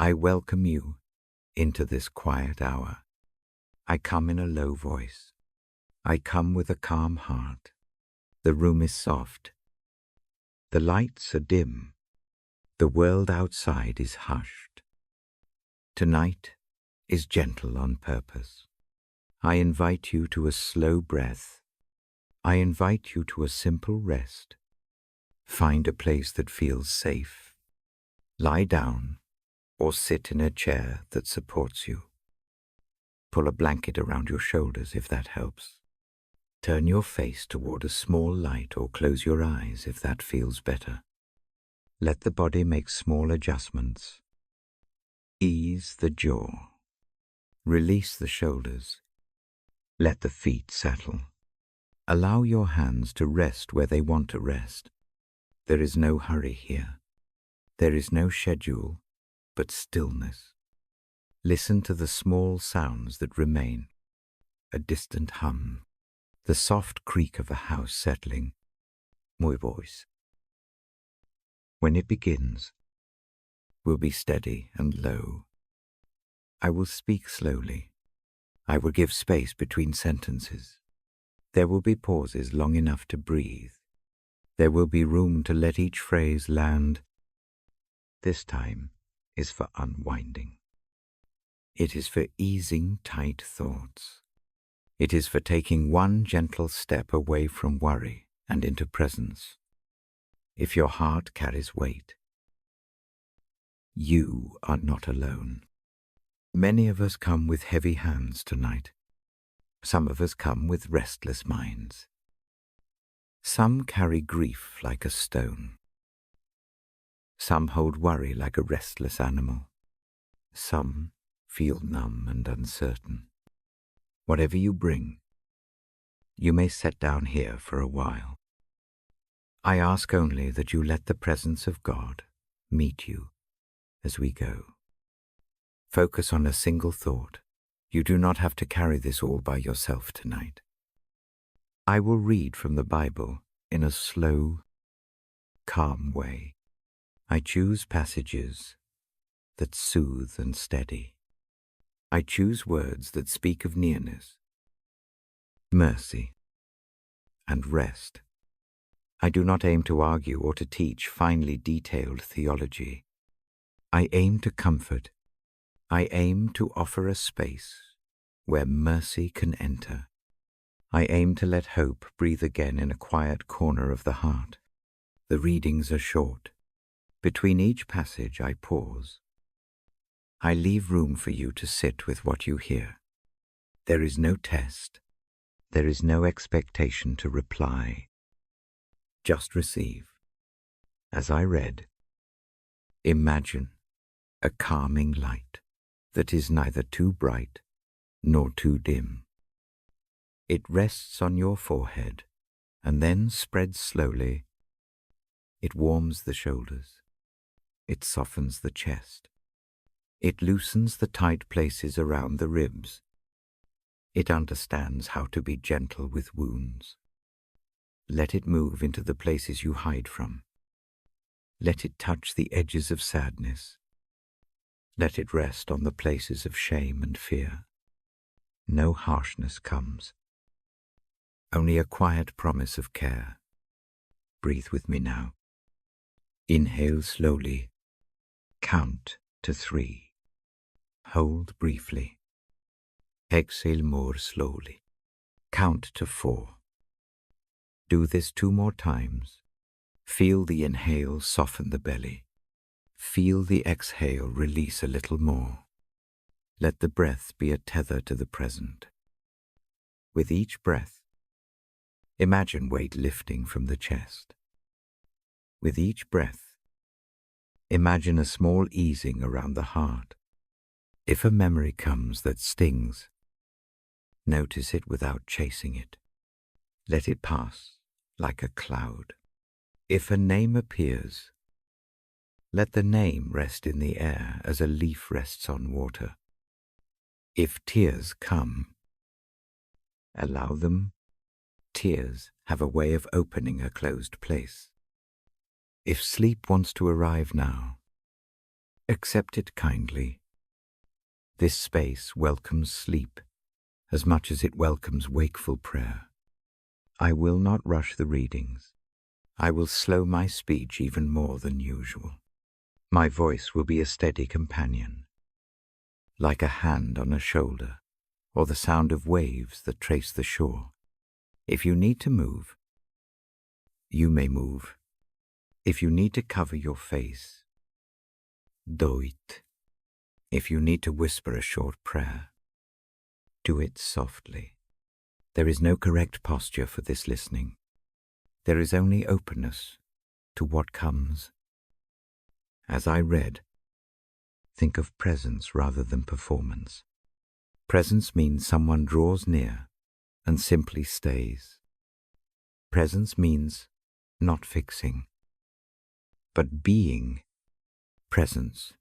I welcome you into this quiet hour. I come in a low voice. I come with a calm heart. The room is soft. The lights are dim. The world outside is hushed. Tonight is gentle on purpose. I invite you to a slow breath. I invite you to a simple rest. Find a place that feels safe. Lie down or sit in a chair that supports you. Pull a blanket around your shoulders if that helps. Turn your face toward a small light or close your eyes if that feels better. Let the body make small adjustments. Ease the jaw. Release the shoulders. Let the feet settle. Allow your hands to rest where they want to rest. There is no hurry here. There is no schedule, but stillness. Listen to the small sounds that remain. A distant hum. The soft creak of a house settling. My voice. When it begins, will be steady and low. I will speak slowly. I will give space between sentences. There will be pauses long enough to breathe. There will be room to let each phrase land. This time is for unwinding. It is for easing tight thoughts. It is for taking one gentle step away from worry and into presence. If your heart carries weight, you are not alone. Many of us come with heavy hands tonight. Some of us come with restless minds. Some carry grief like a stone. Some hold worry like a restless animal. Some feel numb and uncertain. Whatever you bring, you may set down here for a while. I ask only that you let the presence of God meet you as we go. Focus on a single thought. You do not have to carry this all by yourself tonight. I will read from the Bible in a slow, calm way. I choose passages that soothe and steady. I choose words that speak of nearness, mercy, and rest. I do not aim to argue or to teach finely detailed theology. I aim to comfort. I aim to offer a space where mercy can enter. I aim to let hope breathe again in a quiet corner of the heart. The readings are short. Between each passage I pause. I leave room for you to sit with what you hear. There is no test. There is no expectation to reply. Just receive. As I read, imagine a calming light that is neither too bright nor too dim. It rests on your forehead and then spreads slowly. It warms the shoulders. It softens the chest. It loosens the tight places around the ribs. It understands how to be gentle with wounds. Let it move into the places you hide from. Let it touch the edges of sadness. Let it rest on the places of shame and fear. No harshness comes. Only a quiet promise of care. Breathe with me now. Inhale slowly. Count to 3. Hold briefly. Exhale more slowly. Count to 4. Do this 2 more times. Feel the inhale soften the belly. Feel the exhale release a little more. Let the breath be a tether to the present. With each breath, imagine weight lifting from the chest. With each breath, imagine a small easing around the heart. If a memory comes that stings, notice it without chasing it. Let it pass like a cloud. If a name appears, let the name rest in the air as a leaf rests on water. If tears come, allow them. Tears have a way of opening a closed place. If sleep wants to arrive now, Accept it kindly. This space welcomes sleep as much as it welcomes wakeful prayer. I will not rush the readings. I will slow my speech even more than usual. My voice will be a steady companion, like a hand on a shoulder or the sound of waves that trace the shore. If you need to move, you may move. If you need to cover your face, do it. If you need to whisper a short prayer, do it softly. There is no correct posture for this listening. There is only openness to what comes. As I read, think of presence rather than performance. Presence means someone draws near and simply stays. Presence means not fixing, but being. Presence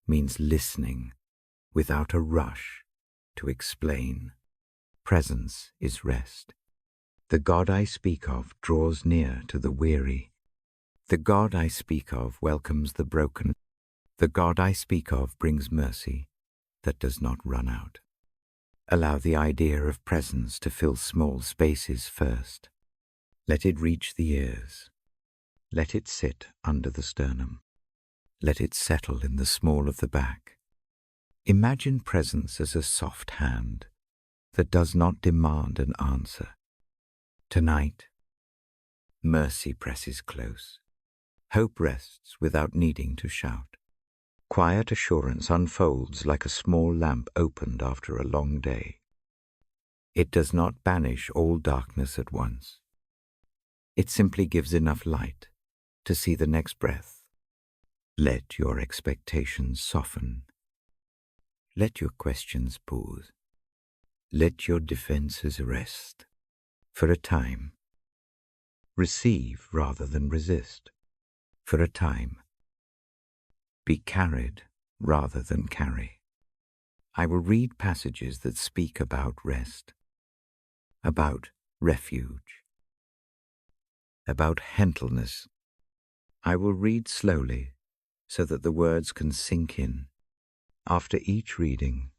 means listening without a rush to explain. Presence is rest. The God I speak of draws near to the weary. The God I speak of welcomes the broken. The God I speak of brings mercy that does not run out. Allow the idea of presence to fill small spaces first. Let it reach the ears. Let it sit under the sternum. Let it settle in the small of the back. Imagine presence as a soft hand that does not demand an answer. Tonight, mercy presses close. Hope rests without needing to shout. Quiet assurance unfolds like a small lamp opened after a long day. It does not banish all darkness at once. It simply gives enough light to see the next breath. Let your expectations soften. Let your questions pause. Let your defenses rest. For a time, receive rather than resist. For a time, be carried rather than carry. I will read passages that speak about rest, about refuge, about gentleness. I will read slowly so that the words can sink in. After each reading,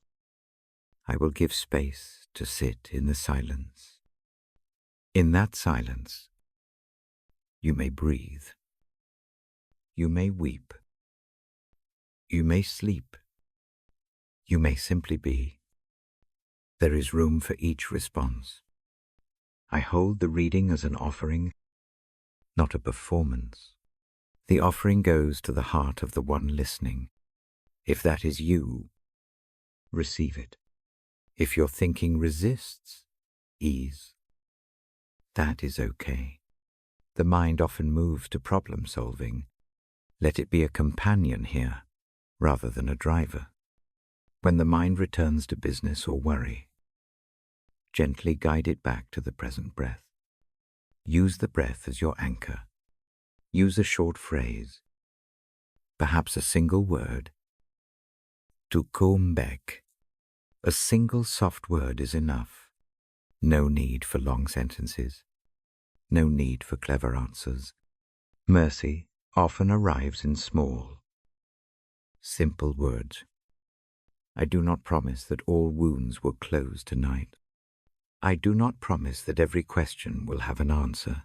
I will give space to sit in the silence. In that silence, you may breathe. You may weep. You may sleep. You may simply be. There is room for each response. I hold the reading as an offering, not a performance. The offering goes to the heart of the one listening. If that is you, receive it. If your thinking resists, ease. That is okay. The mind often moves to problem solving. Let it be a companion here, rather than a driver. When the mind returns to business or worry, gently guide it back to the present breath. Use the breath as your anchor. Use a short phrase, perhaps a single word. To come back. A single soft word is enough. No need for long sentences. No need for clever answers. Mercy often arrives in small, simple words. I do not promise that all wounds will close tonight. I do not promise that every question will have an answer.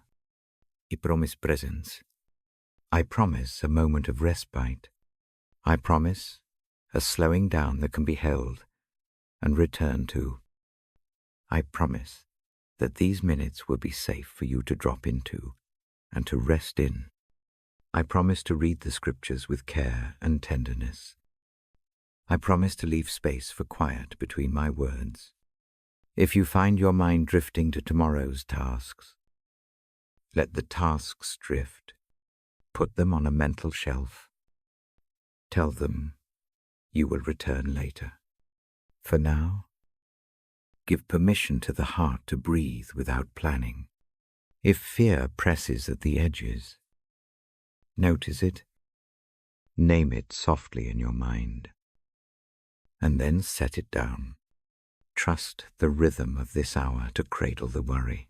I promise presence. I promise a moment of respite. I promise a slowing down that can be held and returned to. I promise that these minutes will be safe for you to drop into and to rest in. I promise to read the scriptures with care and tenderness. I promise to leave space for quiet between my words. If you find your mind drifting to tomorrow's tasks, let the tasks drift. Put them on a mental shelf. Tell them you will return later. For now, give permission to the heart to breathe without planning. If fear presses at the edges, notice it, name it softly in your mind, and then set it down. Trust the rhythm of this hour to cradle the worry.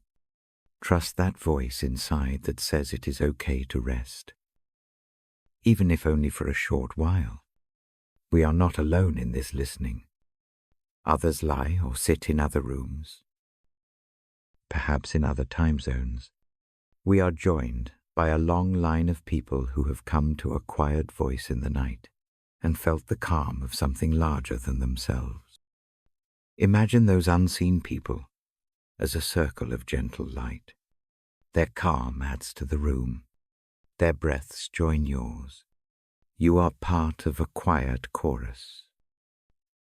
Trust that voice inside that says it is okay to rest, even if only for a short while. We are not alone in this listening. Others lie or sit in other rooms, perhaps in other time zones. We are joined by a long line of people who have come to a quiet voice in the night and felt the calm of something larger than themselves. Imagine those unseen people as a circle of gentle light. Their calm adds to the room. Their breaths join yours. You are part of a quiet chorus.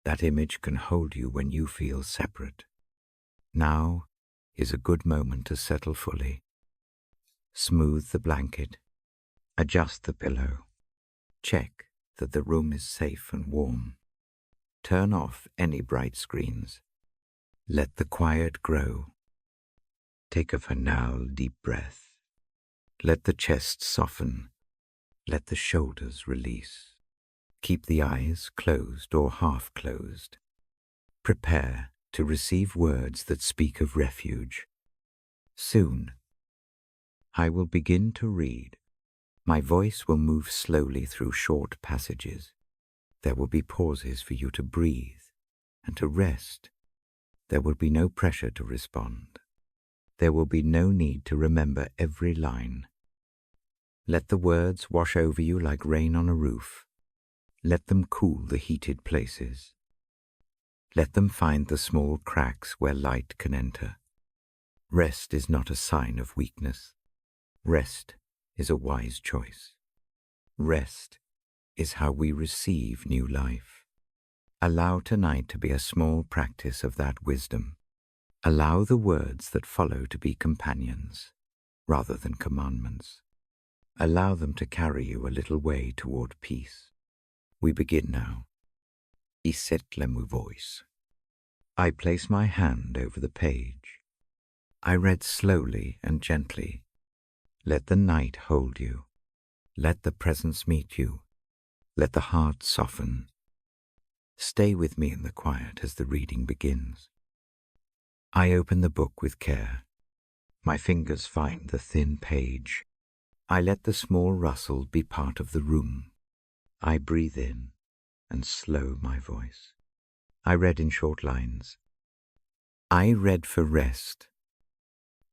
That image can hold you when you feel separate. Now is a good moment to settle fully. Smooth the blanket. Adjust the pillow. Check that the room is safe and warm. Turn off any bright screens. Let the quiet grow. Take a final deep breath. Let the chest soften. Let the shoulders release. Keep the eyes closed or half closed. Prepare to receive words that speak of refuge. Soon, I will begin to read. My voice will move slowly through short passages. There will be pauses for you to breathe and to rest. There will be no pressure to respond. There will be no need to remember every line. Let the words wash over you like rain on a roof. Let them cool the heated places. Let them find the small cracks where light can enter. Rest is not a sign of weakness. Rest is a wise choice. Rest is how we receive new life. Allow tonight to be a small practice of that wisdom. Allow the words that follow to be companions rather than commandments. Allow them to carry you a little way toward peace. We begin now. Isettlemu voice. I place my hand over the page. I read slowly and gently. Let the night hold you. Let the presence meet you. Let the heart soften. Stay with me in the quiet as the reading begins. I open the book with care. My fingers find the thin page. I let the small rustle be part of the room. I breathe in and slow my voice. I read in short lines. I read for rest.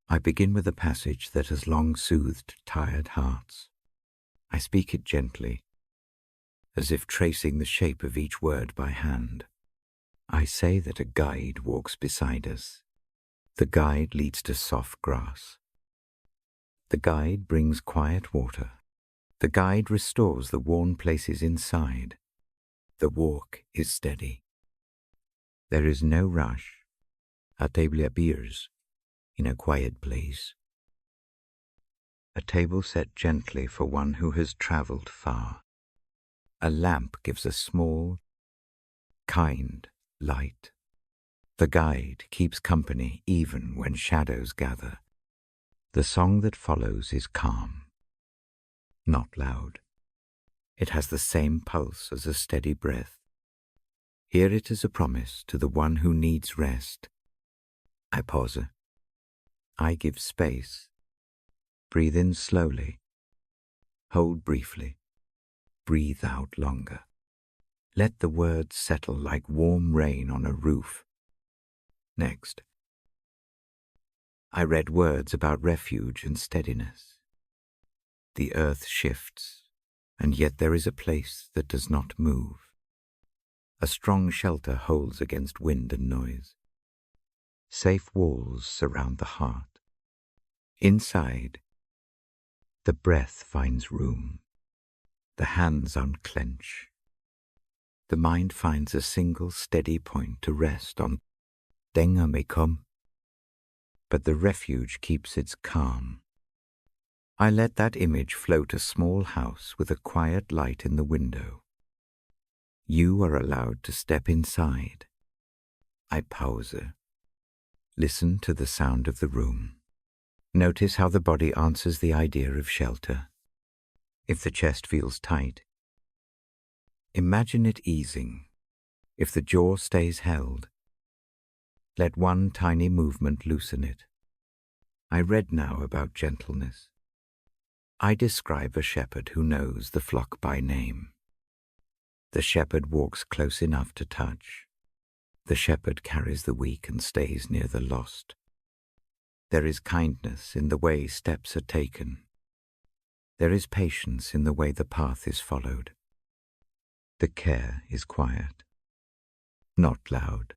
I begin with a passage that has long soothed tired hearts. I speak it gently, as if tracing the shape of each word by hand. I say that a guide walks beside us. The guide leads to soft grass. The guide brings quiet water. The guide restores the worn places inside. The walk is steady. There is no rush. A table appears in a quiet place. A table set gently for one who has traveled far. A lamp gives a small, kind light. The guide keeps company even when shadows gather. The song that follows is calm, not loud. It has the same pulse as a steady breath. Here it is a promise to the one who needs rest. I pause. I give space. Breathe in slowly. Hold briefly. Breathe out longer. Let the words settle like warm rain on a roof. Next, I read words about refuge and steadiness. The earth shifts, and yet there is a place that does not move. A strong shelter holds against wind and noise. Safe walls surround the heart. Inside, the breath finds room. The hands unclench. The mind finds a single steady point to rest on. Danger may come, but the refuge keeps its calm. I let that image float a small house with a quiet light in the window. You are allowed to step inside. I pause. Listen to the sound of the room. Notice how the body answers the idea of shelter. If the chest feels tight, imagine it easing. If the jaw stays held, let one tiny movement loosen it. I read now about gentleness. I describe a shepherd who knows the flock by name. The shepherd walks close enough to touch. The shepherd carries the weak and stays near the lost. There is kindness in the way steps are taken. There is patience in the way the path is followed. The care is quiet, not loud.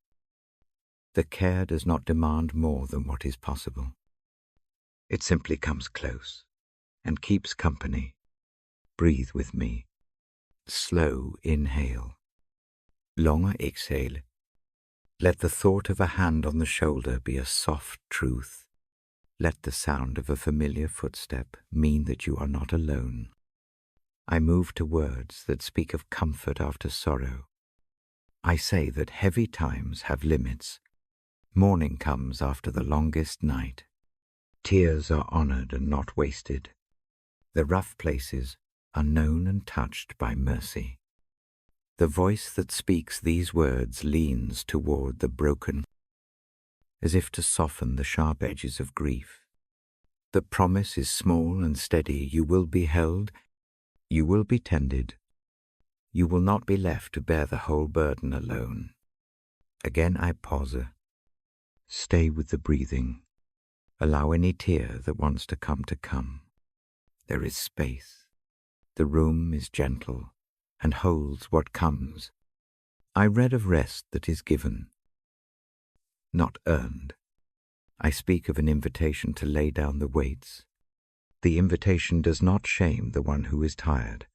The care does not demand more than what is possible. It simply comes close and keeps company. Breathe with me. Slow inhale. Longer exhale. Let the thought of a hand on the shoulder be a soft truth. Let the sound of a familiar footstep mean that you are not alone. I move to words that speak of comfort after sorrow. I say that heavy times have limits. Morning comes after the longest night. Tears are honored and not wasted. The rough places are known and touched by mercy. The voice that speaks these words leans toward the broken, as if to soften the sharp edges of grief. The promise is small and steady. You will be held. You will be tended. You will not be left to bear the whole burden alone. Again I pause. Stay with the breathing. Allow any tear that wants to come. There is space. The room is gentle and holds what comes. I read of rest that is given, not earned. I speak of an invitation to lay down the weights. The invitation does not shame the one who is tired.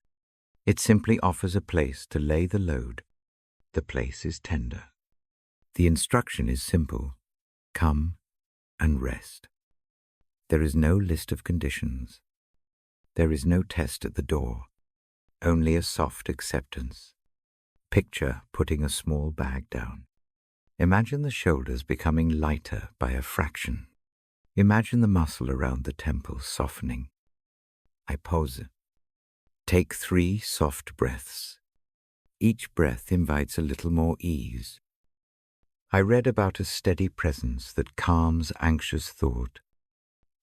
It simply offers a place to lay the load. The place is tender. The instruction is simple. Come and rest. There is no list of conditions. There is no test at the door, only a soft acceptance. Picture putting a small bag down. Imagine the shoulders becoming lighter by a fraction. Imagine the muscle around the temples softening. I pause. Take 3 soft breaths. Each breath invites a little more ease. I read about a steady presence that calms anxious thought.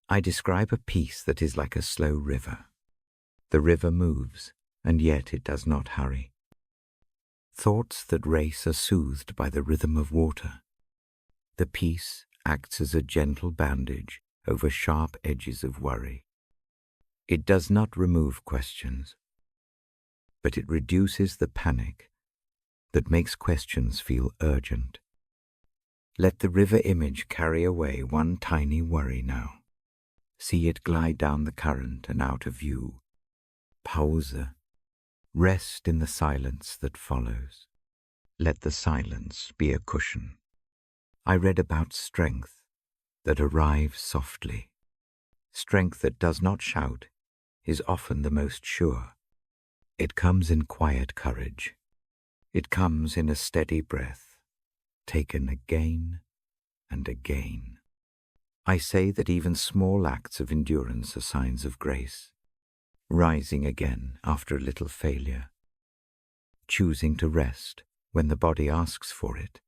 I describe a peace that is like a slow river. The river moves, and yet it does not hurry. Thoughts that race are soothed by the rhythm of water. The peace acts as a gentle bandage over sharp edges of worry. It does not remove questions, but it reduces the panic that makes questions feel urgent. Let the river image carry away one tiny worry now. See it glide down the current and out of view. Pause. Rest in the silence that follows. Let the silence be a cushion. I read about strength that arrives softly. Strength that does not shout is often the most sure. It comes in quiet courage. It comes in a steady breath, taken again and again. I say that even small acts of endurance are signs of grace. Rising again after a little failure. Choosing to rest when the body asks for it.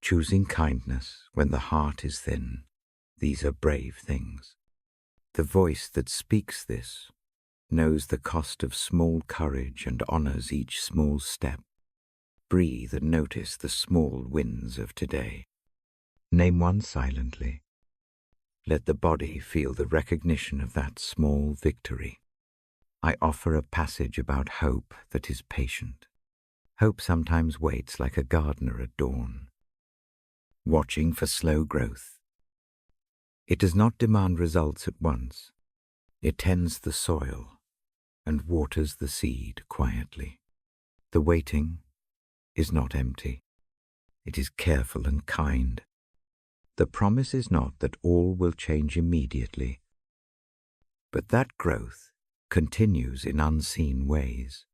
Choosing kindness when the heart is thin. These are brave things. The voice that speaks this knows the cost of small courage and honors each small step. Breathe and notice the small wins of today. Name one silently. Let the body feel the recognition of that small victory. I offer a passage about hope that is patient. Hope sometimes waits like a gardener at dawn, watching for slow growth. It does not demand results at once. It tends the soil and waters the seed quietly. The waiting is not empty. It is careful and kind. The promise is not that all will change immediately, but that growth continues in unseen ways.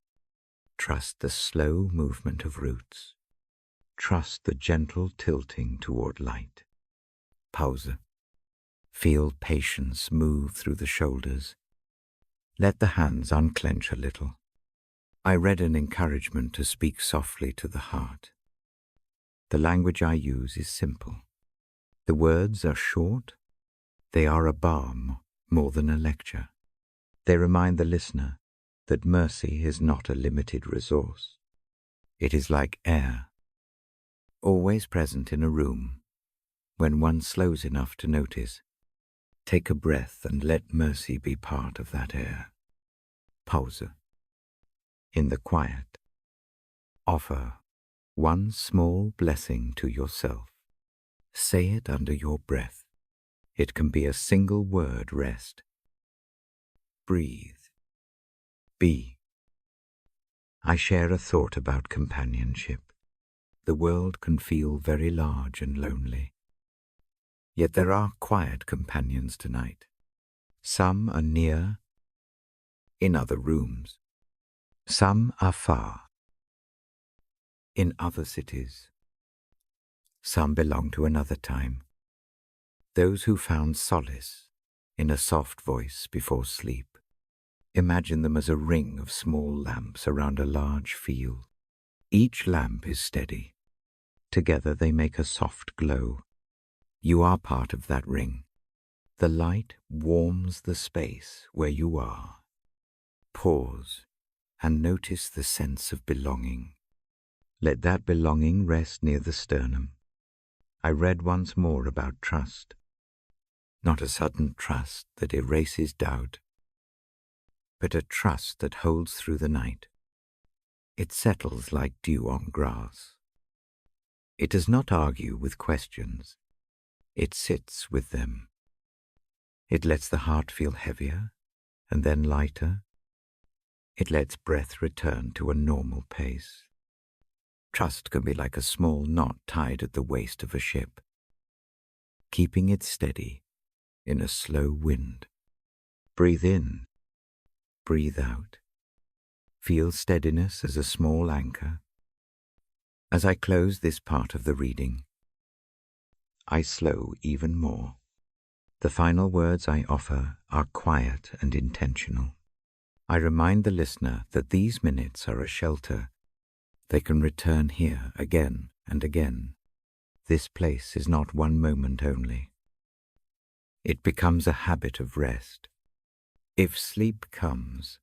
Trust the slow movement of roots. Trust the gentle tilting toward light. Pause. Feel patience move through the shoulders. Let the hands unclench a little. I read an encouragement to speak softly to the heart. The language I use is simple. The words are short. They are a balm more than a lecture. They remind the listener that mercy is not a limited resource. It is like air, always present in a room when one slows enough to notice. Take a breath and let mercy be part of that air. Pause. In the quiet, offer one small blessing to yourself. Say it under your breath. It can be a single word: rest. Breathe. Be. I share a thought about companionship. The world can feel very large and lonely. Yet there are quiet companions tonight. Some are near, in other rooms. Some are far, in other cities. Some belong to another time. Those who found solace in a soft voice before sleep. Imagine them as a ring of small lamps around a large field. Each lamp is steady. Together they make a soft glow. You are part of that ring. The light warms the space where you are. Pause and notice the sense of belonging. Let that belonging rest near the sternum. I read once more about trust. Not a sudden trust that erases doubt, but a trust that holds through the night. It settles like dew on grass. It does not argue with questions. It sits with them. It lets the heart feel heavier and then lighter. It lets breath return to a normal pace. Trust can be like a small knot tied at the waist of a ship, keeping it steady in a slow wind. Breathe in, breathe out. Feel steadiness as a small anchor. As I close this part of the reading, I slow even more. The final words I offer are quiet and intentional. I remind the listener that these minutes are a shelter. They can return here again and again. This place is not one moment only. It becomes a habit of rest. If sleep comes,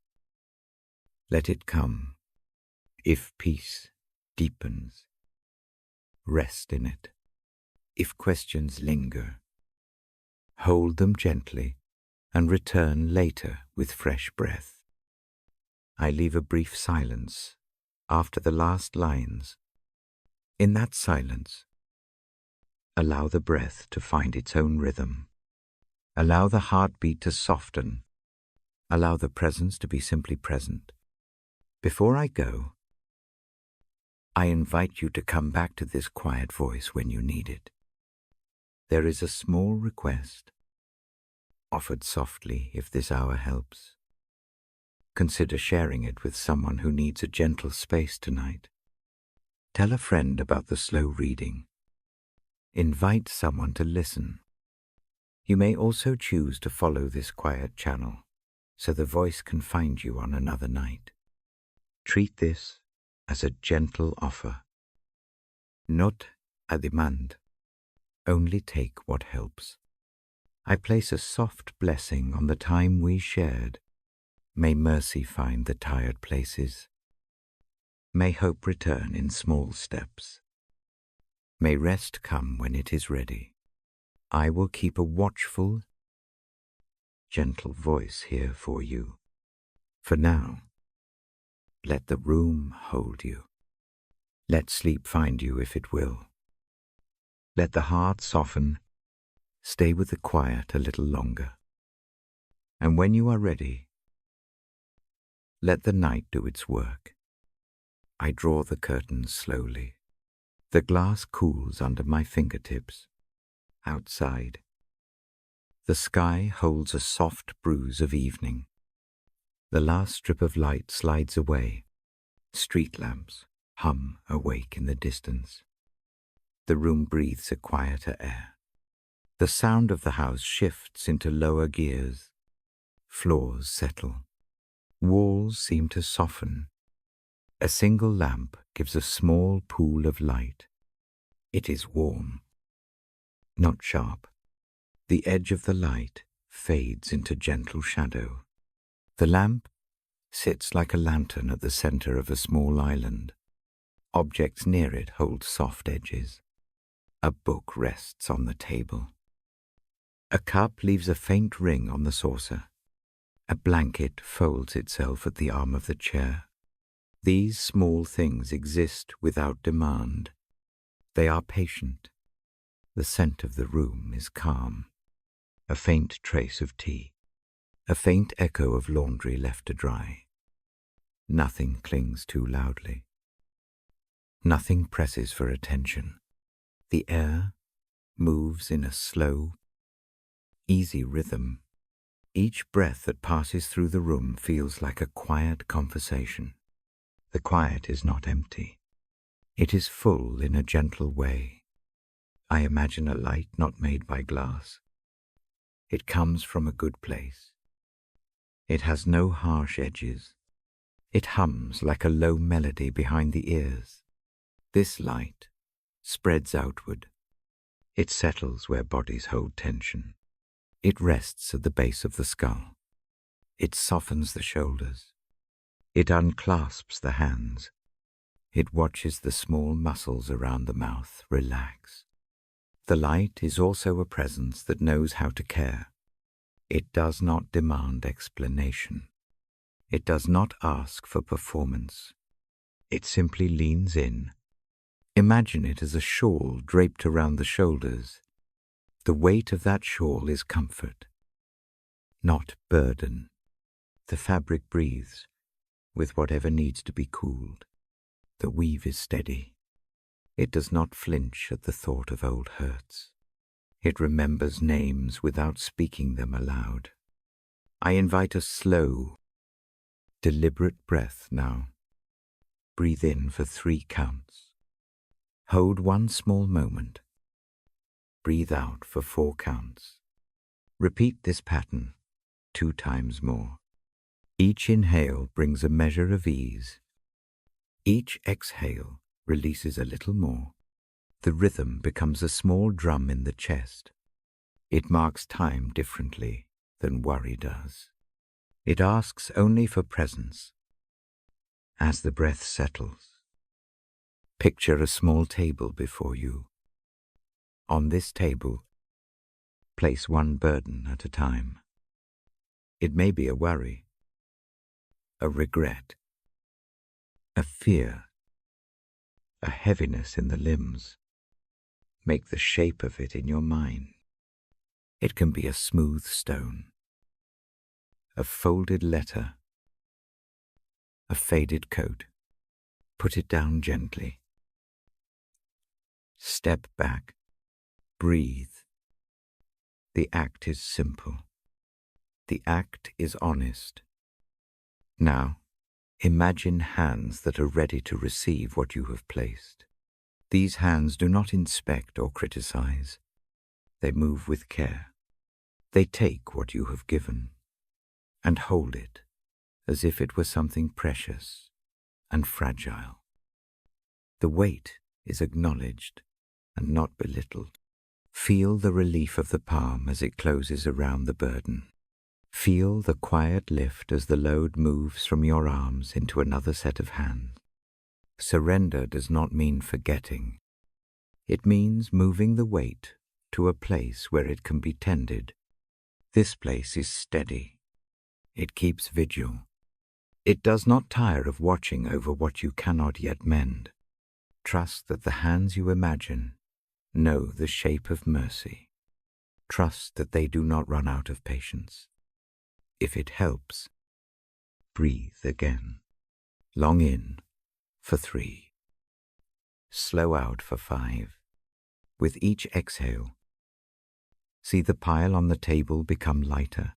let it come. If peace deepens, rest in it. If questions linger, hold them gently and return later with fresh breath. I leave a brief silence after the last lines. In that silence, allow the breath to find its own rhythm. Allow the heartbeat to soften. Allow the presence to be simply present. Before I go, I invite you to come back to this quiet voice when you need it. There is a small request, offered softly if this hour helps. Consider sharing it with someone who needs a gentle space tonight. Tell a friend about the slow reading. Invite someone to listen. You may also choose to follow this quiet channel so the voice can find you on another night. Treat this as a gentle offer. Not a demand. Only take what helps. I place a soft blessing on the time we shared. May mercy find the tired places. May hope return in small steps. May rest come when it is ready. I will keep a watchful, gentle voice here for you. For now, let the room hold you. Let sleep find you if it will. Let the heart soften. Stay with the quiet a little longer. And when you are ready, let the night do its work. I draw the curtains slowly. The glass cools under my fingertips. Outside, the sky holds a soft bruise of evening. The last strip of light slides away. Street lamps hum awake in the distance. The room breathes a quieter air. The sound of the house shifts into lower gears. Floors settle. Walls seem to soften. A single lamp gives a small pool of light. It is warm, not sharp. The edge of the light fades into gentle shadow. The lamp sits like a lantern at the center of a small island. Objects near it hold soft edges. A book rests on the table. A cup leaves a faint ring on the saucer. A blanket folds itself at the arm of the chair. These small things exist without demand. They are patient. The scent of the room is calm. A faint trace of tea. A faint echo of laundry left to dry. Nothing clings too loudly. Nothing presses for attention. The air moves in a slow, easy rhythm. Each breath that passes through the room feels like a quiet conversation. The quiet is not empty. It is full in a gentle way. I imagine a light not made by glass. It comes from a good place. It has no harsh edges. It hums like a low melody behind the ears. This light spreads outward. It settles where bodies hold tension. It rests at the base of the skull. It softens the shoulders. It unclasps the hands. It watches the small muscles around the mouth relax. The light is also a presence that knows how to care. It does not demand explanation. It does not ask for performance. It simply leans in. Imagine it as a shawl draped around the shoulders. The weight of that shawl is comfort, not burden. The fabric breathes with whatever needs to be cooled. The weave is steady. It does not flinch at the thought of old hurts. It remembers names without speaking them aloud. I invite a slow, deliberate breath now. Breathe in for 3 counts. Hold 1 small moment. Breathe out for 4 counts. Repeat this pattern 2 times more. Each inhale brings a measure of ease. Each exhale releases a little more. The rhythm becomes a small drum in the chest. It marks time differently than worry does. It asks only for presence. As the breath settles, picture a small table before you. On this table, place 1 burden at a time. It may be a worry, a regret, a fear, a heaviness in the limbs. Make the shape of it in your mind. It can be a smooth stone, a folded letter, a faded coat. Put it down gently. Step back. Breathe. The act is simple. The act is honest. Now, imagine hands that are ready to receive what you have placed. These hands do not inspect or criticize. They move with care. They take what you have given and hold it as if it were something precious and fragile. The weight is acknowledged and not belittled. Feel the relief of the palm as it closes around the burden. Feel the quiet lift as the load moves from your arms into another set of hands. Surrender does not mean forgetting. It means moving the weight to a place where it can be tended. This place is steady. It keeps vigil. It does not tire of watching over what you cannot yet mend. Trust that the hands you imagine know the shape of mercy. Trust that they do not run out of patience. If it helps, breathe again. Long in for 3. Slow out for 5. With each exhale, see the pile on the table become lighter.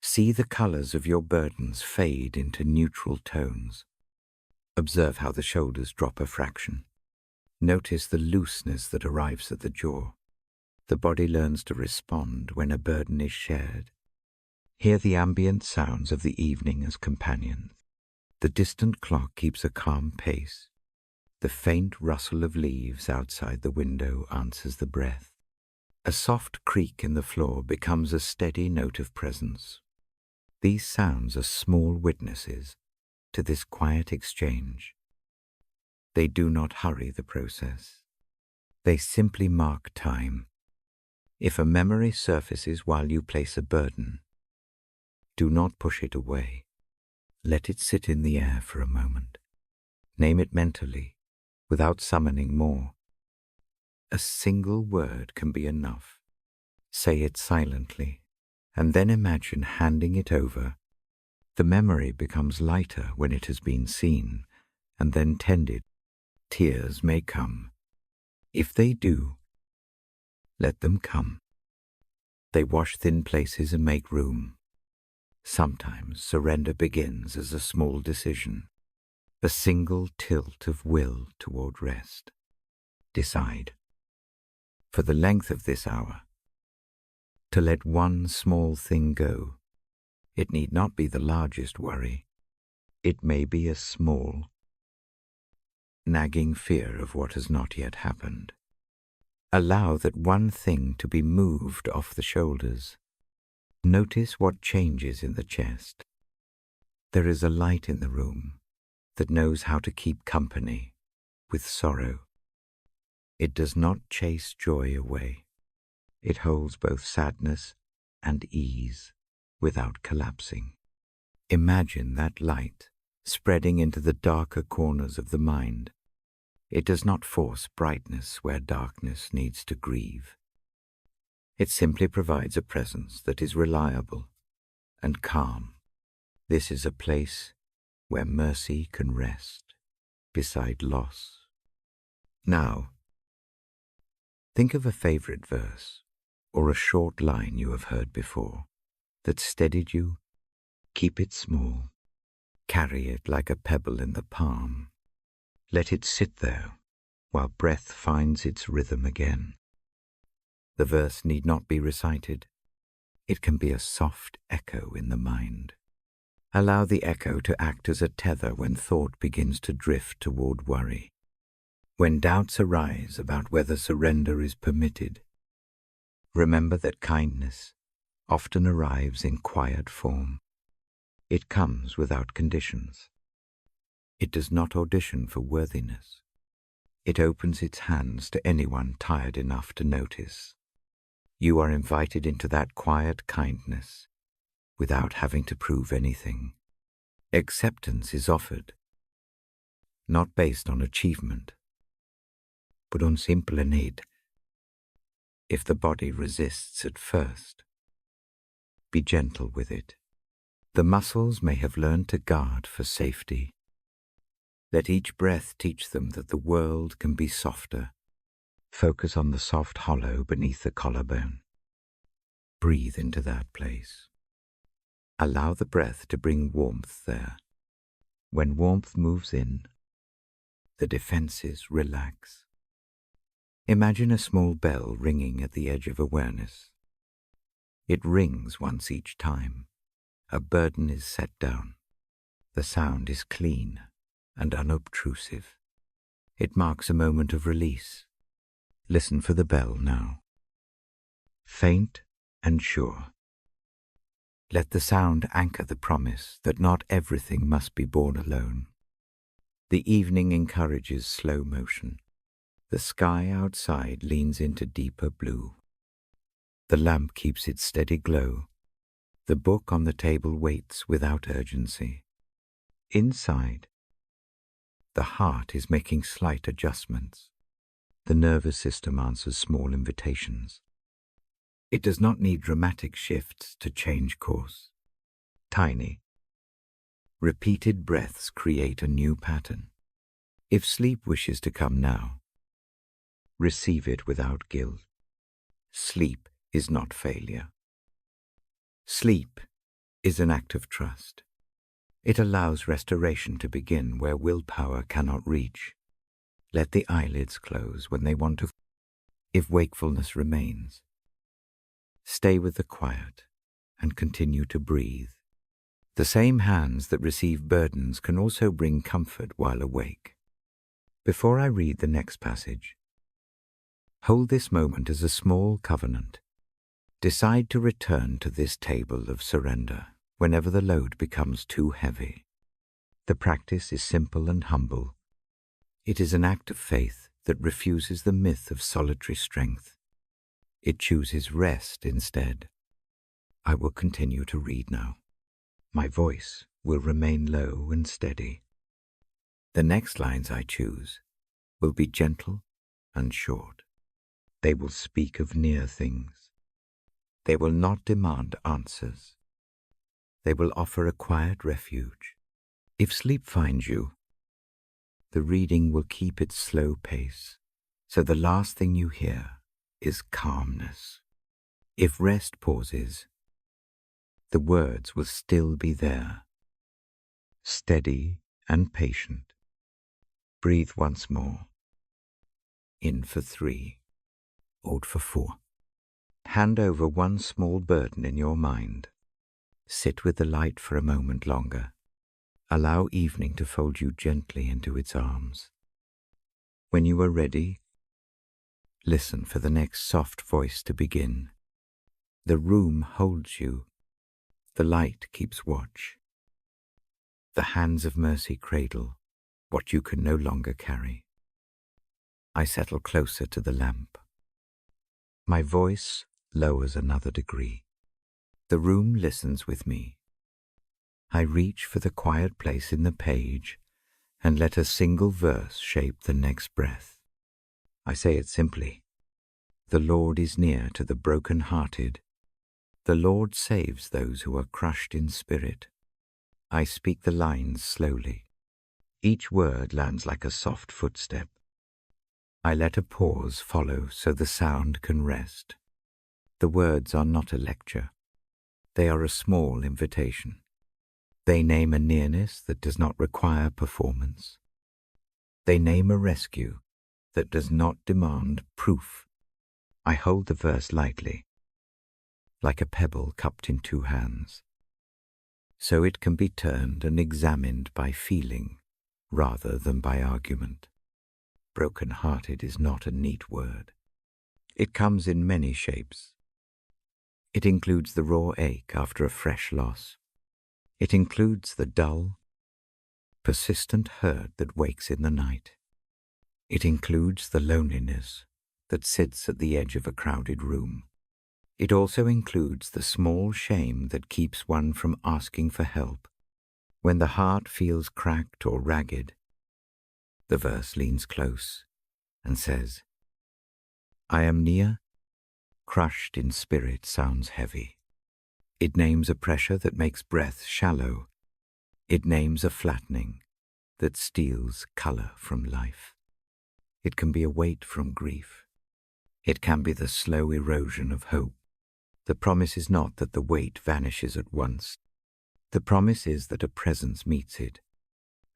See the colors of your burdens fade into neutral tones. Observe how the shoulders drop a fraction. Notice the looseness that arrives at the jaw. The body learns to respond when a burden is shared. Hear the ambient sounds of the evening as companions. The distant clock keeps a calm pace. The faint rustle of leaves outside the window answers the breath. A soft creak in the floor becomes a steady note of presence. These sounds are small witnesses to this quiet exchange. They do not hurry the process. They simply mark time. If a memory surfaces while you place a burden, do not push it away. Let it sit in the air for a moment. Name it mentally, without summoning more. A single word can be enough. Say it silently, and then imagine handing it over. The memory becomes lighter when it has been seen, and then tended. Tears may come. If they do, let them come. They wash thin places and make room. Sometimes surrender begins as a small decision, a single tilt of will toward rest. Decide, for the length of this hour, to let one small thing go. It need not be the largest worry. It may be a small, nagging fear of what has not yet happened. Allow that one thing to be moved off the shoulders. Notice what changes in the chest. There is a light in the room that knows how to keep company with sorrow. It does not chase joy away. It holds both sadness and ease without collapsing. Imagine that light spreading into the darker corners of the mind. It does not force brightness where darkness needs to grieve. It simply provides a presence that is reliable and calm. This is a place where mercy can rest beside loss. Now, think of a favorite verse or a short line you have heard before that steadied you. Keep it small. Carry it like a pebble in the palm. Let it sit there while breath finds its rhythm again. The verse need not be recited. It can be a soft echo in the mind. Allow the echo to act as a tether when thought begins to drift toward worry. When doubts arise about whether surrender is permitted, remember that kindness often arrives in quiet form. It comes without conditions. It does not audition for worthiness. It opens its hands to anyone tired enough to notice. You are invited into that quiet kindness without having to prove anything. Acceptance is offered, not based on achievement, but on simple need. If the body resists at first, be gentle with it. The muscles may have learned to guard for safety. Let each breath teach them that the world can be softer. Focus on the soft hollow beneath the collarbone. Breathe into that place. Allow the breath to bring warmth there. When warmth moves in, the defenses relax. Imagine a small bell ringing at the edge of awareness. It rings once each time. A burden is set down. The sound is clean and unobtrusive. It marks a moment of release. Listen for the bell now. Faint and sure. Let the sound anchor the promise that not everything must be borne alone. The evening encourages slow motion. The sky outside leans into deeper blue. The lamp keeps its steady glow. The book on the table waits without urgency. Inside, the heart is making slight adjustments. The nervous system answers small invitations. It does not need dramatic shifts to change course. Tiny, repeated breaths create a new pattern. If sleep wishes to come now, receive it without guilt. Sleep is not failure. Sleep is an act of trust. It allows restoration to begin where willpower cannot reach. Let the eyelids close when they want to. If wakefulness remains, stay with the quiet and continue to breathe. The same hands that receive burdens can also bring comfort while awake. Before I read the next passage, hold this moment as a small covenant. Decide to return to this table of surrender. whenever the load becomes too heavy. The practice is simple and humble. It is an act of faith that refuses the myth of solitary strength. It chooses rest instead. I will continue to read now. My voice will remain low and steady. The next lines I choose will be gentle and short. They will speak of near things. They will not demand answers. They will offer a quiet refuge. If sleep finds you, the reading will keep its slow pace, so the last thing you hear is calmness. If rest pauses, the words will still be there, steady and patient. Breathe once more. In for 3, hold for 4. Hand over one small burden in your mind. Sit with the light for a moment longer. Allow evening to fold you gently into its arms. When you are ready, listen for the next soft voice to begin. The room holds you. The light keeps watch. The hands of mercy cradle what you can no longer carry. I settle closer to the lamp. My voice lowers another degree. The room listens with me. I reach for the quiet place in the page and let a single verse shape the next breath. I say it simply. The Lord is near to the broken-hearted. The Lord saves those who are crushed in spirit. I speak the lines slowly. Each word lands like a soft footstep. I let a pause follow so the sound can rest. The words are not a lecture. They are a small invitation. They name a nearness that does not require performance. They name a rescue that does not demand proof. I hold the verse lightly, like a pebble cupped in 2 hands, so it can be turned and examined by feeling rather than by argument. Broken-hearted is not a neat word. It comes in many shapes. It includes the raw ache after a fresh loss. It includes the dull, persistent hurt that wakes in the night. It includes the loneliness that sits at the edge of a crowded room. It also includes the small shame that keeps one from asking for help. When the heart feels cracked or ragged, the verse leans close and says, I am near. Crushed in spirit sounds heavy. It names a pressure that makes breath shallow. It names a flattening that steals color from life. It can be a weight from grief. It can be the slow erosion of hope. The promise is not that the weight vanishes at once. The promise is that a presence meets it.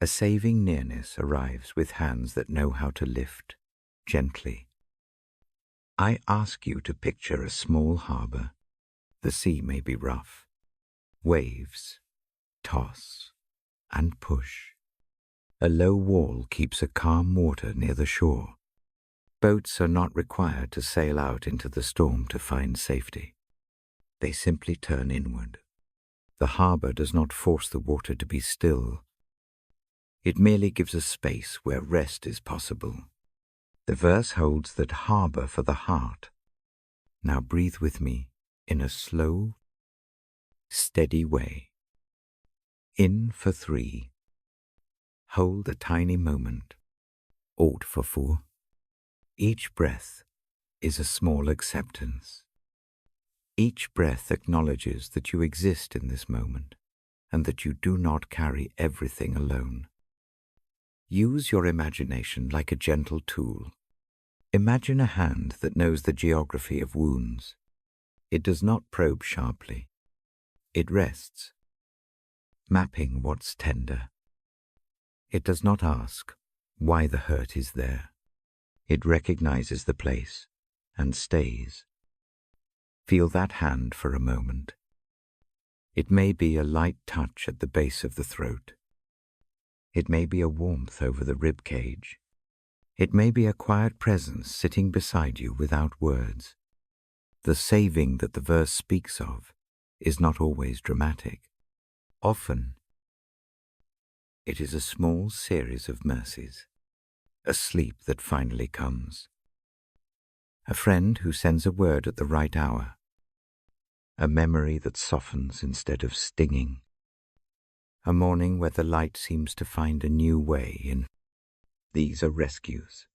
A saving nearness arrives with hands that know how to lift gently. I ask you to picture a small harbor. The sea may be rough. Waves toss and push. A low wall keeps a calm water near the shore. Boats are not required to sail out into the storm to find safety. They simply turn inward. The harbor does not force the water to be still. It merely gives a space where rest is possible. The verse holds that harbor for the heart. Now breathe with me in a slow, steady way. In for 3. Hold a tiny moment. Hold for 4. Each breath is a small acceptance. Each breath acknowledges that you exist in this moment and that you do not carry everything alone. Use your imagination like a gentle tool. Imagine a hand that knows the geography of wounds. It does not probe sharply. It rests, mapping what's tender. It does not ask why the hurt is there. It recognizes the place and stays. Feel that hand for a moment. It may be a light touch at the base of the throat. It may be a warmth over the rib cage. It may be a quiet presence sitting beside you without words. The saving that the verse speaks of is not always dramatic. Often, it is a small series of mercies, a sleep that finally comes, a friend who sends a word at the right hour, a memory that softens instead of stinging, a morning where the light seems to find a new way in. These are rescues.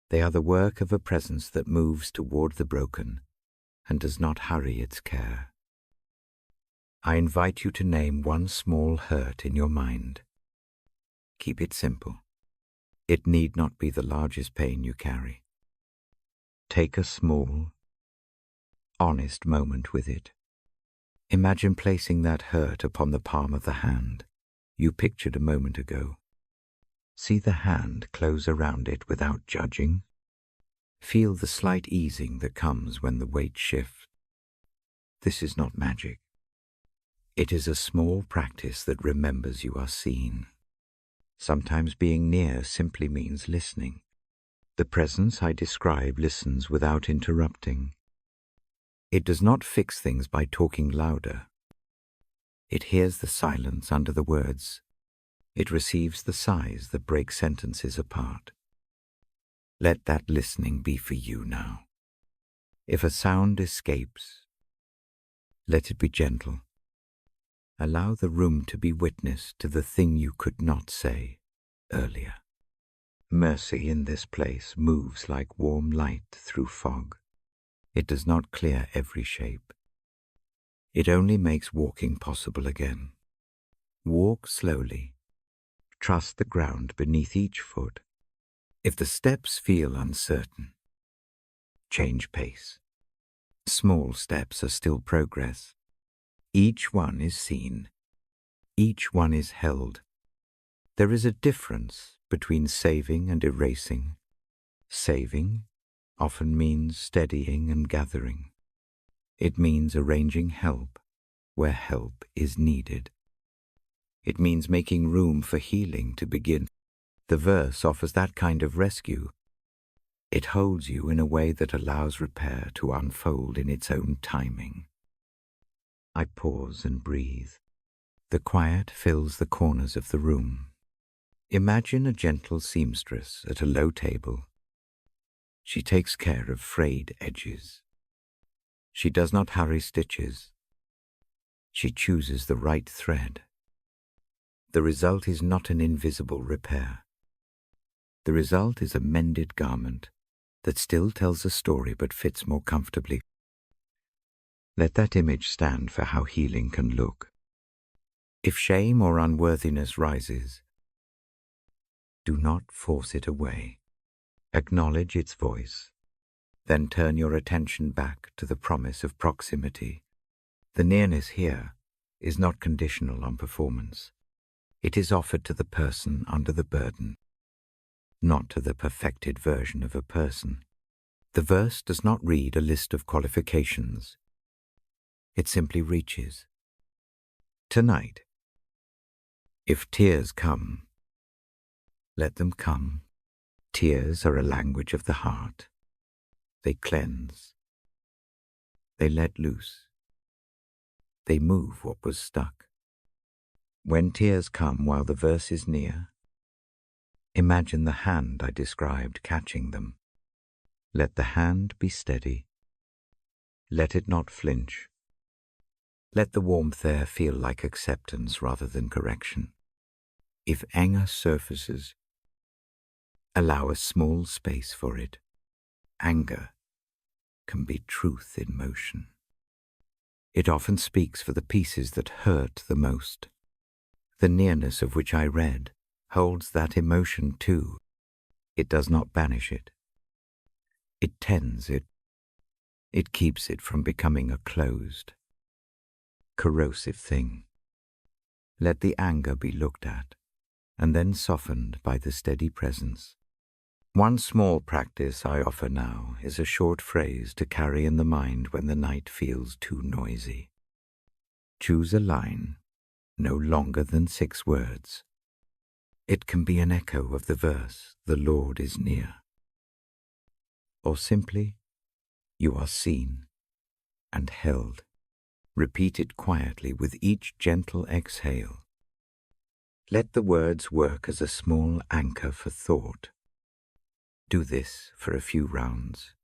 They are the work of a presence that moves toward the broken and does not hurry its care. I invite you to name one small hurt in your mind. Keep it simple. It need not be the largest pain you carry. Take a small, honest moment with it. Imagine placing that hurt upon the palm of the hand you pictured a moment ago. See the hand close around it without judging. Feel the slight easing that comes when the weight shifts. This is not magic. It is a small practice that remembers you are seen. Sometimes being near simply means listening. The presence I describe listens without interrupting. It does not fix things by talking louder. It hears the silence under the words. It receives the sighs that break sentences apart. Let that listening be for you now. If a sound escapes, let it be gentle. Allow the room to be witness to the thing you could not say earlier. Mercy in this place moves like warm light through fog. It does not clear every shape. It only makes walking possible again. Walk slowly. Trust the ground beneath each foot. If the steps feel uncertain, change pace. Small steps are still progress. Each one is seen. Each one is held. There is a difference between saving and erasing. Saving often means steadying and gathering. It means arranging help where help is needed. It means making room for healing to begin. The verse offers that kind of rescue. It holds you in a way that allows repair to unfold in its own timing. I pause and breathe. The quiet fills the corners of the room. Imagine a gentle seamstress at a low table. She takes care of frayed edges. She does not hurry stitches. She chooses the right thread. The result is not an invisible repair. The result is a mended garment that still tells a story but fits more comfortably. Let that image stand for how healing can look. If shame or unworthiness rises, do not force it away. Acknowledge its voice. Then turn your attention back to the promise of proximity. The nearness here is not conditional on performance. It is offered to the person under the burden, not to the perfected version of a person. The verse does not read a list of qualifications. It simply reaches. Tonight, if tears come, let them come. Tears are a language of the heart. They cleanse. They let loose. They move what was stuck. When tears come while the verse is near, imagine the hand I described catching them. Let the hand be steady. Let it not flinch. Let the warmth there feel like acceptance rather than correction. If anger surfaces, allow a small space for it. Anger can be truth in motion. It often speaks for the pieces that hurt the most. The nearness of which I read holds that emotion too. It does not banish it. It tends it. It keeps it from becoming a closed, corrosive thing. Let the anger be looked at and then softened by the steady presence. One small practice I offer now is a short phrase to carry in the mind when the night feels too noisy. Choose a line, no longer than 6 words. It can be an echo of the verse, "The Lord is near." Or simply, "You are seen and held." Repeat it quietly with each gentle exhale. Let the words work as a small anchor for thought. Do this for a few rounds,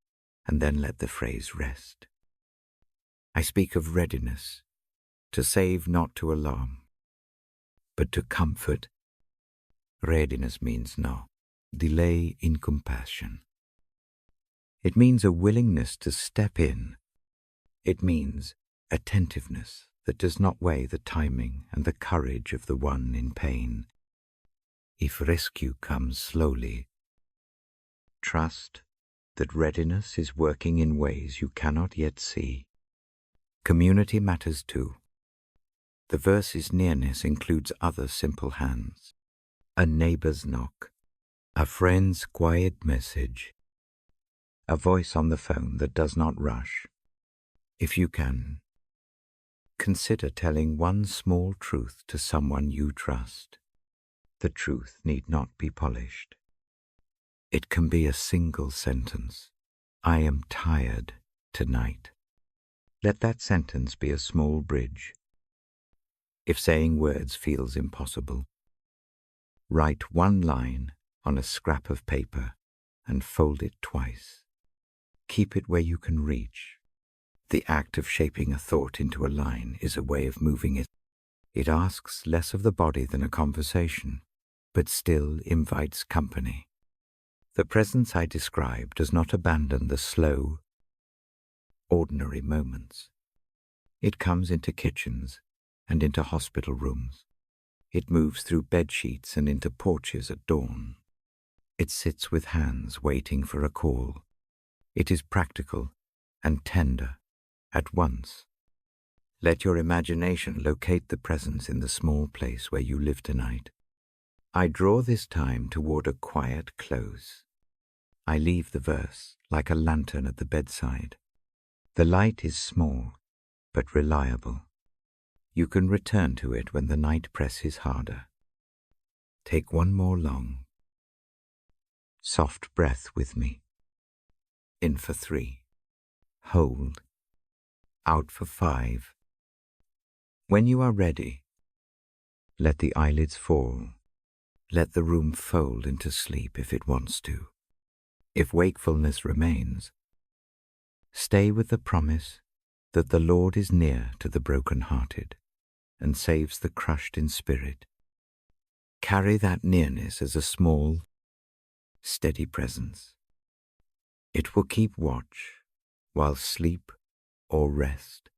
and then let the phrase rest. I speak of readiness, to save, not to alarm, but to comfort. Readiness means no delay in compassion. It means a willingness to step in. It means attentiveness that does not weigh the timing and the courage of the one in pain. If rescue comes slowly, trust that readiness is working in ways you cannot yet see. Community matters too. The verse's nearness includes other simple hands. A neighbor's knock, a friend's quiet message, a voice on the phone that does not rush. If you can, consider telling one small truth to someone you trust. The truth need not be polished. It can be a single sentence. I am tired tonight. Let that sentence be a small bridge. If saying words feels impossible, write one line on a scrap of paper and fold it twice. Keep it where you can reach. The act of shaping a thought into a line is a way of moving it. It asks less of the body than a conversation, but still invites company. The presence I describe does not abandon the slow, ordinary moments. It comes into kitchens and into hospital rooms. It moves through bed sheets and into porches at dawn. It sits with hands waiting for a call. It is practical and tender at once. Let your imagination locate the presence in the small place where you live tonight. I draw this time toward a quiet close. I leave the verse like a lantern at the bedside. The light is small, but reliable. You can return to it when the night presses harder. Take one more long, soft breath with me. In for 3. Hold. Out for 5. When you are ready, let the eyelids fall. Let the room fold into sleep if it wants to. If wakefulness remains, stay with the promise that the Lord is near to the broken-hearted and saves the crushed in spirit. Carry that nearness as a small, steady presence. It will keep watch while sleep or rest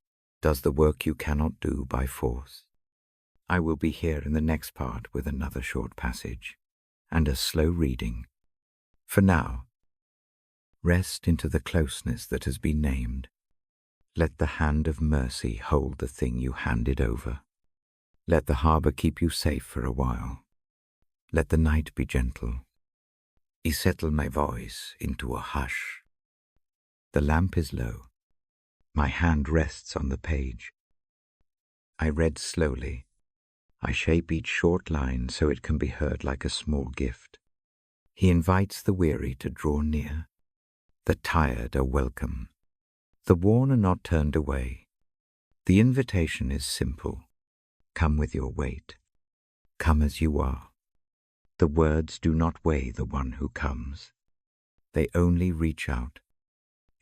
does the work you cannot do by force. I will be here in the next part with another short passage and a slow reading. For now, rest into the closeness that has been named. Let the hand of mercy hold the thing you handed over. Let the harbor keep you safe for a while. Let the night be gentle. I settle my voice into a hush. The lamp is low. My hand rests on the page. I read slowly. I shape each short line so it can be heard like a small gift. He invites the weary to draw near. The tired are welcome. The worn are not turned away. The invitation is simple. Come with your weight. Come as you are. The words do not weigh the one who comes. They only reach out.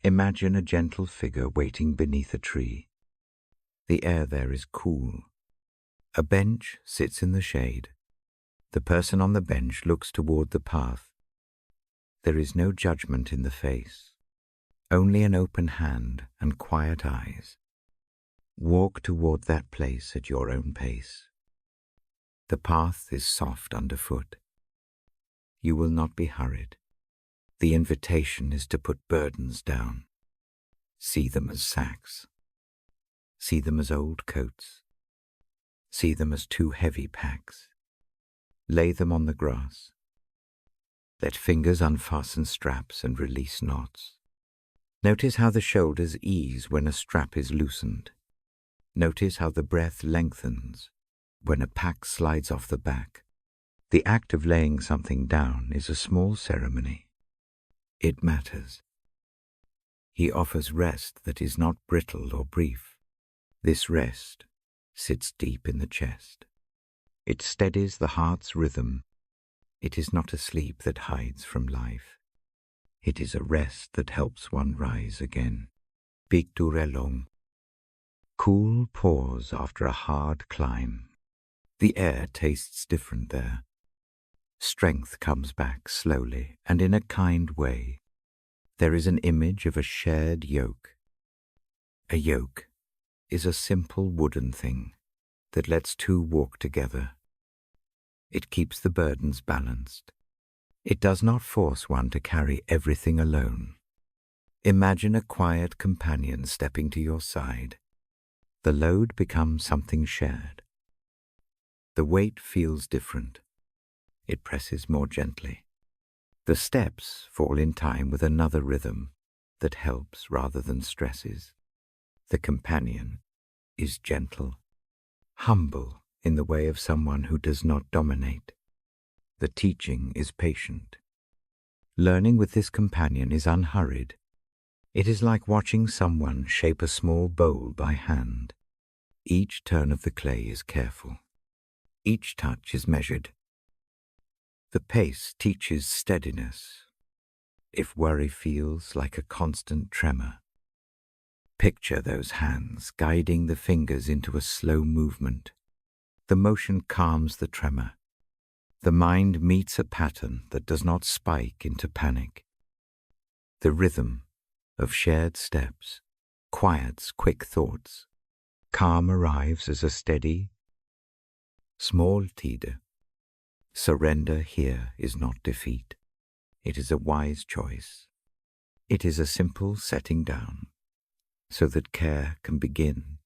Imagine a gentle figure waiting beneath a tree. The air there is cool. A bench sits in the shade. The person on the bench looks toward the path. There is no judgment in the face, only an open hand and quiet eyes. Walk toward that place at your own pace. The path is soft underfoot. You will not be hurried. The invitation is to put burdens down. See them as sacks. See them as old coats. See them as too heavy packs. Lay them on the grass. Let fingers unfasten straps and release knots. Notice how the shoulders ease when a strap is loosened. Notice how the breath lengthens when a pack slides off the back. The act of laying something down is a small ceremony. It matters. He offers rest that is not brittle or brief. This rest sits deep in the chest. It steadies the heart's rhythm. It is not a sleep that hides from life. It is a rest that helps one rise again. Picturelong. Cool pause after a hard climb. The air tastes different there. Strength comes back slowly and in a kind way. There is an image of a shared yoke. A yoke is a simple wooden thing that lets two walk together. It keeps the burdens balanced. It does not force one to carry everything alone. Imagine a quiet companion stepping to your side. The load becomes something shared. The weight feels different. It presses more gently. The steps fall in time with another rhythm that helps rather than stresses. The companion is gentle, humble in the way of someone who does not dominate. The teaching is patient. Learning with this companion is unhurried. It is like watching someone shape a small bowl by hand. Each turn of the clay is careful. Each touch is measured. The pace teaches steadiness. If worry feels like a constant tremor, picture those hands guiding the fingers into a slow movement. The motion calms the tremor. The mind meets a pattern that does not spike into panic. The rhythm of shared steps quiets quick thoughts. Calm arrives as a steady, small tide. Surrender here is not defeat. It is a wise choice. It is a simple setting down so that care can begin.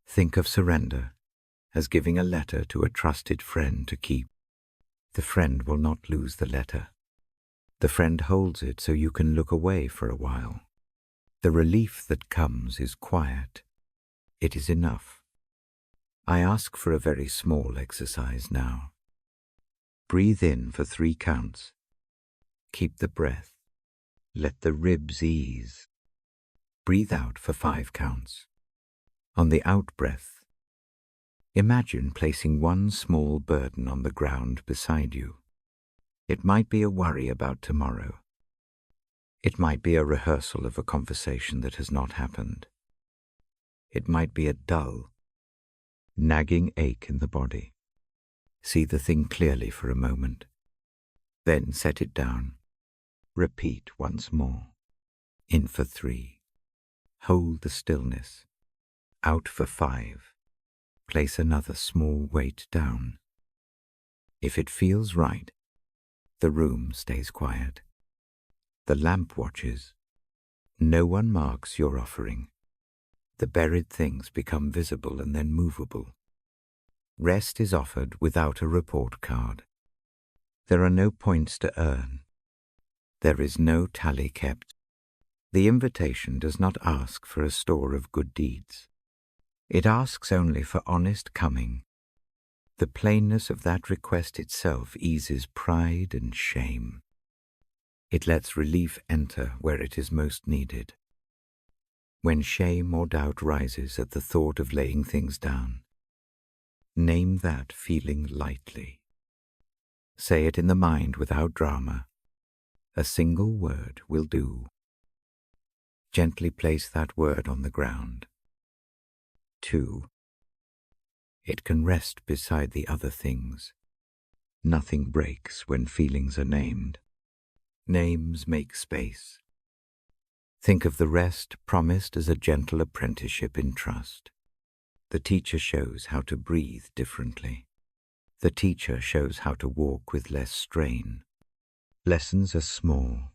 Think of surrender as giving a letter to a trusted friend to keep. The friend will not lose the letter. The friend holds it so you can look away for a while. The relief that comes is quiet. It is enough. I ask for a very small exercise now. Breathe in for 3 counts. Keep the breath. Let the ribs ease. Breathe out for 5 counts. On the out-breath, imagine placing one small burden on the ground beside you. It might be a worry about tomorrow. It might be a rehearsal of a conversation that has not happened. It might be a dull, nagging ache in the body. See the thing clearly for a moment. Then set it down. Repeat once more. In for 3. Hold the stillness. Out for 5. Place another small weight down. If it feels right, the room stays quiet. The lamp watches. No one marks your offering. The buried things become visible and then movable. Rest is offered without a report card. There are no points to earn. There is no tally kept. The invitation does not ask for a store of good deeds. It asks only for honest coming. The plainness of that request itself eases pride and shame. It lets relief enter where it is most needed. When shame or doubt rises at the thought of laying things down, name that feeling lightly. Say it in the mind without drama. A single word will do. Gently place that word on the ground. 2. It can rest beside the other things. Nothing breaks when feelings are named. Names make space. Think of the rest promised as a gentle apprenticeship in trust. The teacher shows how to breathe differently. The teacher shows how to walk with less strain. Lessons are small.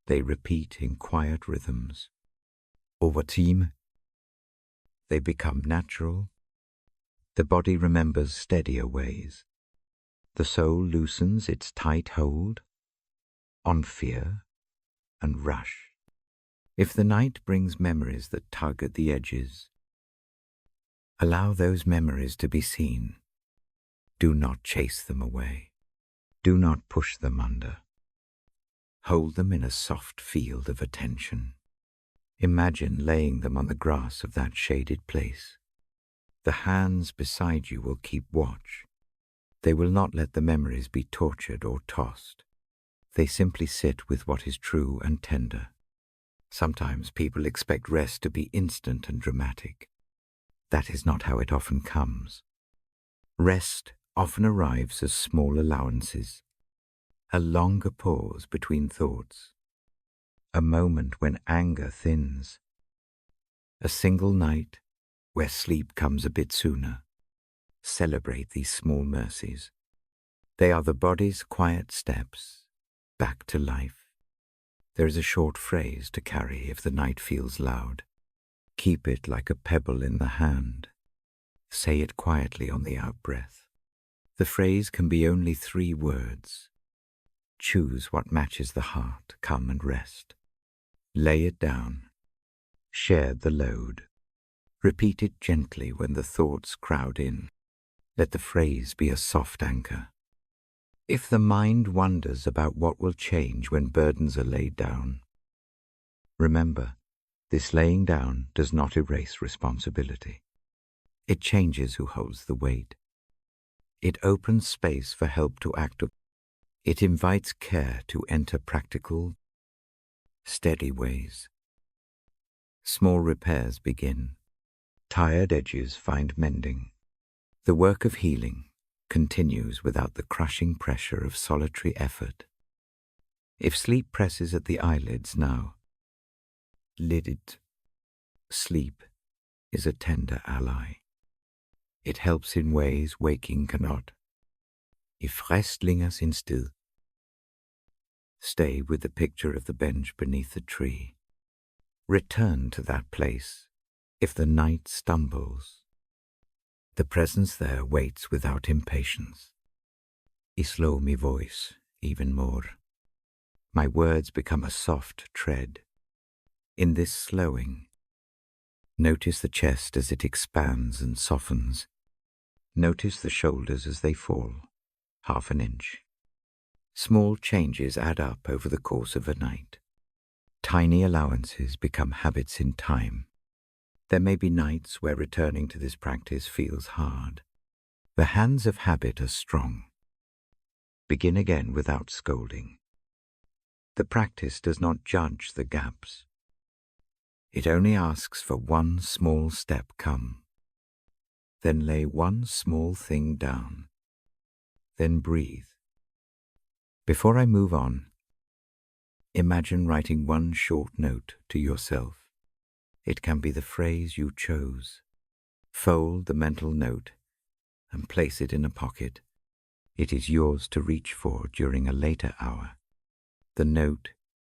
They repeat in quiet rhythms. Over time, they become natural. The body remembers steadier ways. The soul loosens its tight hold on fear and rush. If the night brings memories that tug at the edges, allow those memories to be seen. Do not chase them away. Do not push them under. Hold them in a soft field of attention. Imagine laying them on the grass of that shaded place. The hands beside you will keep watch. They will not let the memories be tortured or tossed. They simply sit with what is true and tender. Sometimes people expect rest to be instant and dramatic. That is not how it often comes. Rest often arrives as small allowances, a longer pause between thoughts, a moment when anger thins, a single night where sleep comes a bit sooner. Celebrate these small mercies. They are the body's quiet steps back to life. There is a short phrase to carry if the night feels loud. Keep it like a pebble in the hand. Say it quietly on the out-breath. The phrase can be only 3 words. Choose what matches the heart. Come and rest. Lay it down. Share the load. Repeat it gently when the thoughts crowd in. Let the phrase be a soft anchor. If the mind wonders about what will change when burdens are laid down, remember, this laying down does not erase responsibility. It changes who holds the weight. It opens space for help to act. It invites care to enter practical, steady ways. Small repairs begin. Tired edges find mending. The work of healing continues without the crushing pressure of solitary effort. If sleep presses at the eyelids now, lidded, sleep is a tender ally. It helps in ways waking cannot. If rest lingers in still, stay with the picture of the bench beneath the tree. Return to that place if the night stumbles. The presence there waits without impatience. I slow my voice even more. My words become a soft tread. In this slowing, notice the chest as it expands and softens. Notice the shoulders as they fall, 1/2 inch. Small changes add up over the course of a night. Tiny allowances become habits in time. There may be nights where returning to this practice feels hard. The hands of habit are strong. Begin again without scolding. The practice does not judge the gaps. It only asks for one small step come. Then lay one small thing down. Then breathe. Before I move on, imagine writing one short note to yourself. It can be the phrase you chose. Fold the mental note and place it in a pocket. It is yours to reach for during a later hour. The note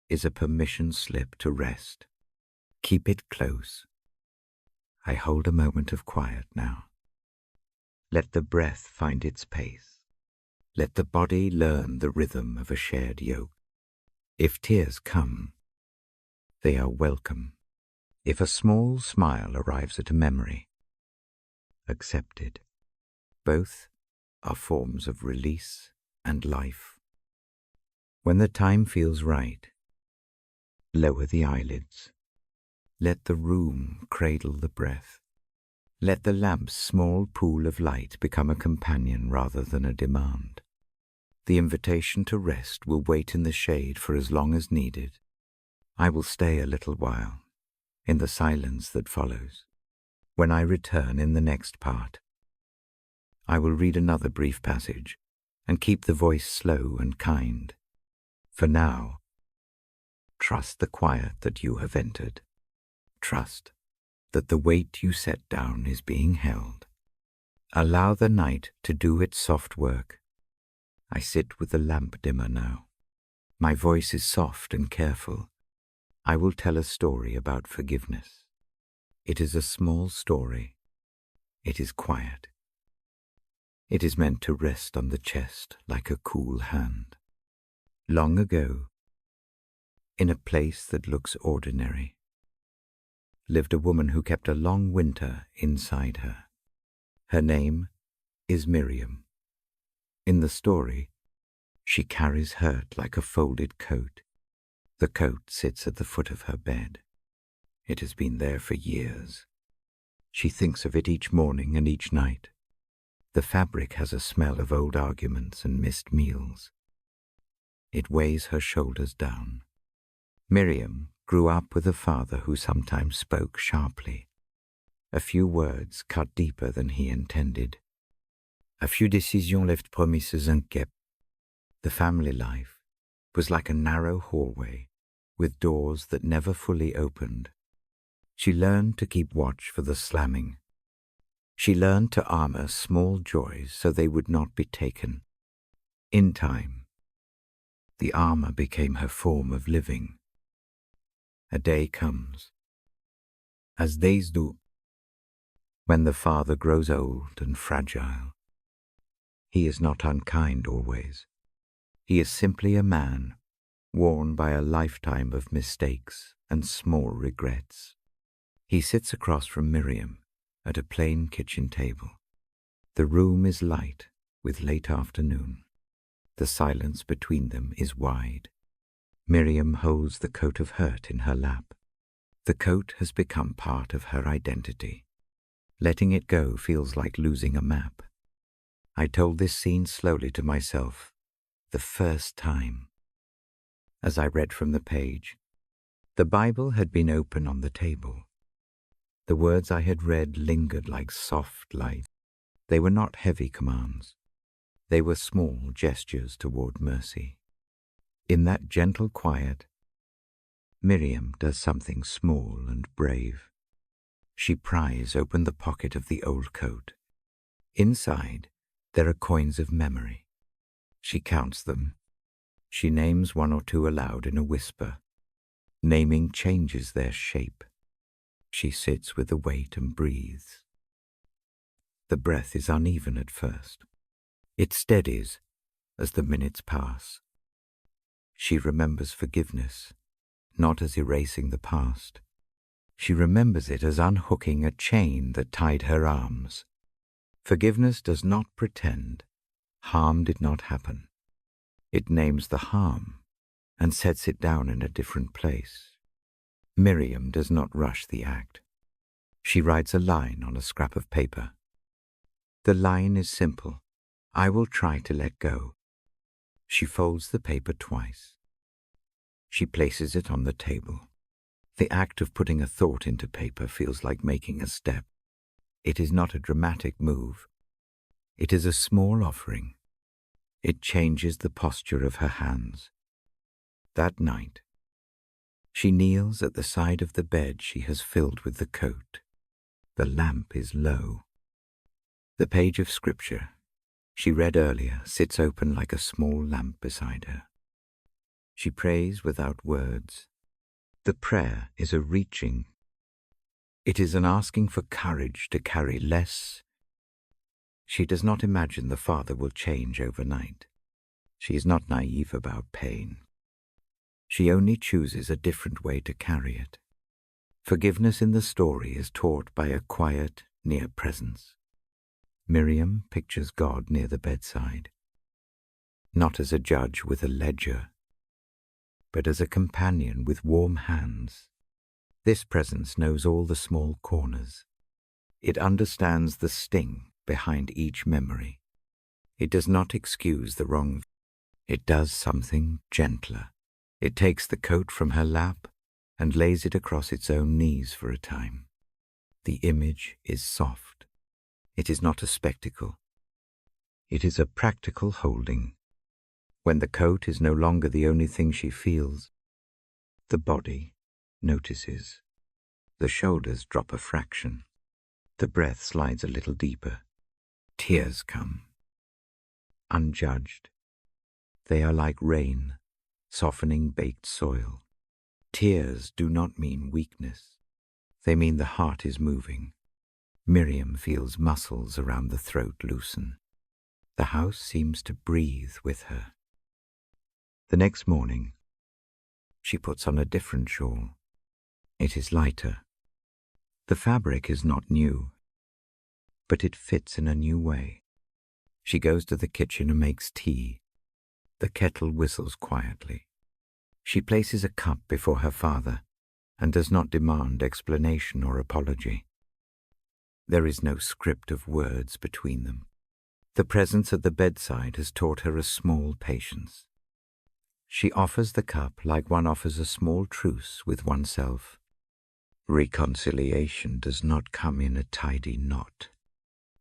is a permission slip to rest. Keep it close. I hold a moment of quiet now. Let the breath find its pace. Let the body learn the rhythm of a shared yoke. If tears come, they are welcome. If a small smile arrives at a memory, accepted. Both are forms of release and life. When the time feels right, lower the eyelids. Let the room cradle the breath. Let the lamp's small pool of light become a companion rather than a demand. The invitation to rest will wait in the shade for as long as needed. I will stay a little while, in the silence that follows. When I return in the next part, I will read another brief passage and keep the voice slow and kind. For now, trust the quiet that you have entered. Trust that the weight you set down is being held. Allow the night to do its soft work. I sit with the lamp dimmer now. My voice is soft and careful. I will tell a story about forgiveness. It is a small story. It is quiet. It is meant to rest on the chest like a cool hand. Long ago, in a place that looks ordinary, lived a woman who kept a long winter inside her. Her name is Miriam. In the story, she carries hurt like a folded coat. The coat sits at the foot of her bed. It has been there for years. She thinks of it each morning and each night. The fabric has a smell of old arguments and missed meals. It weighs her shoulders down. Miriam grew up with a father who sometimes spoke sharply. A few words cut deeper than he intended. A few décisions left promises unkept. The family life was like a narrow hallway with doors that never fully opened. She learned to keep watch for the slamming. She learned to armor small joys so they would not be taken. In time, the armor became her form of living. A day comes, as days do, when the father grows old and fragile. He is not unkind always. He is simply a man, worn by a lifetime of mistakes and small regrets. He sits across from Miriam at a plain kitchen table. The room is light with late afternoon. The silence between them is wide. Miriam holds the coat of hurt in her lap. The coat has become part of her identity. Letting it go feels like losing a map. I told this scene slowly to myself, the first time. As I read from the page, the Bible had been open on the table. The words I had read lingered like soft light. They were not heavy commands. They were small gestures toward mercy. In that gentle quiet, Miriam does something small and brave. She pries open the pocket of the old coat. Inside, there are coins of memory. She counts them. She names one or two aloud in a whisper. Naming changes their shape. She sits with the weight and breathes. The breath is uneven at first. It steadies as the minutes pass. She remembers forgiveness, not as erasing the past. She remembers it as unhooking a chain that tied her arms. Forgiveness does not pretend. Harm did not happen. It names the harm and sets it down in a different place. Miriam does not rush the act. She writes a line on a scrap of paper. The line is simple. I will try to let go. She folds the paper twice. She places it on the table. The act of putting a thought into paper feels like making a step. It is not a dramatic move. It is a small offering. It changes the posture of her hands. That night, she kneels at the side of the bed she has filled with the coat. The lamp is low. The page of scripture she read earlier sits open like a small lamp beside her. She prays without words. The prayer is a reaching. It is an asking for courage to carry less. She does not imagine the father will change overnight. She is not naive about pain. She only chooses a different way to carry it. Forgiveness in the story is taught by a quiet, near presence. Miriam pictures God near the bedside, not as a judge with a ledger, but as a companion with warm hands. This presence knows all the small corners. It understands the sting behind each memory. It does not excuse the wrong. It does something gentler. It takes the coat from her lap and lays it across its own knees for a time. The image is soft. It is not a spectacle. It is a practical holding. When the coat is no longer the only thing she feels, the body notices. The shoulders drop a fraction. The breath slides a little deeper. Tears come. Unjudged. They are like rain, softening baked soil. Tears do not mean weakness. They mean the heart is moving. Miriam feels muscles around the throat loosen. The house seems to breathe with her. The next morning, she puts on a different shawl. It is lighter. The fabric is not new, but it fits in a new way. She goes to the kitchen and makes tea. The kettle whistles quietly. She places a cup before her father and does not demand explanation or apology. There is no script of words between them. The presence at the bedside has taught her a small patience. She offers the cup like one offers a small truce with oneself. Reconciliation does not come in a tidy knot.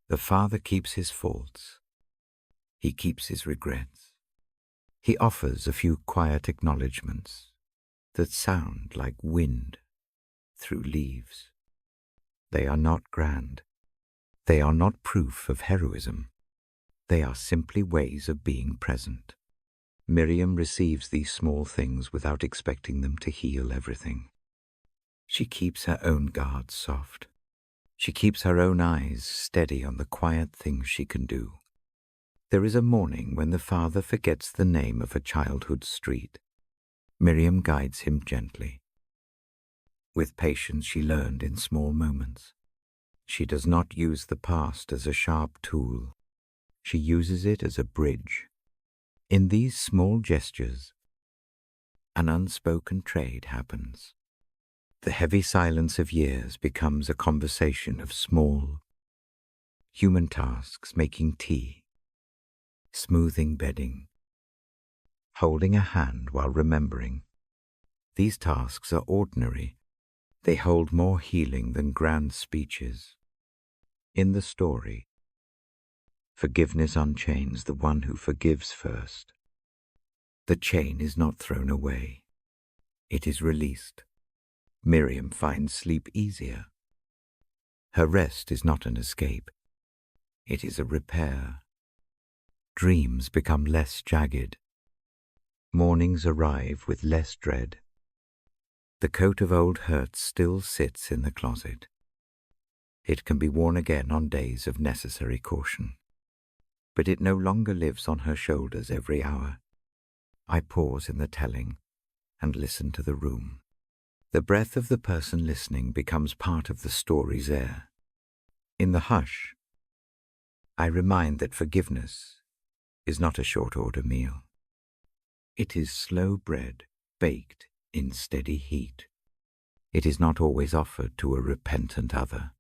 The father keeps his faults. He keeps his regrets. He offers a few quiet acknowledgments that sound like wind through leaves. They are not grand. They are not proof of heroism. They are simply ways of being present. Miriam receives these small things without expecting them to heal everything. She keeps her own guard soft. She keeps her own eyes steady on the quiet things she can do. There is a morning when the father forgets the name of a childhood street. Miriam guides him gently. With patience she learned in small moments. She does not use the past as a sharp tool. She uses it as a bridge. In these small gestures, an unspoken trade happens. The heavy silence of years becomes a conversation of small, human tasks: making tea, smoothing bedding, holding a hand while remembering. These tasks are ordinary. They hold more healing than grand speeches. In the story, forgiveness unchains the one who forgives first. The chain is not thrown away. It is released. Miriam finds sleep easier. Her rest is not an escape. It is a repair. Dreams become less jagged. Mornings arrive with less dread. The coat of old hurts still sits in the closet. It can be worn again on days of necessary caution. But it no longer lives on her shoulders every hour. I pause in the telling and listen to the room. The breath of the person listening becomes part of the story's air. In the hush, I remind that forgiveness is not a short-order meal. It is slow bread baked in steady heat. It is not always offered to a repentant other.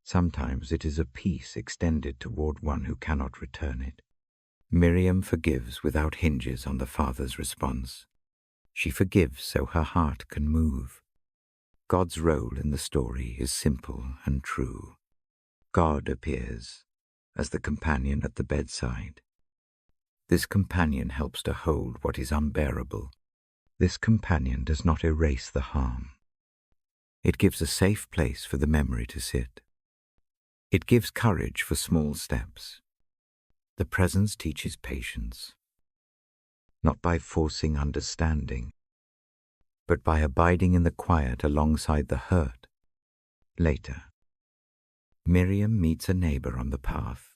Sometimes it is a peace extended toward one who cannot return it. Miriam forgives without hinges on the father's response. She forgives so her heart can move. God's role in the story is simple and true. God appears as the companion at the bedside. This companion helps to hold what is unbearable. This companion does not erase the harm. It gives a safe place for the memory to sit. It gives courage for small steps. The presence teaches patience, not by forcing understanding, but by abiding in the quiet alongside the hurt. Later, Miriam meets a neighbor on the path.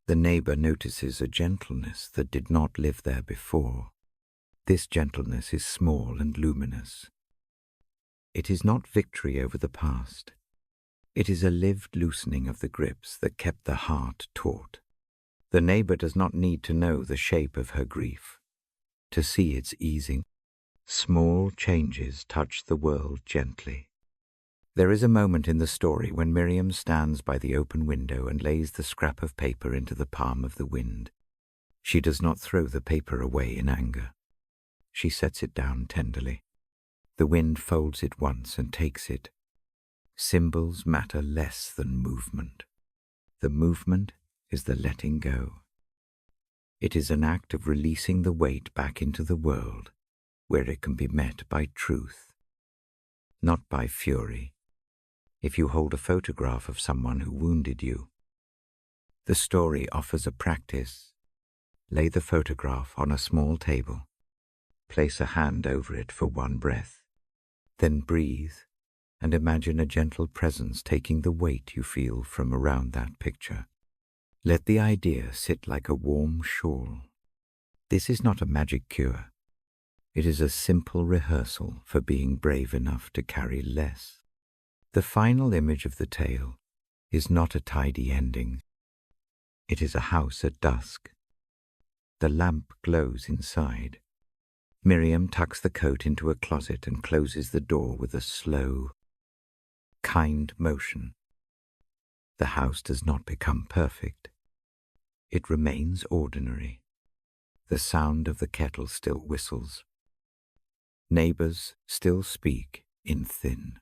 The neighbor notices a gentleness that did not live there before. This gentleness is small and luminous. It is not victory over the past. It is a lived loosening of the grips that kept the heart taut. The neighbor does not need to know the shape of her grief to see its easing. Small changes touch the world gently. There is a moment in the story when Miriam stands by the open window and lays the scrap of paper into the palm of the wind. She does not throw the paper away in anger. She sets it down tenderly. The wind folds it once and takes it. Symbols matter less than movement. The movement is the letting go. It is an act of releasing the weight back into the world, where it can be met by truth, not by fury. If you hold a photograph of someone who wounded you, the story offers a practice. Lay the photograph on a small table. Place a hand over it for one breath. Then breathe and imagine a gentle presence taking the weight you feel from around that picture. Let the idea sit like a warm shawl. This is not a magic cure. It is a simple rehearsal for being brave enough to carry less. The final image of the tale is not a tidy ending. It is a house at dusk. The lamp glows inside. Miriam tucks the coat into a closet and closes the door with a slow, kind motion. The house does not become perfect. It remains ordinary. The sound of the kettle still whistles. Neighbors still speak in thin,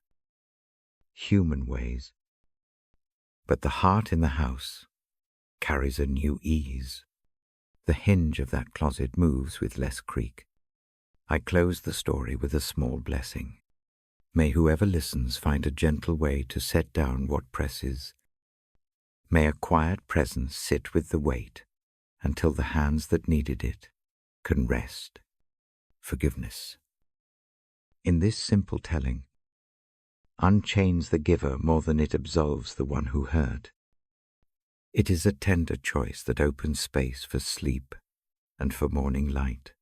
human ways. But the heart in the house carries a new ease. The hinge of that closet moves with less creak. I close the story with a small blessing. May whoever listens find a gentle way to set down what presses. May a quiet presence sit with the weight until the hands that needed it can rest. Forgiveness. In this simple telling, unchains the giver more than it absolves the one who hurt. It is a tender choice that opens space for sleep and for morning light.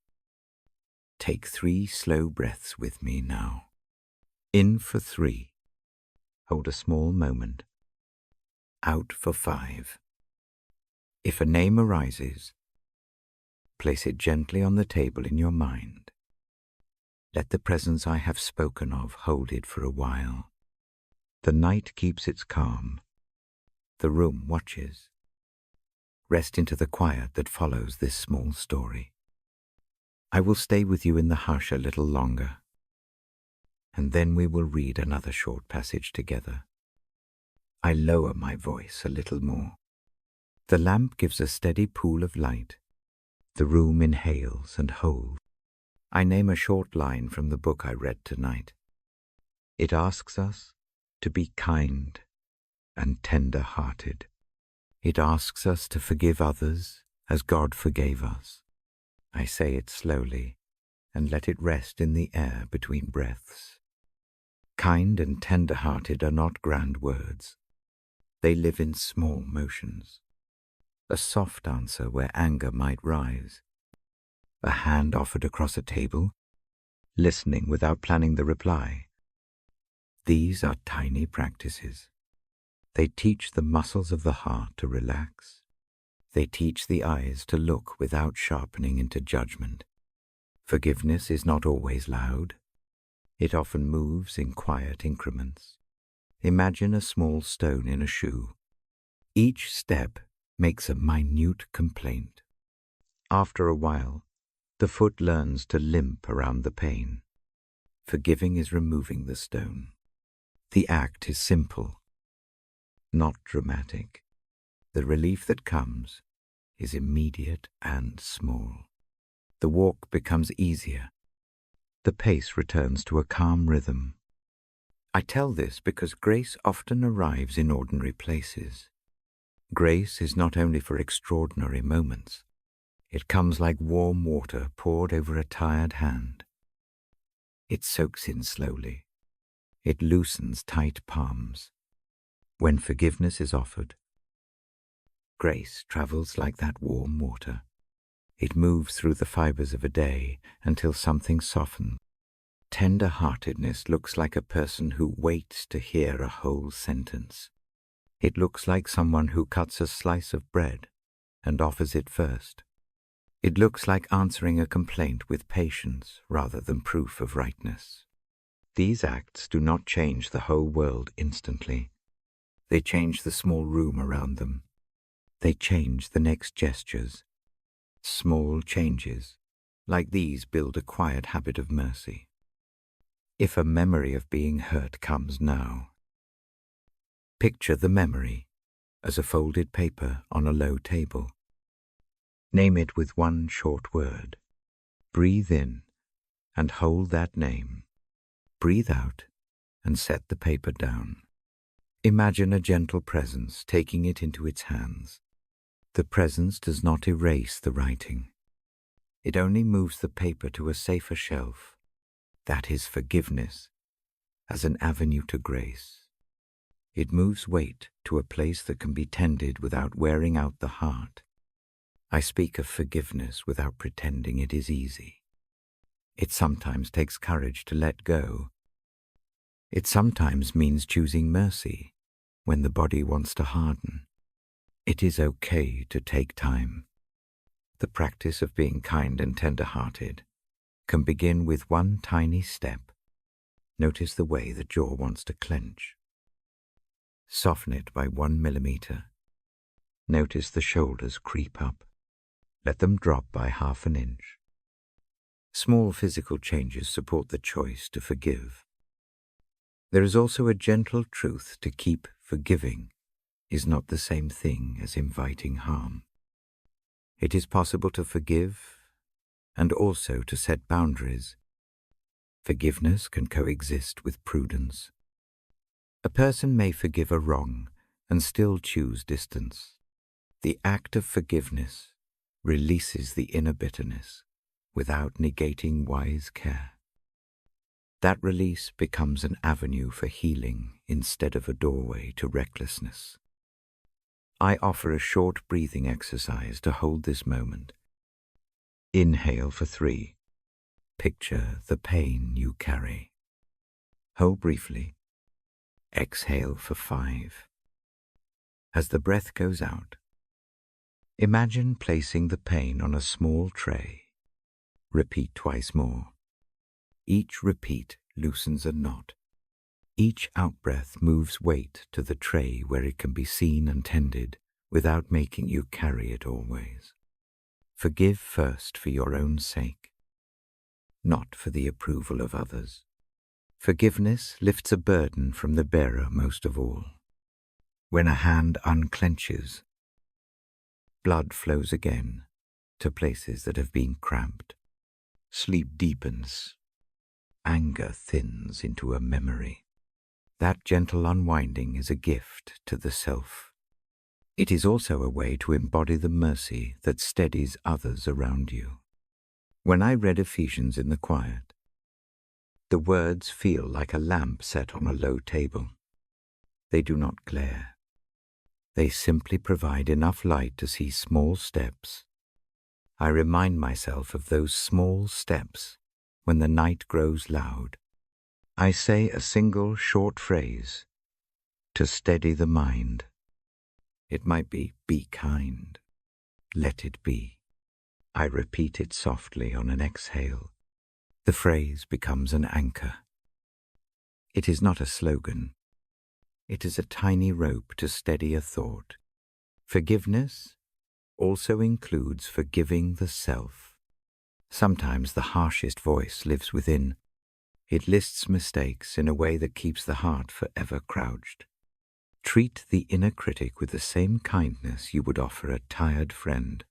Take 3 slow breaths with me now. In for 3. Hold a small moment. Out for 5. If a name arises, place it gently on the table in your mind. Let the presence I have spoken of hold it for a while. The night keeps its calm. The room watches. Rest into the quiet that follows this small story. I will stay with you in the hush a little longer, and then we will read another short passage together. I lower my voice a little more. The lamp gives a steady pool of light. The room inhales and holds. I name a short line from the book I read tonight. It asks us to be kind and tender-hearted. It asks us to forgive others as God forgave us. I say it slowly and let it rest in the air between breaths. Kind and tender-hearted are not grand words. They live in small motions. A soft answer where anger might rise. A hand offered across a table, listening without planning the reply. These are tiny practices. They teach the muscles of the heart to relax. They teach the eyes to look without sharpening into judgment. Forgiveness is not always loud. It often moves in quiet increments. Imagine a small stone in a shoe. Each step makes a minute complaint. After a while, the foot learns to limp around the pain. Forgiving is removing the stone. The act is simple, not dramatic. The relief that comes is immediate and small. The walk becomes easier. The pace returns to a calm rhythm. I tell this because grace often arrives in ordinary places. Grace is not only for extraordinary moments. It comes like warm water poured over a tired hand. It soaks in slowly. It loosens tight palms. When forgiveness is offered, grace travels like that warm water. It moves through the fibers of a day until something softens. Tender-heartedness looks like a person who waits to hear a whole sentence. It looks like someone who cuts a slice of bread and offers it first. It looks like answering a complaint with patience rather than proof of rightness. These acts do not change the whole world instantly. They change the small room around them. They change the next gestures. Small changes, like these, build a quiet habit of mercy. If a memory of being hurt comes now, picture the memory as a folded paper on a low table. Name it with one short word. Breathe in and hold that name. Breathe out and set the paper down. Imagine a gentle presence taking it into its hands. The presence does not erase the writing. It only moves the paper to a safer shelf. That is forgiveness as an avenue to grace. It moves weight to a place that can be tended without wearing out the heart. I speak of forgiveness without pretending it is easy. It sometimes takes courage to let go. It sometimes means choosing mercy when the body wants to harden. It is okay to take time. The practice of being kind and tender-hearted can begin with one tiny step. Notice the way the jaw wants to clench. Soften it by 1 millimeter. Notice the shoulders creep up. Let them drop by 1/2 inch. Small physical changes support the choice to forgive. There is also a gentle truth to keep forgiving is not the same thing as inviting harm. It is possible to forgive and also to set boundaries. Forgiveness can coexist with prudence. A person may forgive a wrong and still choose distance. The act of forgiveness releases the inner bitterness without negating wise care. That release becomes an avenue for healing instead of a doorway to recklessness. I offer a short breathing exercise to hold this moment. Inhale for 3. Picture the pain you carry. Hold briefly. Exhale for 5. As the breath goes out, imagine placing the pain on a small tray. Repeat twice more. Each repeat loosens a knot. Each outbreath moves weight to the tray where it can be seen and tended without making you carry it always. Forgive first for your own sake, not for the approval of others. Forgiveness lifts a burden from the bearer most of all. When a hand unclenches, blood flows again to places that have been cramped. Sleep deepens. Anger thins into a memory. That gentle unwinding is a gift to the self. It is also a way to embody the mercy that steadies others around you. When I read Ephesians in the quiet, the words feel like a lamp set on a low table. They do not glare. They simply provide enough light to see small steps. I remind myself of those small steps when the night grows loud. I say a single short phrase to steady the mind. It might be kind. Let it be. I repeat it softly on an exhale. The phrase becomes an anchor. It is not a slogan. It is a tiny rope to steady a thought. Forgiveness also includes forgiving the self. Sometimes the harshest voice lives within. It lists mistakes in a way that keeps the heart forever crouched. Treat the inner critic with the same kindness you would offer a tired friend.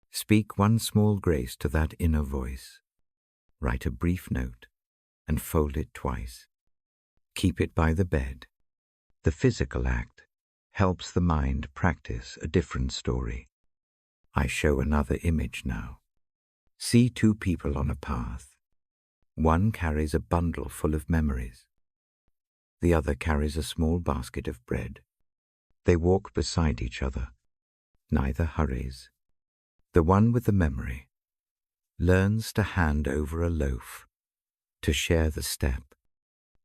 Speak one small grace to that inner voice. Write a brief note and fold it twice. Keep it by the bed. The physical act helps the mind practice a different story. I show another image now. See 2 people on a path. One carries a bundle full of memories. The other carries a small basket of bread. They walk beside each other. Neither hurries. The one with the memory learns to hand over a loaf, to share the step.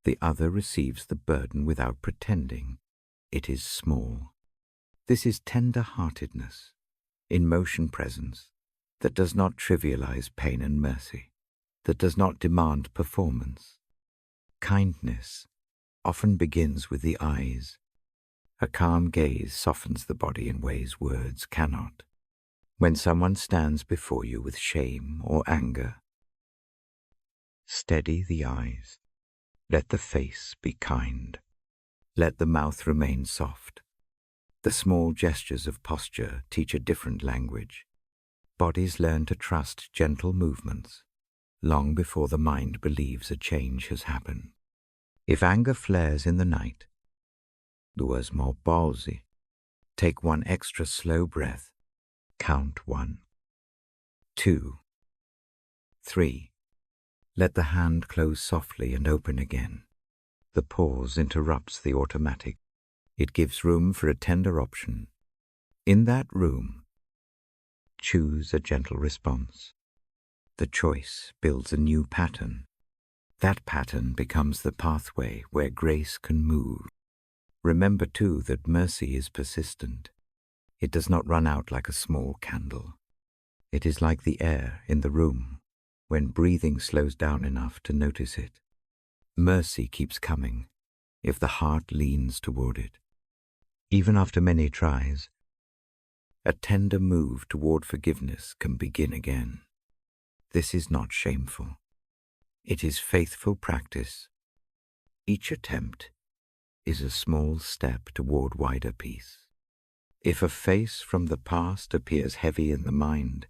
The other receives the burden without pretending it is small. This is tender-heartedness, in motion presence, that does not trivialize pain and mercy, that does not demand performance. Kindness often begins with the eyes. A calm gaze softens the body in ways words cannot. When someone stands before you with shame or anger, steady the eyes. Let the face be kind. Let the mouth remain soft. The small gestures of posture teach a different language. Bodies learn to trust gentle movements long before the mind believes a change has happened. If anger flares in the night, duas mãos pause. Take one extra slow breath. Count 1, 2, 3. Let the hand close softly and open again. The pause interrupts the automatic. It gives room for a tender option. In that room, choose a gentle response. The choice builds a new pattern. That pattern becomes the pathway where grace can move. Remember, too, that mercy is persistent. It does not run out like a small candle. It is like the air in the room when breathing slows down enough to notice it. Mercy keeps coming if the heart leans toward it. Even after many tries, a tender move toward forgiveness can begin again. This is not shameful. It is faithful practice. Each attempt is a small step toward wider peace. If a face from the past appears heavy in the mind,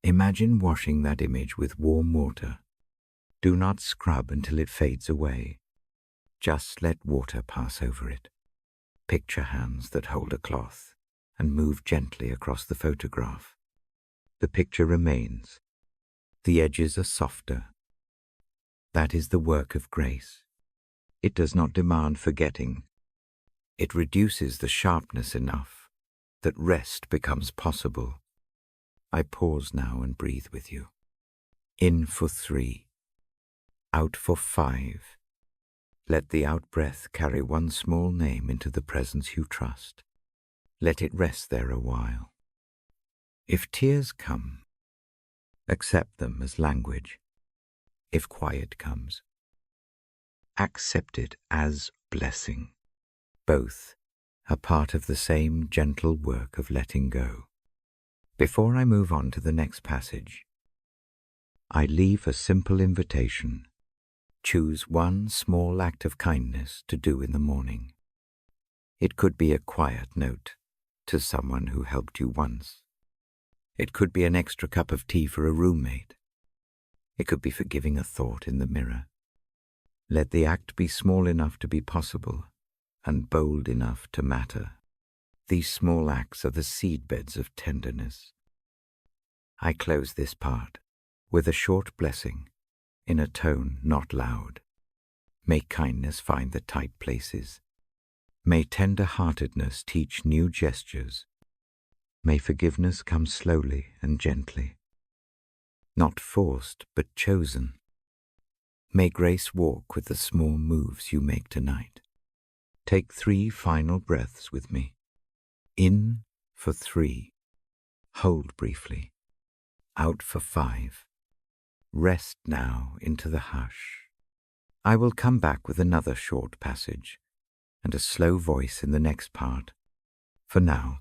imagine washing that image with warm water. Do not scrub until it fades away. Just let water pass over it. Picture hands that hold a cloth and move gently across the photograph. The picture remains. The edges are softer. That is the work of grace. It does not demand forgetting. It reduces the sharpness enough that rest becomes possible. I pause now and breathe with you. In for 3. Out for 5. Let the out-breath carry one small name into the presence you trust. Let it rest there a while. If tears come, accept them as language. If quiet comes, accept it as blessing. Both are part of the same gentle work of letting go. Before I move on to the next passage, I leave a simple invitation. Choose one small act of kindness to do in the morning. It could be a quiet note to someone who helped you once. It could be an extra cup of tea for a roommate. It could be forgiving a thought in the mirror. Let the act be small enough to be possible and bold enough to matter. These small acts are the seedbeds of tenderness. I close this part with a short blessing in a tone not loud. May kindness find the tight places. May tender-heartedness teach new gestures. May forgiveness come slowly and gently, not forced but chosen. May grace walk with the small moves you make tonight. Take 3 final breaths with me. In for 3. Hold briefly. Out for 5. Rest now into the hush. I will come back with another short passage and a slow voice in the next part. For now,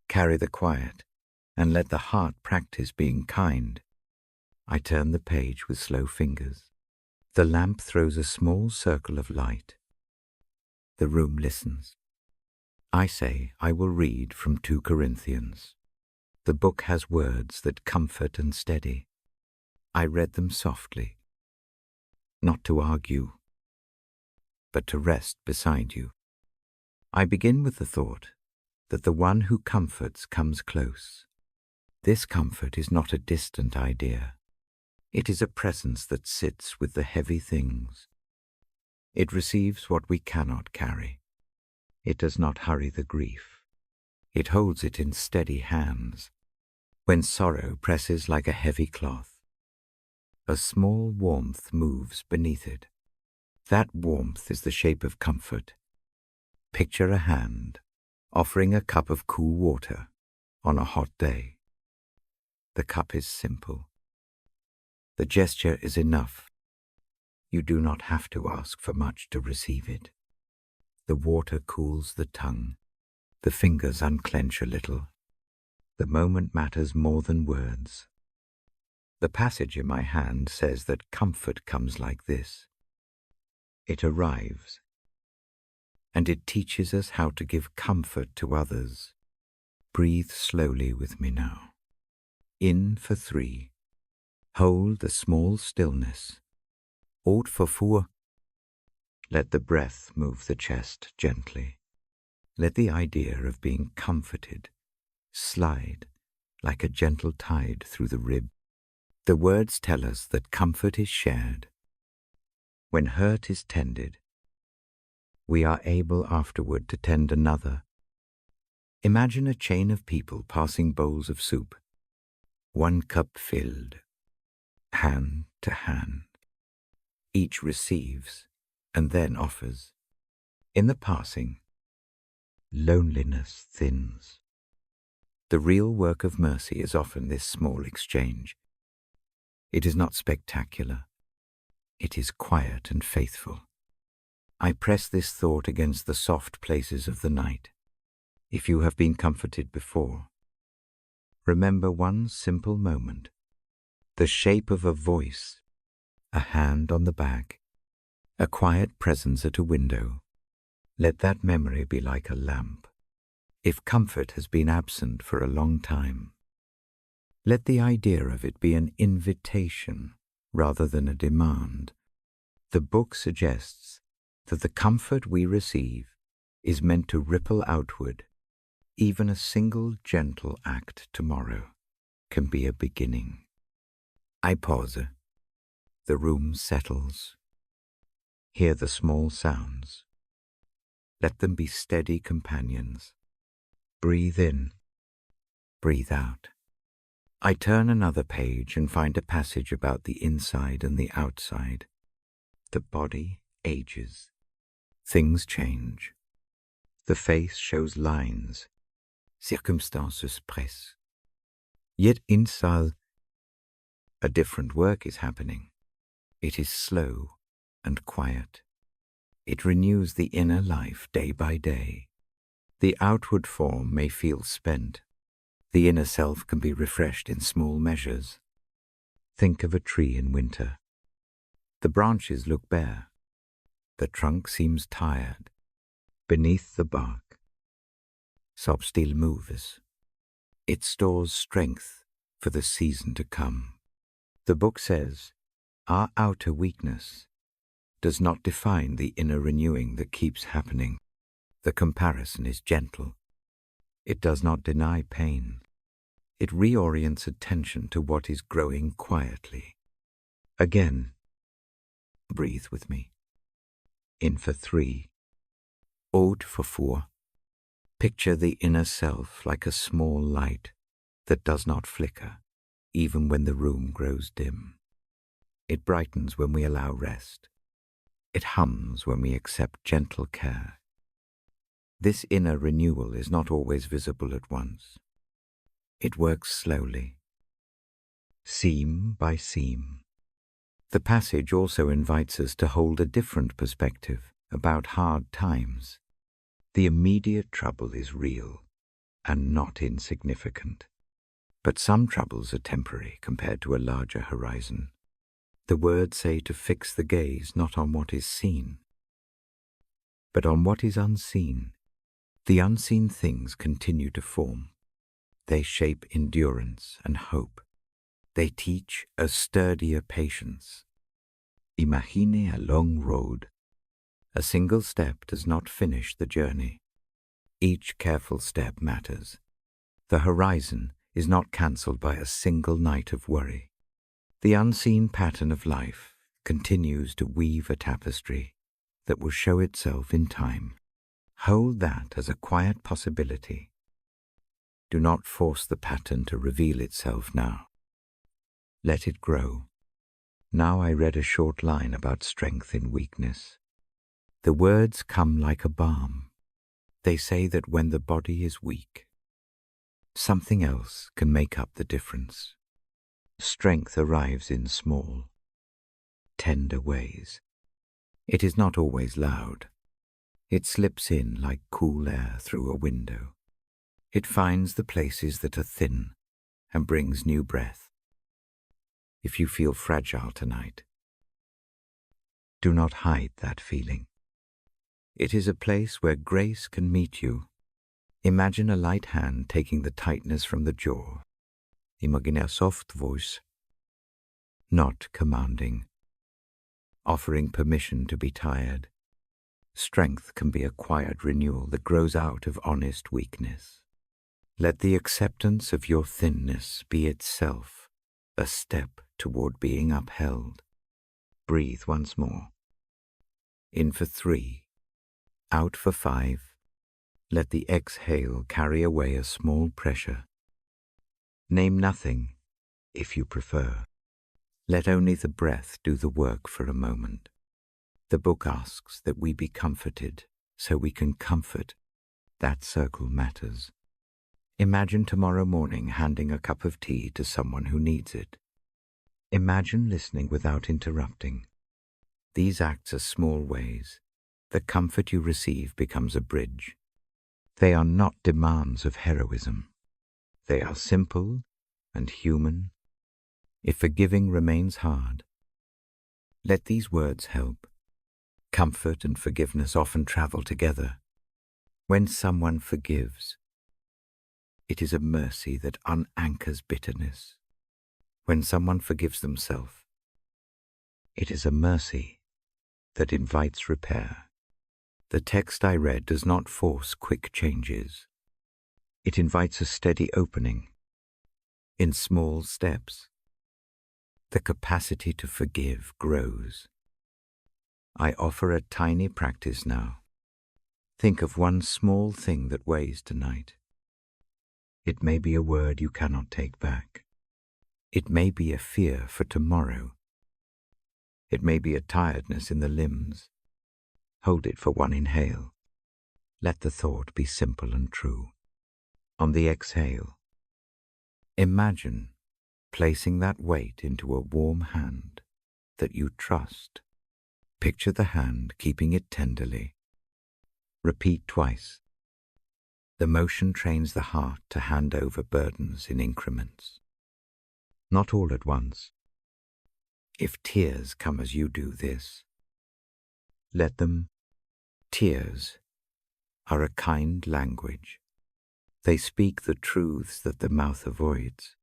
carry the quiet and let the heart practice being kind. I turn the page with slow fingers. The lamp throws a small circle of light. The room listens. I say I will read from 2 Corinthians. The book has words that comfort and steady. I read them softly, not to argue, but to rest beside you. I begin with the thought that the one who comforts comes close. This comfort is not a distant idea. It is a presence that sits with the heavy things. It receives what we cannot carry. It does not hurry the grief. It holds it in steady hands. When sorrow presses like a heavy cloth, a small warmth moves beneath it. That warmth is the shape of comfort. Picture a hand offering a cup of cool water on a hot day. The cup is simple. The gesture is enough. You do not have to ask for much to receive it. The water cools the tongue. The fingers unclench a little. The moment matters more than words. The passage in my hand says that comfort comes like this. It arrives, and it teaches us how to give comfort to others. Breathe slowly with me now. In for 3. Hold the small stillness. Out for 4. Let the breath move the chest gently. Let the idea of being comforted slide like a gentle tide through the rib. The words tell us that comfort is shared. When hurt is tended, we are able afterward to tend another. Imagine a chain of people passing bowls of soup, one cup filled, hand to hand. Each receives and then offers. In the passing, loneliness thins. The real work of mercy is often this small exchange. It is not spectacular. It is quiet and faithful. I press this thought against the soft places of the night. If you have been comforted before, remember one simple moment, the shape of a voice, a hand on the back, a quiet presence at a window. Let that memory be like a lamp. If comfort has been absent for a long time, let the idea of it be an invitation rather than a demand. The book suggests that the comfort we receive is meant to ripple outward. Even a single gentle act tomorrow can be a beginning. I pause. The room settles. Hear the small sounds. Let them be steady companions. Breathe in, breathe out. I turn another page and find a passage about the inside and the outside. The body ages. Things change. The face shows lines. Circumstances press. Yet inside, a different work is happening. It is slow and quiet. It renews the inner life day by day. The outward form may feel spent. The inner self can be refreshed in small measures. Think of a tree in winter. The branches look bare. The trunk seems tired. Beneath the bark, sob still moves. It stores strength for the season to come. The book says, our outer weakness does not define the inner renewing that keeps happening. The comparison is gentle. It does not deny pain. It reorients attention to what is growing quietly. Again, breathe with me. In for 3. Out for 4. Picture the inner self like a small light that does not flicker, even when the room grows dim. It brightens when we allow rest. It hums when we accept gentle care. This inner renewal is not always visible at once. It works slowly, seam by seam. The passage also invites us to hold a different perspective about hard times. The immediate trouble is real and not insignificant. But some troubles are temporary compared to a larger horizon. The words say to fix the gaze not on what is seen, but on what is unseen. The unseen things continue to form. They shape endurance and hope. They teach a sturdier patience. Imagine a long road. A single step does not finish the journey. Each careful step matters. The horizon is not cancelled by a single night of worry. The unseen pattern of life continues to weave a tapestry that will show itself in time. Hold that as a quiet possibility. Do not force the pattern to reveal itself now. Let it grow. Now I read a short line about strength in weakness. The words come like a balm. They say that when the body is weak, something else can make up the difference. Strength arrives in small, tender ways. It is not always loud. It slips in like cool air through a window. It finds the places that are thin and brings new breath. If you feel fragile tonight, do not hide that feeling. It is a place where grace can meet you. Imagine a light hand taking the tightness from the jaw. Imagine a soft voice, not commanding, offering permission to be tired. Strength can be a quiet renewal that grows out of honest weakness. Let the acceptance of your thinness be itself a step toward being upheld. Breathe once more. In for 3, out for 5. Let the exhale carry away a small pressure. Name nothing, if you prefer. Let only the breath do the work for a moment. The book asks that we be comforted so we can comfort. That circle matters. Imagine tomorrow morning handing a cup of tea to someone who needs it. Imagine listening without interrupting. These acts are small ways, The comfort you receive becomes a bridge. They are not demands of heroism. They are simple and human. If forgiving remains hard, let these words help. Comfort and forgiveness often travel together. When someone forgives, it is a mercy that unanchors bitterness. When someone forgives themselves, it is a mercy that invites repair. The text I read does not force quick changes. It invites a steady opening in small steps. The capacity to forgive grows. I offer a tiny practice now. Think of one small thing that weighs tonight. It may be a word you cannot take back. It may be a fear for tomorrow. It may be a tiredness in the limbs. Hold it for one inhale. Let the thought be simple and true. On the exhale, imagine placing that weight into a warm hand that you trust. Picture the hand keeping it tenderly. Repeat twice. The motion trains the heart to hand over burdens in increments. Not all at once. If tears come as you do this, let them. Tears are a kind language. They speak the truths that the mouth avoids.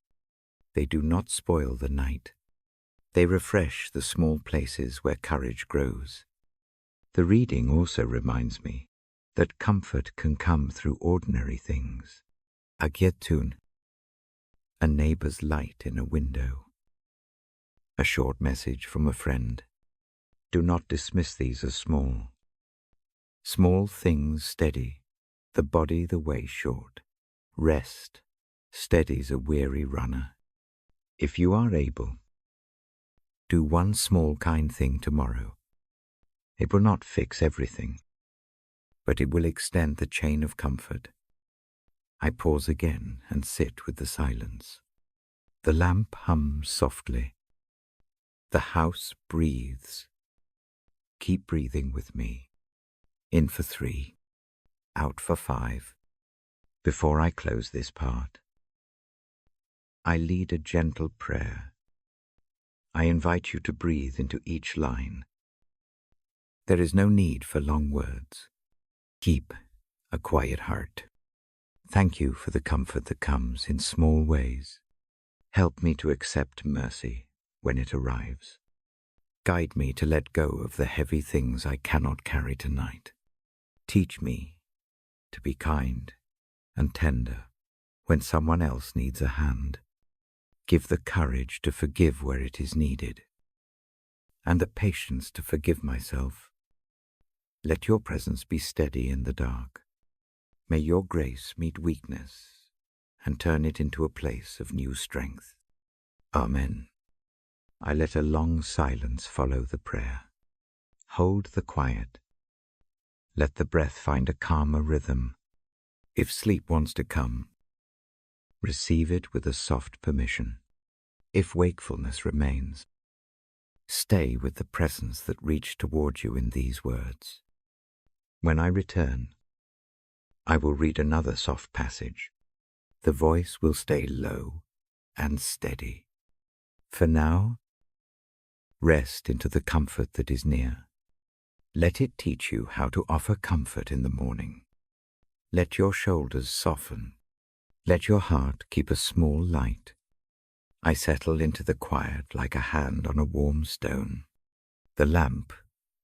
They do not spoil the night. They refresh the small places where courage grows. The reading also reminds me that comfort can come through ordinary things. A gyetun, a neighbor's light in a window, a short message from a friend. Do not dismiss these as small. Small things steady, the body the way short. Rest steadies a weary runner. If you are able, do one small kind thing tomorrow. It will not fix everything, but it will extend the chain of comfort. I pause again and sit with the silence. The lamp hums softly. The house breathes. Keep breathing with me. In for 3, out for 5. Before I close this part, I lead a gentle prayer. I invite you to breathe into each line. There is no need for long words. Keep a quiet heart. Thank you for the comfort that comes in small ways. Help me to accept mercy when it arrives. Guide me to let go of the heavy things I cannot carry tonight. Teach me to be kind and tender when someone else needs a hand. Give the courage to forgive where it is needed, and the patience to forgive myself. Let your presence be steady in the dark. May your grace meet weakness and turn it into a place of new strength. Amen. I let a long silence follow the prayer. Hold the quiet. Let the breath find a calmer rhythm. If sleep wants to come, receive it with a soft permission. If wakefulness remains, stay with the presence that reached toward you in these words. When I return, I will read another soft passage. The voice will stay low and steady. For now, rest into the comfort that is near. Let it teach you how to offer comfort in the morning. Let your shoulders soften. Let your heart keep a small light. I settle into the quiet like a hand on a warm stone. The lamp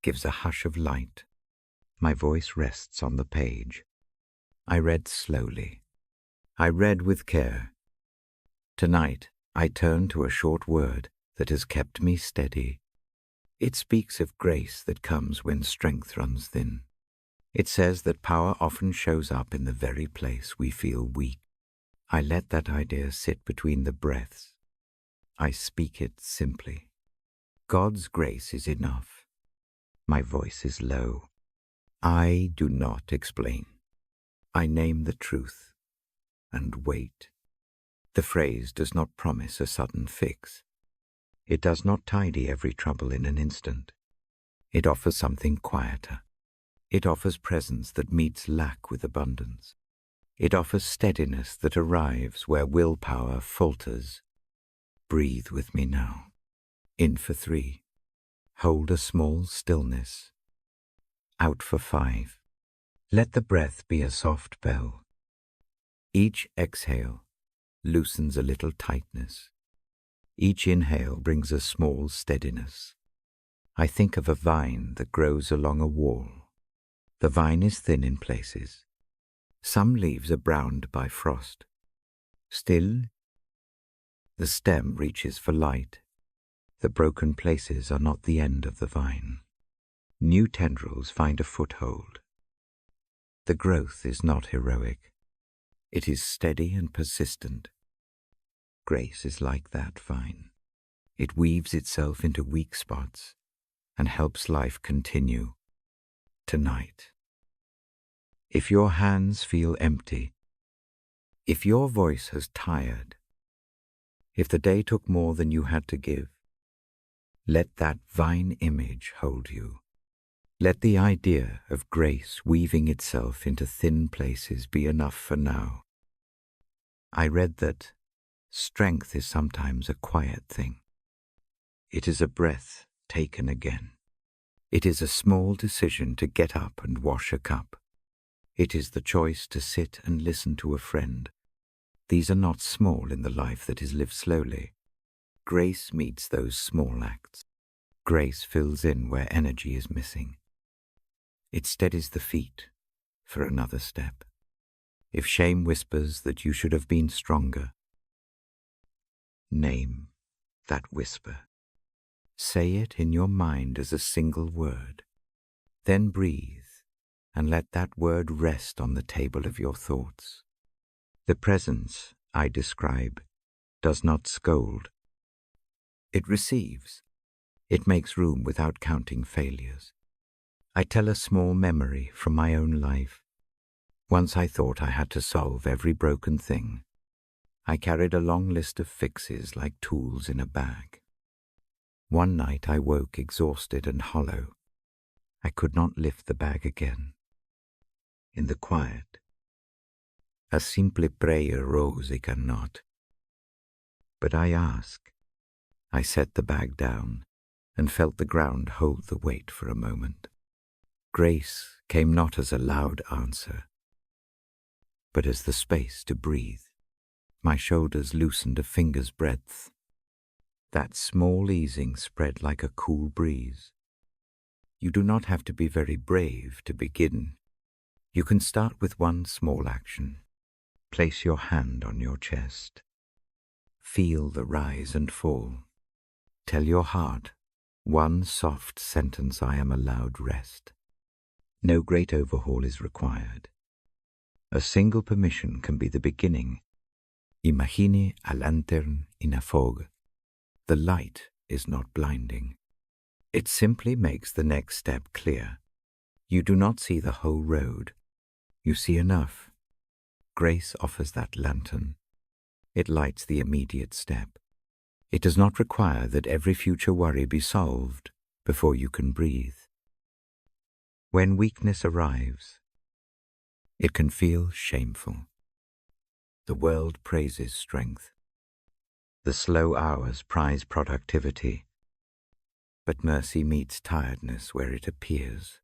gives a hush of light. My voice rests on the page. I read slowly. I read with care. Tonight, I turn to a short word that has kept me steady. It speaks of grace that comes when strength runs thin. It says that power often shows up in the very place we feel weak. I let that idea sit between the breaths. I speak it simply. God's grace is enough. My voice is low. I do not explain. I name the truth and wait. The phrase does not promise a sudden fix. It does not tidy every trouble in an instant. It offers something quieter, It offers presence that meets lack with abundance. It offers steadiness that arrives where willpower falters. Breathe with me now. In for 3. Hold a small stillness. Out for 5. Let the breath be a soft bell. Each exhale loosens a little tightness. Each inhale brings a small steadiness. I think of a vine that grows along a wall. The vine is thin in places. Some leaves are browned by frost. Still, the stem reaches for light. The broken places are not the end of the vine. New tendrils find a foothold. The growth is not heroic. It is steady and persistent. Grace is like that vine. It weaves itself into weak spots and helps life continue. Tonight, if your hands feel empty, if your voice has tired, if the day took more than you had to give, let that vine image hold you. Let the idea of grace weaving itself into thin places be enough for now. I read that strength is sometimes a quiet thing. It is a breath taken again. It is a small decision to get up and wash a cup. It is the choice to sit and listen to a friend. These are not small in the life that is lived slowly. Grace meets those small acts. Grace fills in where energy is missing. It steadies the feet for another step. If shame whispers that you should have been stronger, name that whisper. Say it in your mind as a single word. Then breathe and let that word rest on the table of your thoughts. The presence I describe does not scold. It receives. It makes room without counting failures. I tell a small memory from my own life. Once I thought I had to solve every broken thing. I carried a long list of fixes like tools in a bag. One night I woke exhausted and hollow. I could not lift the bag again. In the quiet, a simple prayer rose I cannot. But I ask. I set the bag down and felt the ground hold the weight for a moment. Grace came not as a loud answer, but as the space to breathe. My shoulders loosened a finger's breadth. That small easing spread like a cool breeze. You do not have to be very brave to begin. You can start with one small action. Place your hand on your chest. Feel the rise and fall. Tell your heart one soft sentence: I am allowed rest. No great overhaul is required. A single permission can be the beginning. Imagine a lantern in a fog. The light is not blinding. It simply makes the next step clear. You do not see the whole road. You see enough. Grace offers that lantern. It lights the immediate step. It does not require that every future worry be solved before you can breathe. When weakness arrives, it can feel shameful. The world praises strength. The slow hours prize productivity. But mercy meets tiredness where it appears.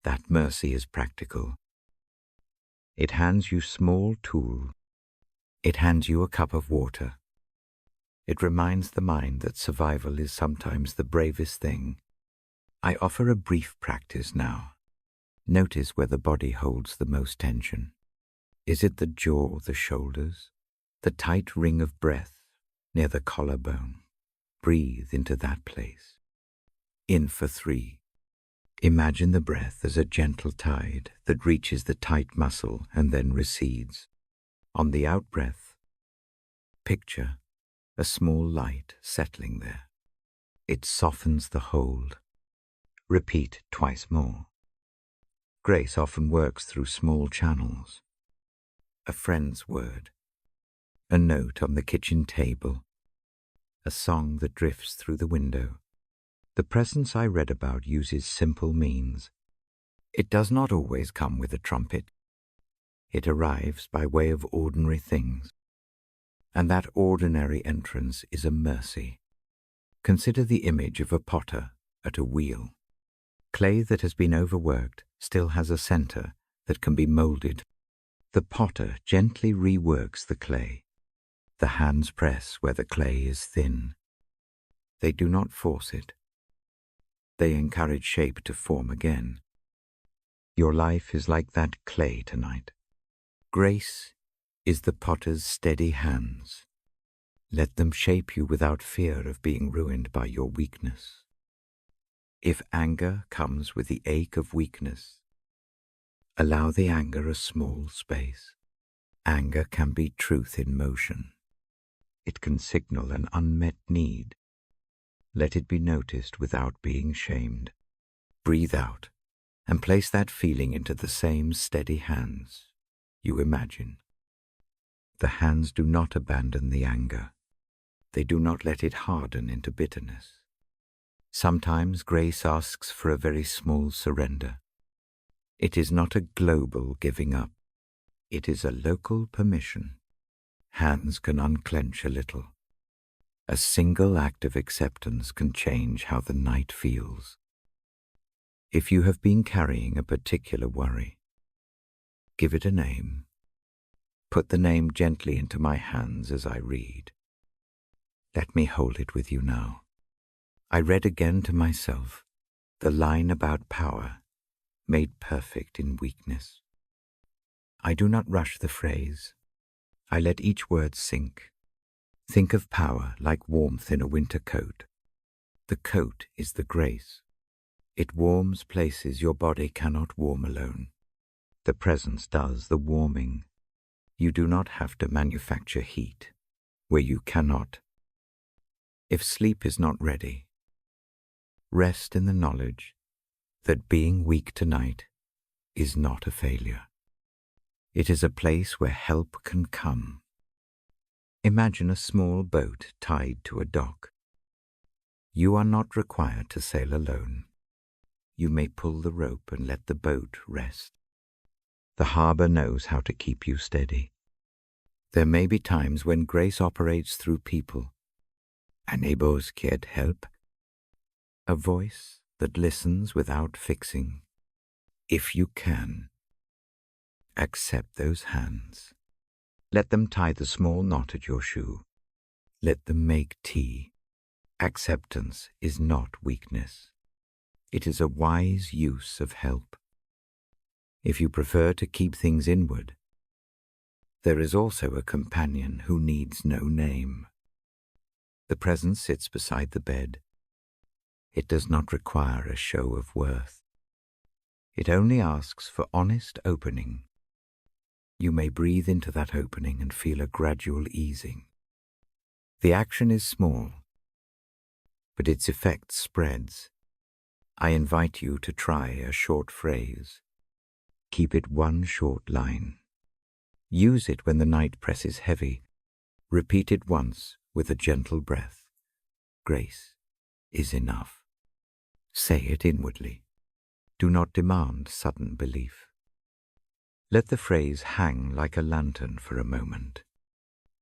That mercy is practical. It hands you small tool. It hands you a cup of water. It reminds the mind that survival is sometimes the bravest thing. I offer a brief practice now. Notice where the body holds the most tension. Is it the jaw, the shoulders, the tight ring of breath near the collarbone? Breathe into that place. In for 3. Imagine the breath as a gentle tide that reaches the tight muscle and then recedes. On the out-breath, picture a small light settling there. It softens the hold. Repeat twice more. Grace often works through small channels. A friend's word, a note on the kitchen table, a song that drifts through the window. The presence I read about uses simple means. It does not always come with a trumpet. It arrives by way of ordinary things, and that ordinary entrance is a mercy. Consider the image of a potter at a wheel. Clay that has been overworked still has a center that can be molded. The potter gently reworks the clay. The hands press where the clay is thin. They do not force it. They encourage shape to form again. Your life is like that clay tonight. Grace is the potter's steady hands. Let them shape you without fear of being ruined by your weakness. If anger comes with the ache of weakness, allow the anger a small space. Anger can be truth in motion. It can signal an unmet need. Let it be noticed without being shamed. Breathe out and place that feeling into the same steady hands you imagine. The hands do not abandon the anger. They do not let it harden into bitterness. Sometimes grace asks for a very small surrender. It is not a global giving up. It is a local permission. Hands can unclench a little. A single act of acceptance can change how the night feels. If you have been carrying a particular worry, give it a name. Put the name gently into my hands as I read. Let me hold it with you now. I read again to myself the line about power made perfect in weakness. I do not rush the phrase. I let each word sink. Think of power like warmth in a winter coat. The coat is the grace. It warms places your body cannot warm alone. The presence does the warming. You do not have to manufacture heat where you cannot. If sleep is not ready, rest in the knowledge that being weak tonight is not a failure. It is a place where help can come. Imagine a small boat tied to a dock. You are not required to sail alone. You may pull the rope and let the boat rest. The harbor knows how to keep you steady. There may be times when grace operates through people. Anebos quiet help. A voice that listens without fixing. If you can, accept those hands. Let them tie the small knot at your shoe. Let them make tea. Acceptance is not weakness. It is a wise use of help. If you prefer to keep things inward, there is also a companion who needs no name. The presence sits beside the bed. It does not require a show of worth. It only asks for honest opening. You may breathe into that opening and feel a gradual easing. The action is small, but its effect spreads. I invite you to try a short phrase. Keep it one short line. Use it when the night presses heavy. Repeat it once with a gentle breath. Grace is enough. Say it inwardly. Do not demand sudden belief. Let the phrase hang like a lantern for a moment.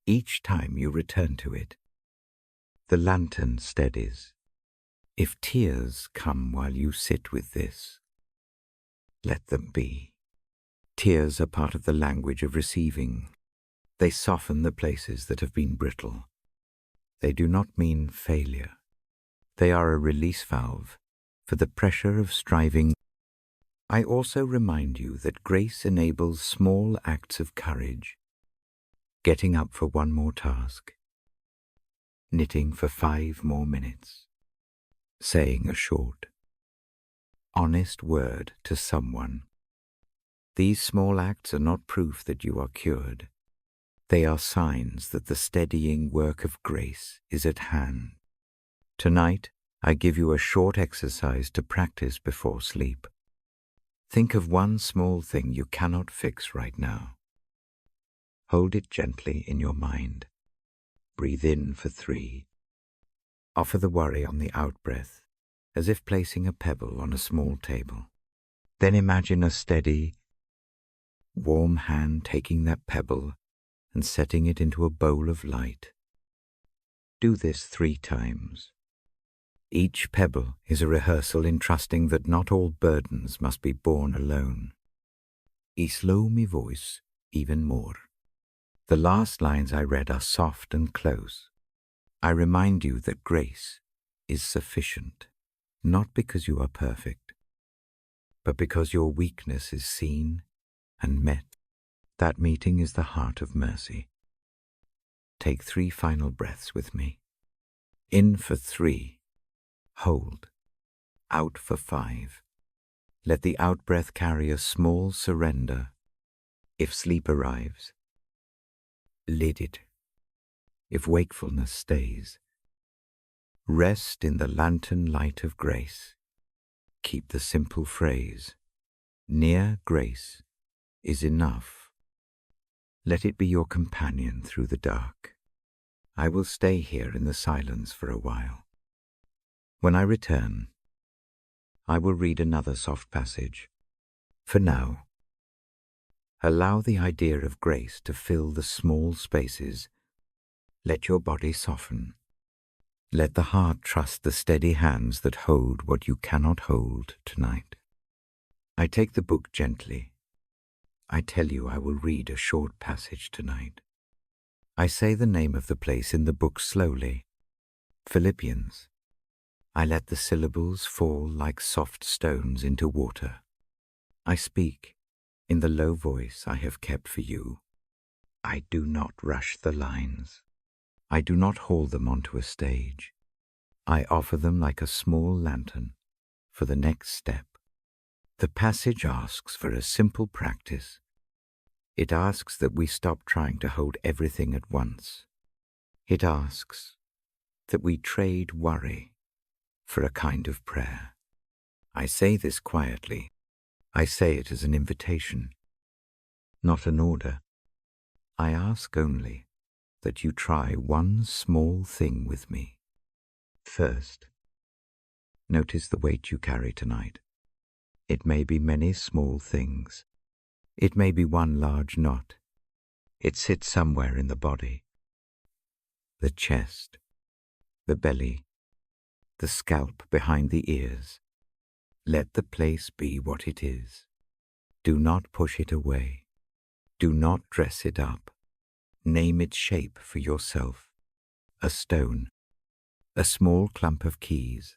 Each time you return to it, the lantern steadies. If tears come while you sit with this, let them be. Tears are part of the language of receiving. They soften the places that have been brittle. They do not mean failure. They are a release valve for the pressure of striving. I also remind you that grace enables small acts of courage. Getting up for one more task. Knitting for 5 more minutes. Saying a short, honest word to someone. These small acts are not proof that you are cured. They are signs that the steadying work of grace is at hand. Tonight, I give you a short exercise to practice before sleep. Think of one small thing you cannot fix right now. Hold it gently in your mind. Breathe in for 3. Offer the worry on the out-breath, as if placing a pebble on a small table. Then imagine a steady, warm hand taking that pebble and setting it into a bowl of light. Do this 3 times. Each pebble is a rehearsal in trusting that not all burdens must be borne alone. I slow mi voice even more. The last lines I read are soft and close. I remind you that grace is sufficient, not because you are perfect, but because your weakness is seen and met. That meeting is the heart of mercy. Take 3 final breaths with me. In for 3. Hold. Out for 5. Let the out-breath carry a small surrender. If sleep arrives, lid it. If wakefulness stays, rest in the lantern light of grace. Keep the simple phrase, near grace is enough. Let it be your companion through the dark. I will stay here in the silence for a while. When I return, I will read another soft passage. For now, allow the idea of grace to fill the small spaces. Let your body soften. Let the heart trust the steady hands that hold what you cannot hold tonight. I take the book gently. I tell you I will read a short passage tonight. I say the name of the place in the book slowly. Philippians. I let the syllables fall like soft stones into water. I speak in the low voice I have kept for you. I do not rush the lines. I do not haul them onto a stage. I offer them like a small lantern for the next step. The passage asks for a simple practice. It asks that we stop trying to hold everything at once. It asks that we trade worry for a kind of prayer. I say this quietly. I say it as an invitation, not an order. I ask only that you try one small thing with me. First, notice the weight you carry tonight. It may be many small things. It may be one large knot. It sits somewhere in the body, the chest, the belly, the scalp behind the ears. Let the place be what it is. Do not push it away. Do not dress it up. Name its shape for yourself. A stone, a small clump of keys,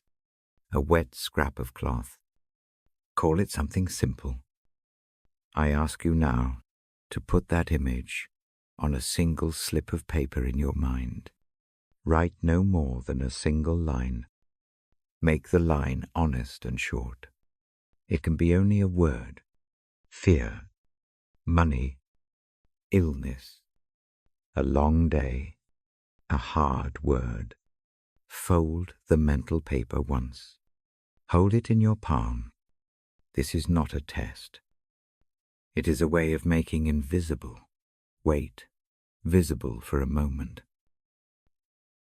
a wet scrap of cloth. Call it something simple. I ask you now to put that image on a single slip of paper in your mind. Write no more than a single line. Make the line honest and short. It can be only a word. Fear, money, illness, a long day, a hard word. Fold the mental paper once. Hold it in your palm. This is not a test. It is a way of making invisible weight visible for a moment.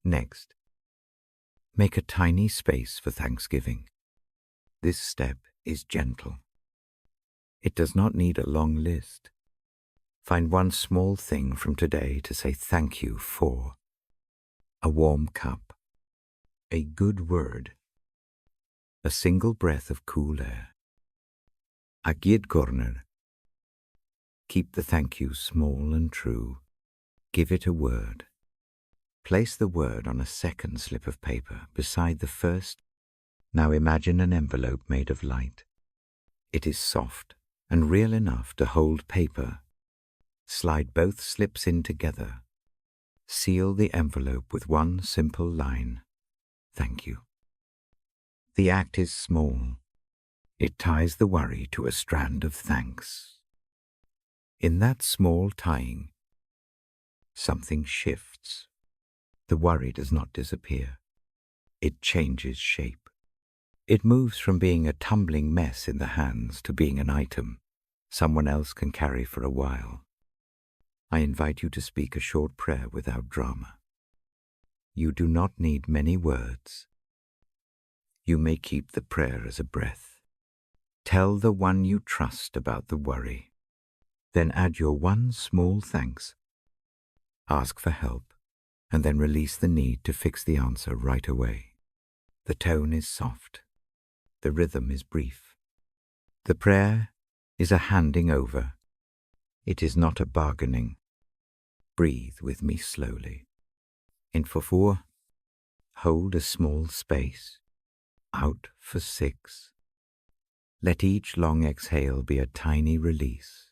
Next, make a tiny space for Thanksgiving. This step is gentle. It does not need a long list. Find one small thing from today to say thank you for. A warm cup, a good word, a single breath of cool air. A gyd corner. Keep the thank you small and true. Give it a word. Place the word on a second slip of paper beside the first. Now imagine an envelope made of light. It is soft and real enough to hold paper. Slide both slips in together. Seal the envelope with one simple line. Thank you. The act is small. It ties the worry to a strand of thanks. In that small tying, something shifts. The worry does not disappear. It changes shape. It moves from being a tumbling mess in the hands to being an item someone else can carry for a while. I invite you to speak a short prayer without drama. You do not need many words. You may keep the prayer as a breath. Tell the one you trust about the worry. Then add your one small thanks. Ask for help, and then release the need to fix the answer right away. The tone is soft. The rhythm is brief. The prayer is a handing over. It is not a bargaining. Breathe with me slowly. In for 4, hold a small space. Out for 6. Let each long exhale be a tiny release.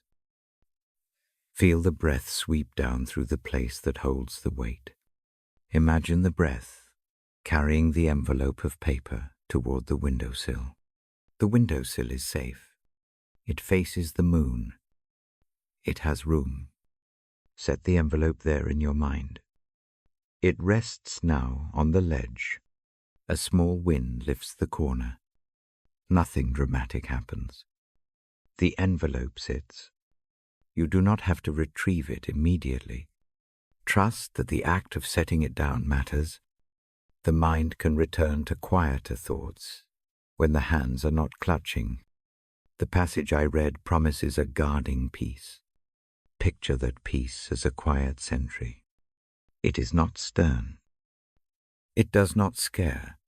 Feel the breath sweep down through the place that holds the weight. Imagine the breath carrying the envelope of paper toward the windowsill. The windowsill is safe. It faces the moon. It has room. Set the envelope there in your mind. It rests now on the ledge. A small wind lifts the corner. Nothing dramatic happens. The envelope sits. You do not have to retrieve it immediately. Trust that the act of setting it down matters. The mind can return to quieter thoughts when the hands are not clutching. The passage I read promises a guarding peace. Picture that peace as a quiet sentry. It is not stern. It does not scare.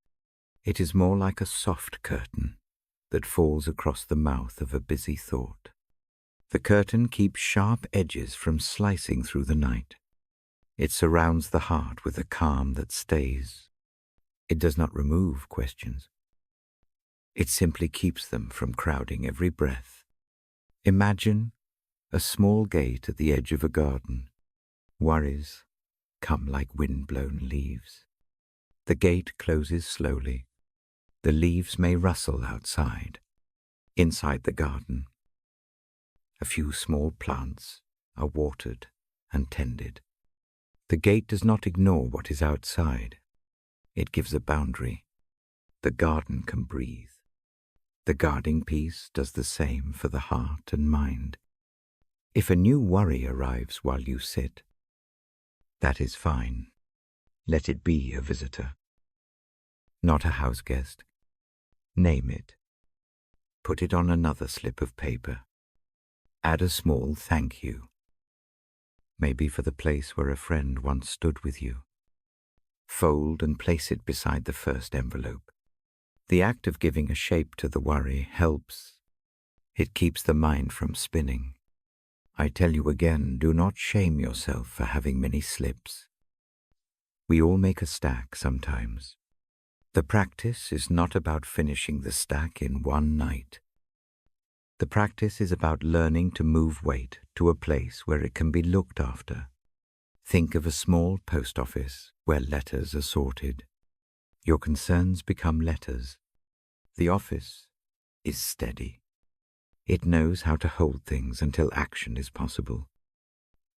It is more like a soft curtain that falls across the mouth of a busy thought. The curtain keeps sharp edges from slicing through the night. It surrounds the heart with a calm that stays. It does not remove questions. It simply keeps them from crowding every breath. Imagine a small gate at the edge of a garden. Worries come like wind-blown leaves. The gate closes slowly. The leaves may rustle outside. Inside the garden, a few small plants are watered and tended. The gate does not ignore what is outside. It gives a boundary. The garden can breathe. The guarding peace does the same for the heart and mind. If a new worry arrives while you sit, that is fine. Let it be a visitor, not a house guest. Name it. Put it on another slip of paper. Add a small thank you. Maybe for the place where a friend once stood with you. Fold and place it beside the first envelope. The act of giving a shape to the worry helps. It keeps the mind from spinning. I tell you again, do not shame yourself for having many slips. We all make a stack sometimes. The practice is not about finishing the stack in one night. The practice is about learning to move weight to a place where it can be looked after. Think of a small post office where letters are sorted. Your concerns become letters. The office is steady. It knows how to hold things until action is possible.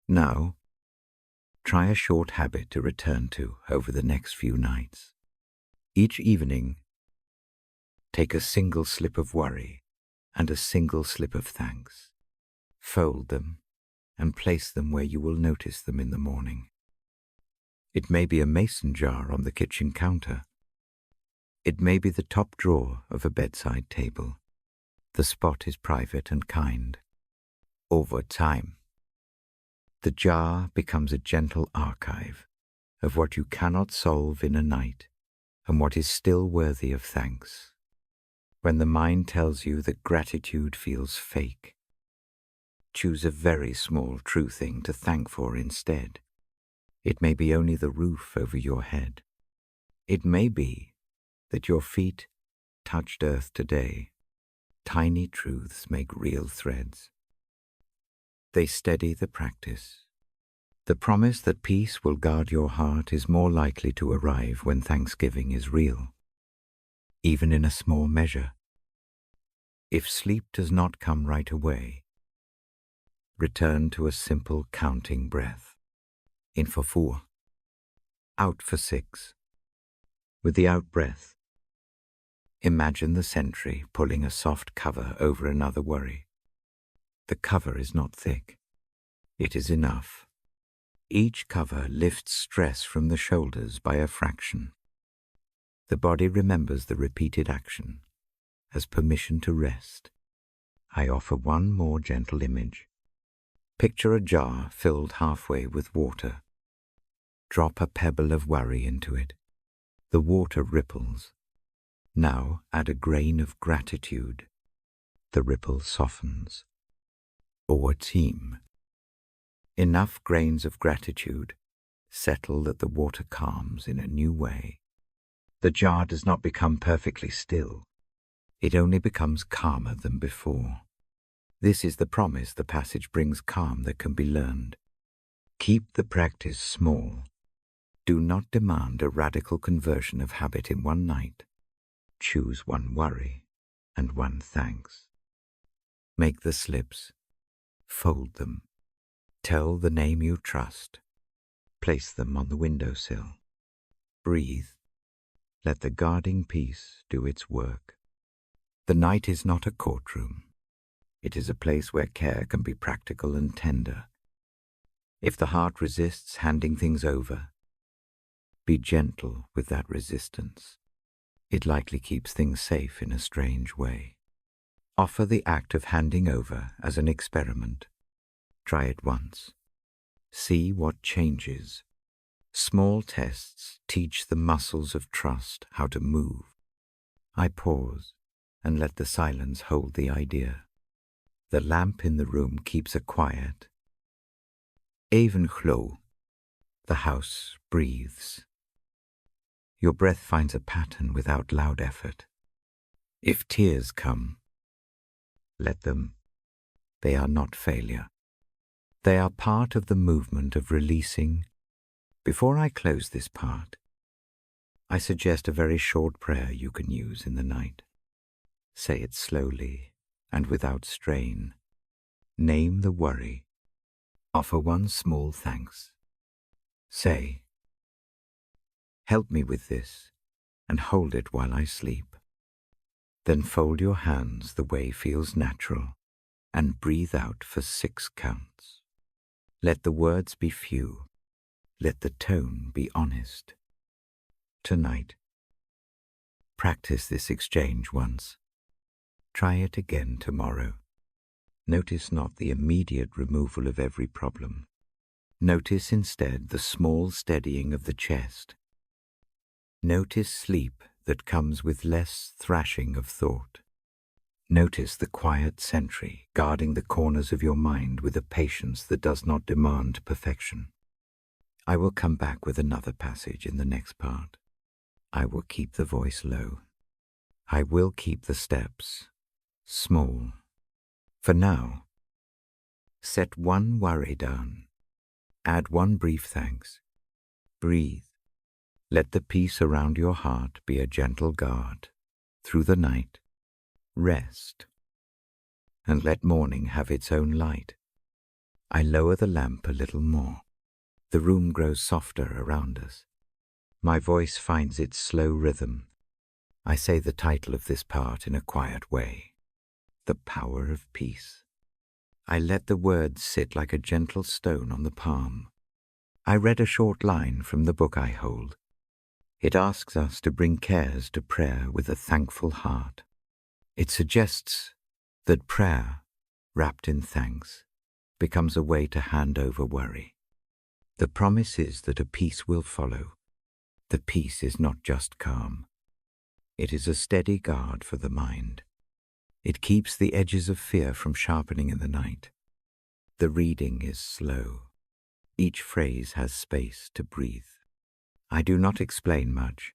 Now, try a short habit to return to over the next few nights. Each evening, take a single slip of worry and a single slip of thanks. Fold them and place them where you will notice them in the morning. It may be a mason jar on the kitchen counter. It may be the top drawer of a bedside table. The spot is private and kind. Over time, the jar becomes a gentle archive of what you cannot solve in a night and what is still worthy of thanks. When the mind tells you that gratitude feels fake, choose a very small true thing to thank for instead. It may be only the roof over your head. It may be that your feet touched earth today. Tiny truths make real threads. They steady the practice. The promise that peace will guard your heart is more likely to arrive when thanksgiving is real, even in a small measure. If sleep does not come right away, return to a simple counting breath. In for 4, out for 6. With the out breath, imagine the sentry pulling a soft cover over another worry. The cover is not thick. It is enough. Each cover lifts stress from the shoulders by a fraction. The body remembers the repeated action as permission to rest. I offer one more gentle image. Picture a jar filled halfway with water. Drop a pebble of worry into it. The water ripples. Now add a grain of gratitude. The ripple softens. Or a team. Enough grains of gratitude settle that the water calms in a new way. The jar does not become perfectly still. It only becomes calmer than before. This is the promise the passage brings calm that can be learned. Keep the practice small. Do not demand a radical conversion of habit in one night. Choose one worry and one thanks. Make the slips. Fold them. Tell the name you trust. Place them on the windowsill. Breathe. Let the guarding peace do its work. The night is not a courtroom. It is a place where care can be practical and tender. If the heart resists handing things over, be gentle with that resistance. It likely keeps things safe in a strange way. Offer the act of handing over as an experiment. Try it once. See what changes. Small tests teach the muscles of trust how to move. I pause and let the silence hold the idea. The lamp in the room keeps it quiet. Even glow. The house breathes. Your breath finds a pattern without loud effort. If tears come, let them. They are not failure. They are part of the movement of releasing. Before I close this part, I suggest a very short prayer you can use in the night. Say it slowly and without strain. Name the worry. Offer one small thanks. Say, "Help me with this," and hold it while I sleep. Then fold your hands the way feels natural and breathe out for 6 counts. Let the words be few. Let the tone be honest. Tonight, practice this exchange once. Try it again tomorrow. Notice not the immediate removal of every problem. Notice instead the small steadying of the chest. Notice sleep that comes with less thrashing of thought. Notice the quiet sentry guarding the corners of your mind with a patience that does not demand perfection. I will come back with another passage in the next part. I will keep the voice low. I will keep the steps small. For now, set one worry down. Add one brief thanks. Breathe. Let the peace around your heart be a gentle guard. Through the night, rest. And let morning have its own light. I lower the lamp a little more. The room grows softer around us. My voice finds its slow rhythm. I say the title of this part in a quiet way. The Power of Peace. I let the words sit like a gentle stone on the palm. I read a short line from the book I hold. It asks us to bring cares to prayer with a thankful heart. It suggests that prayer, wrapped in thanks, becomes a way to hand over worry. The promise is that a peace will follow. The peace is not just calm. It is a steady guard for the mind. It keeps the edges of fear from sharpening in the night. The reading is slow. Each phrase has space to breathe. I do not explain much.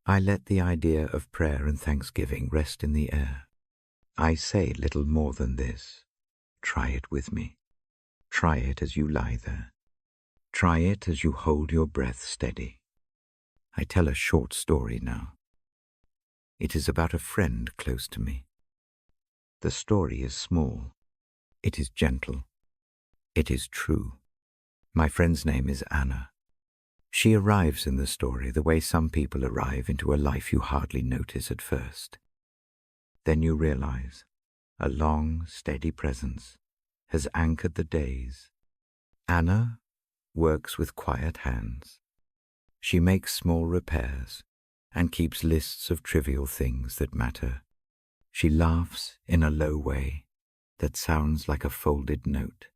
I let the idea of prayer and thanksgiving rest in the air. I say little more than this. Try it with me. Try it as you lie there. Try it as you hold your breath steady. I tell a short story now. It is about a friend close to me. The story is small. It is gentle. It is true. My friend's name is Anna. She arrives in the story the way some people arrive into a life you hardly notice at first. Then you realize a long, steady presence has anchored the days. Anna works with quiet hands. She makes small repairs and keeps lists of trivial things that matter. She laughs in a low way that sounds like a folded note.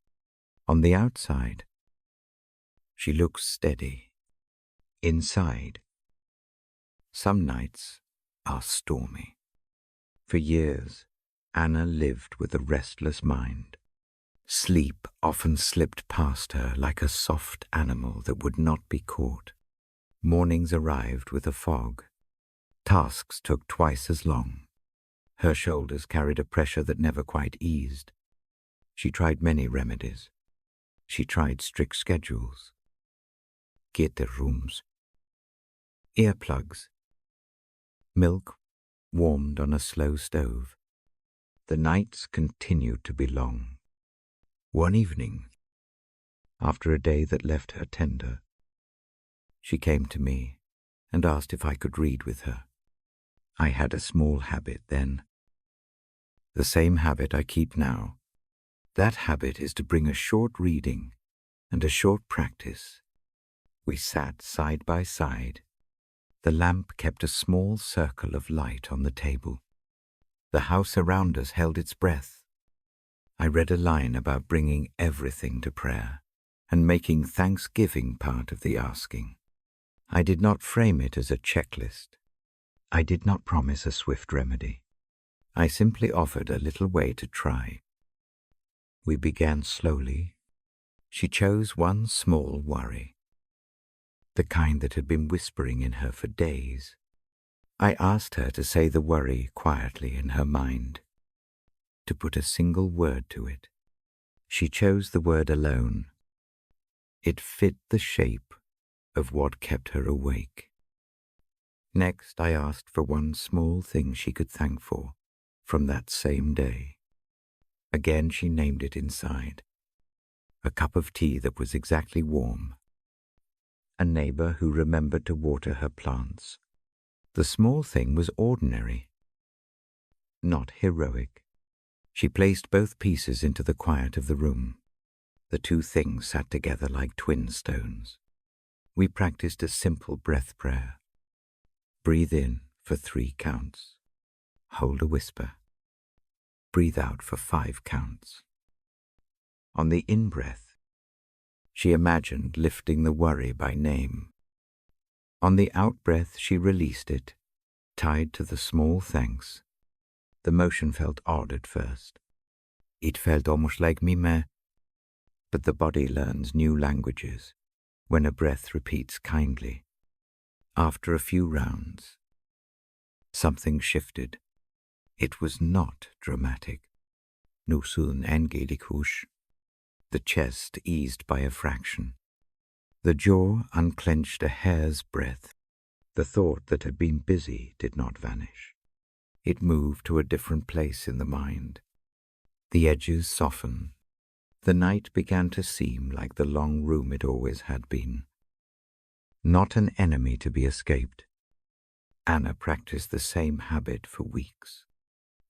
On the outside, she looks steady. Inside, some nights are stormy. For years, Anna lived with a restless mind. Sleep often slipped past her like a soft animal that would not be caught. Mornings arrived with a fog. Tasks took twice as long. Her shoulders carried a pressure that never quite eased. She tried many remedies. She tried strict schedules, Gitterrooms, earplugs, milk warmed on a slow stove. The nights continued to be long. One evening, after a day that left her tender, she came to me and asked if I could read with her. I had a small habit then, the same habit I keep now. That habit is to bring a short reading and a short practice. We sat side by side. The lamp kept a small circle of light on the table. The house around us held its breath. I read a line about bringing everything to prayer and making thanksgiving part of the asking. I did not frame it as a checklist. I did not promise a swift remedy. I simply offered a little way to try. We began slowly. She chose one small worry, the kind that had been whispering in her for days. I asked her to say the worry quietly in her mind, to put a single word to it. She chose the word alone. It fit the shape of what kept her awake. Next, I asked for one small thing she could thank for from that same day. Again, she named it inside. A cup of tea that was exactly warm. A neighbor who remembered to water her plants. The small thing was ordinary, not heroic. She placed both pieces into the quiet of the room. The two things sat together like twin stones. We practiced a simple breath prayer. Breathe in for 3 counts. Hold a whisper. Breathe out for 5 counts. On the in-breath, she imagined lifting the worry by name. On the out-breath, she released it, tied to the small thanks. The motion felt odd at first. It felt almost like mime, but the body learns new languages when a breath repeats kindly. After a few rounds, something shifted. It was not dramatic. Nusun engedikush. The chest eased by a fraction. The jaw unclenched a hair's breadth. The thought that had been busy did not vanish. It moved to a different place in the mind. The edges softened. The night began to seem like the long room it always had been. Not an enemy to be escaped. Anna practiced the same habit for weeks.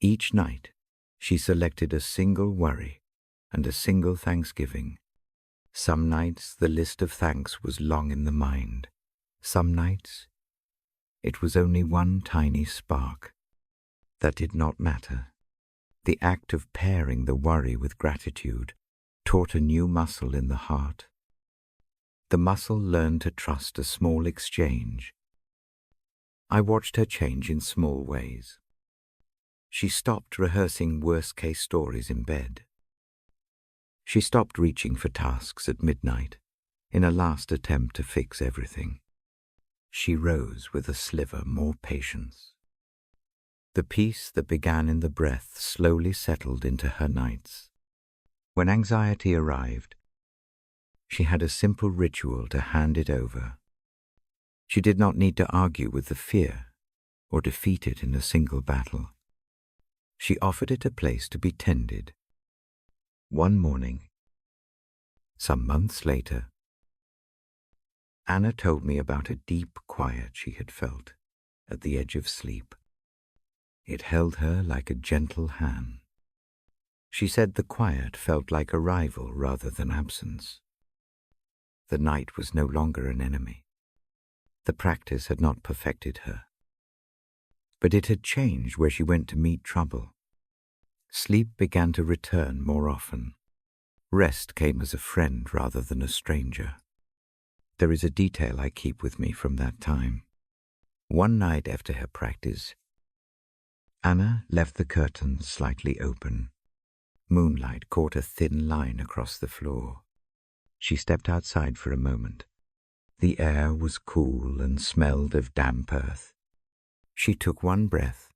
Each night, she selected a single worry and a single thanksgiving. Some nights the list of thanks was long in the mind. Some nights it was only one tiny spark. That did not matter. The act of pairing the worry with gratitude taught a new muscle in the heart. The muscle learned to trust a small exchange. I watched her change in small ways. She stopped rehearsing worst-case stories in bed. She stopped reaching for tasks at midnight in a last attempt to fix everything. She rose with a sliver more patience. The peace that began in the breath slowly settled into her nights. When anxiety arrived, she had a simple ritual to hand it over. She did not need to argue with the fear or defeat it in a single battle. She offered it a place to be tended. One morning, some months later, Anna told me about a deep quiet she had felt at the edge of sleep. It held her like a gentle hand. She said the quiet felt like arrival rather than absence. The night was no longer an enemy. The practice had not perfected her, but it had changed where she went to meet trouble. Sleep began to return more often. Rest came as a friend rather than a stranger. There is a detail I keep with me from that time. One night after her practice, Anna left the curtains slightly open. Moonlight caught a thin line across the floor. She stepped outside for a moment. The air was cool and smelled of damp earth. She took one breath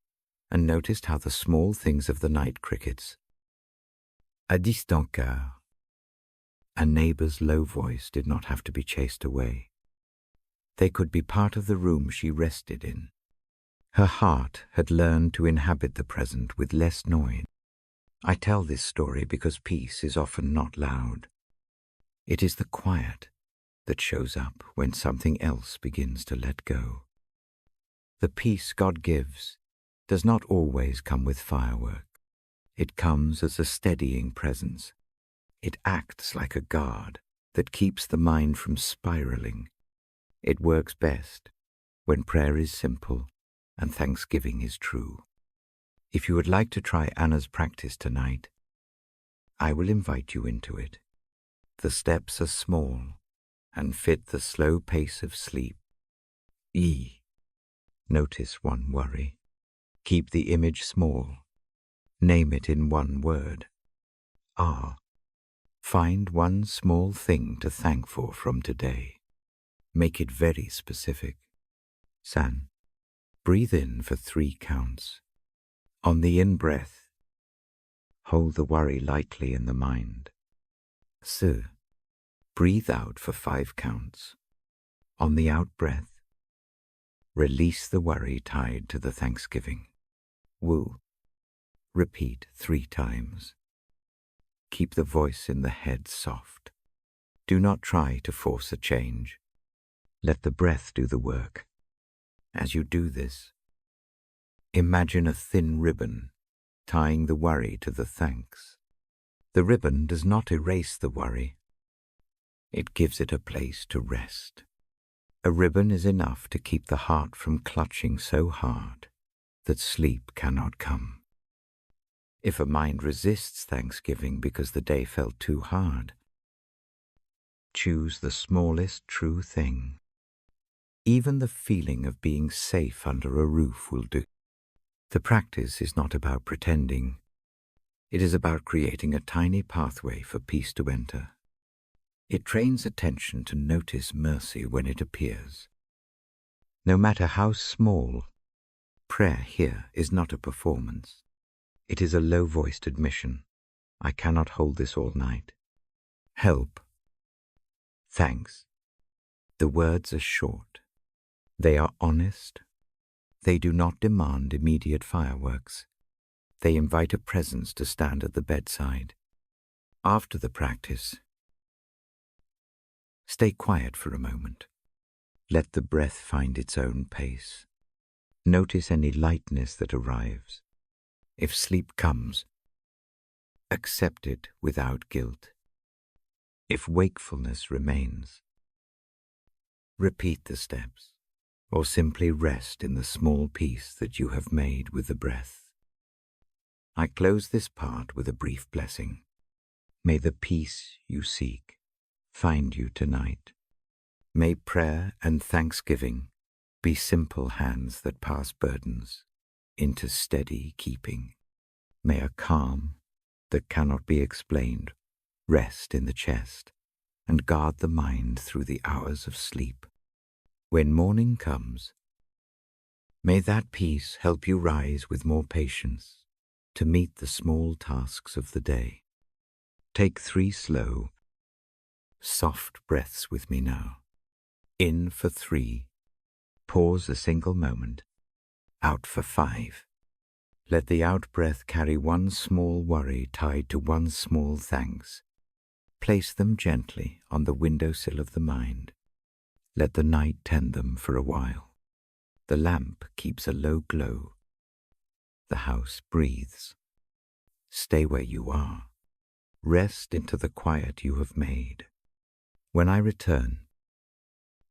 and noticed how the small things of the night crickets, a distant cœur, a neighbor's low voice did not have to be chased away. They could be part of the room she rested in. Her heart had learned to inhabit the present with less noise. I tell this story because peace is often not loud. It is the quiet that shows up when something else begins to let go. The peace God gives does not always come with firework. It comes as a steadying presence. It acts like a guard that keeps the mind from spiraling. It works best when prayer is simple and thanksgiving is true. If you would like to try Anna's practice tonight, I will invite you into it. The steps are small and fit the slow pace of sleep. E. Notice one worry. Keep the image small. Name it in one word. R. Find one small thing to thank for from today. Make it very specific. San. Breathe in for 3 counts. On the in-breath, hold the worry lightly in the mind. S. Breathe out for 5 counts. On the out-breath, release the worry tied to the thanksgiving. Wu. Repeat 3 times. Keep the voice in the head soft. Do not try to force a change. Let the breath do the work. As you do this, imagine a thin ribbon tying the worry to the thanks. The ribbon does not erase the worry. It gives it a place to rest. A ribbon is enough to keep the heart from clutching so hard that sleep cannot come. If a mind resists thanksgiving because the day felt too hard, choose the smallest true thing. Even the feeling of being safe under a roof will do. The practice is not about pretending. It is about creating a tiny pathway for peace to enter. It trains attention to notice mercy when it appears. No matter how small, prayer here is not a performance. It is a low-voiced admission. I cannot hold this all night. Help. Thanks. The words are short. They are honest. They do not demand immediate fireworks. They invite a presence to stand at the bedside. After the practice, stay quiet for a moment. Let the breath find its own pace. Notice any lightness that arrives. If sleep comes, accept it without guilt. If wakefulness remains, repeat the steps, or simply rest in the small peace that you have made with the breath. I close this part with a brief blessing. May the peace you seek find you tonight. May prayer and thanksgiving be simple hands that pass burdens into steady keeping. May a calm that cannot be explained rest in the chest and guard the mind through the hours of sleep. When morning comes, may that peace help you rise with more patience to meet the small tasks of the day. Take 3 slow, soft breaths with me now. In for 3, pause a single moment, out for 5. Let the out-breath carry one small worry tied to one small thanks. Place them gently on the windowsill of the mind. Let the night tend them for a while. The lamp keeps a low glow. The house breathes. Stay where you are. Rest into the quiet you have made. When I return,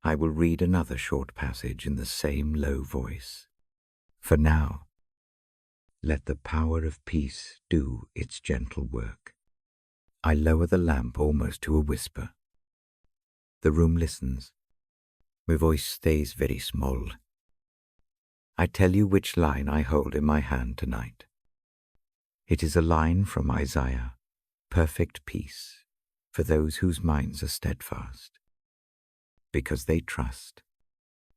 I will read another short passage in the same low voice. For now, Let the power of peace do its gentle work. I lower the lamp almost to a whisper. The room listens. My voice stays very small. I tell you which line I hold in my hand tonight. It is a line from Isaiah, perfect peace for those whose minds are steadfast. Because they trust,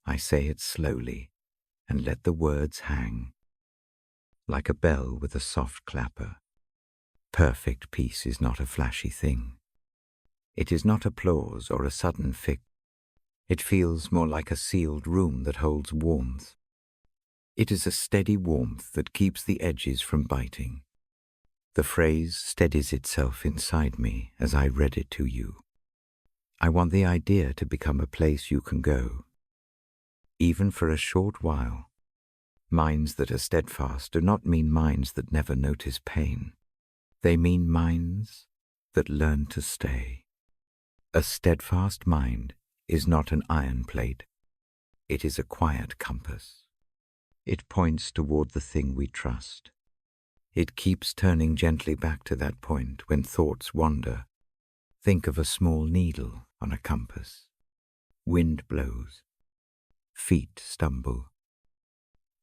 I say it slowly and let the words hang. Like a bell with a soft clapper, perfect peace is not a flashy thing. It is not applause or a sudden fix. It feels more like a sealed room that holds warmth. It is a steady warmth that keeps the edges from biting. The phrase steadies itself inside me as I read it to you. I want the idea to become a place you can go, even for a short while. Minds that are steadfast do not mean minds that never notice pain. They mean minds that learn to stay. A steadfast mind is not an iron plate. It is a quiet compass. It points toward the thing we trust. It keeps turning gently back to that point when thoughts wander. Think of a small needle on a compass. Wind blows. Feet stumble.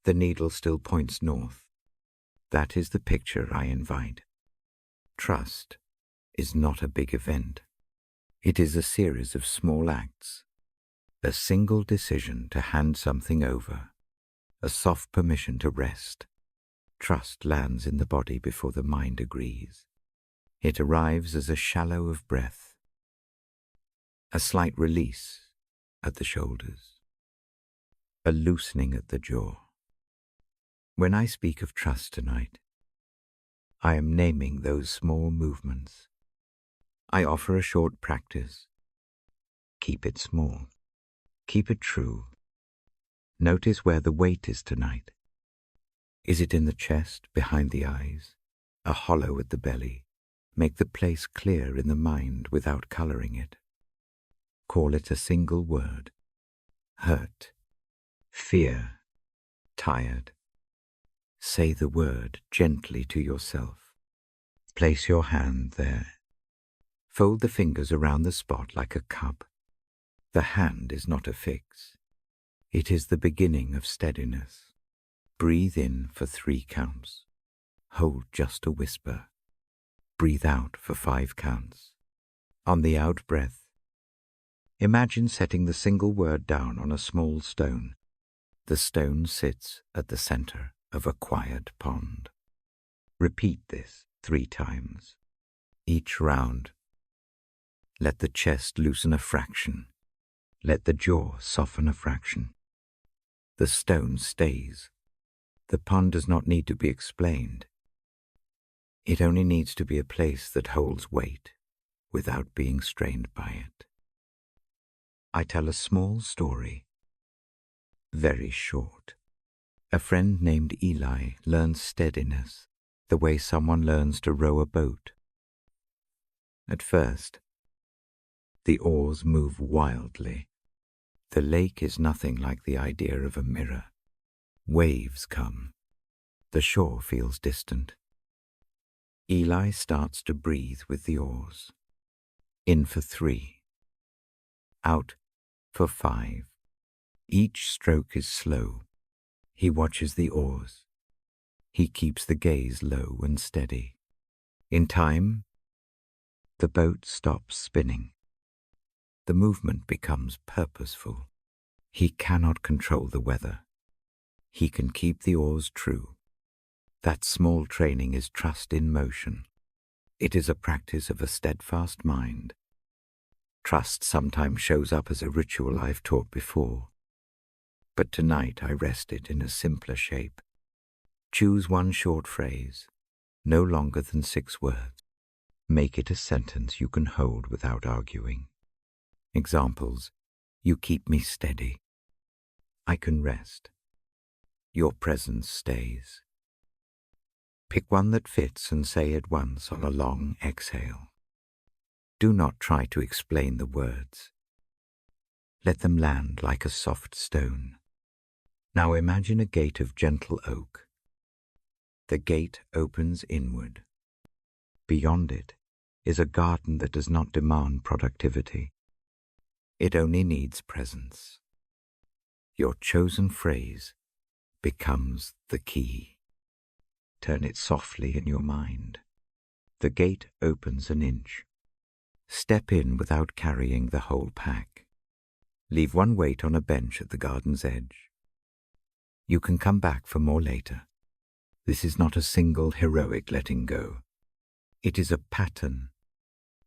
The needle still points north. That is the picture I invite. Trust is not a big event. It is a series of small acts. A single decision to hand something over. A soft permission to rest. Trust lands in the body before the mind agrees. It arrives as a shallow of breath. A slight release at the shoulders. A loosening at the jaw. When I speak of trust tonight, I am naming those small movements. I offer a short practice. Keep it small. Keep it true. Notice where the weight is tonight. Is it in the chest, behind the eyes, a hollow at the belly? Make the place clear in the mind without coloring it. Call it a single word. Hurt, fear, tired. Say the word gently to yourself. Place your hand there. Fold the fingers around the spot like a cup. The hand is not a fix. It is the beginning of steadiness. Breathe in for 3 counts. Hold just a whisper. Breathe out for 5 counts. On the out breath, imagine setting the single word down on a small stone. The stone sits at the center of a quiet pond. Repeat this 3 times. Each round, let the chest loosen a fraction. Let the jaw soften a fraction. The stone stays. The pond does not need to be explained. It only needs to be a place that holds weight without being strained by it. I tell a small story, very short. A friend named Eli learns steadiness the way someone learns to row a boat. At first, the oars move wildly. The lake is nothing like the idea of a mirror. Waves come. The shore feels distant. Eli starts to breathe with the oars. In for 3. Out for 5. Each stroke is slow. He watches the oars. He keeps the gaze low and steady. In time, the boat stops spinning. The movement becomes purposeful. He cannot control the weather. He can keep the oars true. That small training is trust in motion. It is a practice of a steadfast mind. Trust sometimes shows up as a ritual I've taught before. But tonight I rest it in a simpler shape. Choose one short phrase, no longer than 6 words. Make it a sentence you can hold without arguing. Examples: you keep me steady. I can rest. Your presence stays. Pick one that fits and say it once on a long exhale. Do not try to explain the words. Let them land like a soft stone. Now imagine a gate of gentle oak. The gate opens inward. Beyond it is a garden that does not demand productivity. It only needs presence. Your chosen phrase becomes the key. Turn it softly in your mind. The gate opens an inch. Step in without carrying the whole pack. Leave one weight on a bench at the garden's edge. You can come back for more later. This is not a single heroic letting go. It is a pattern.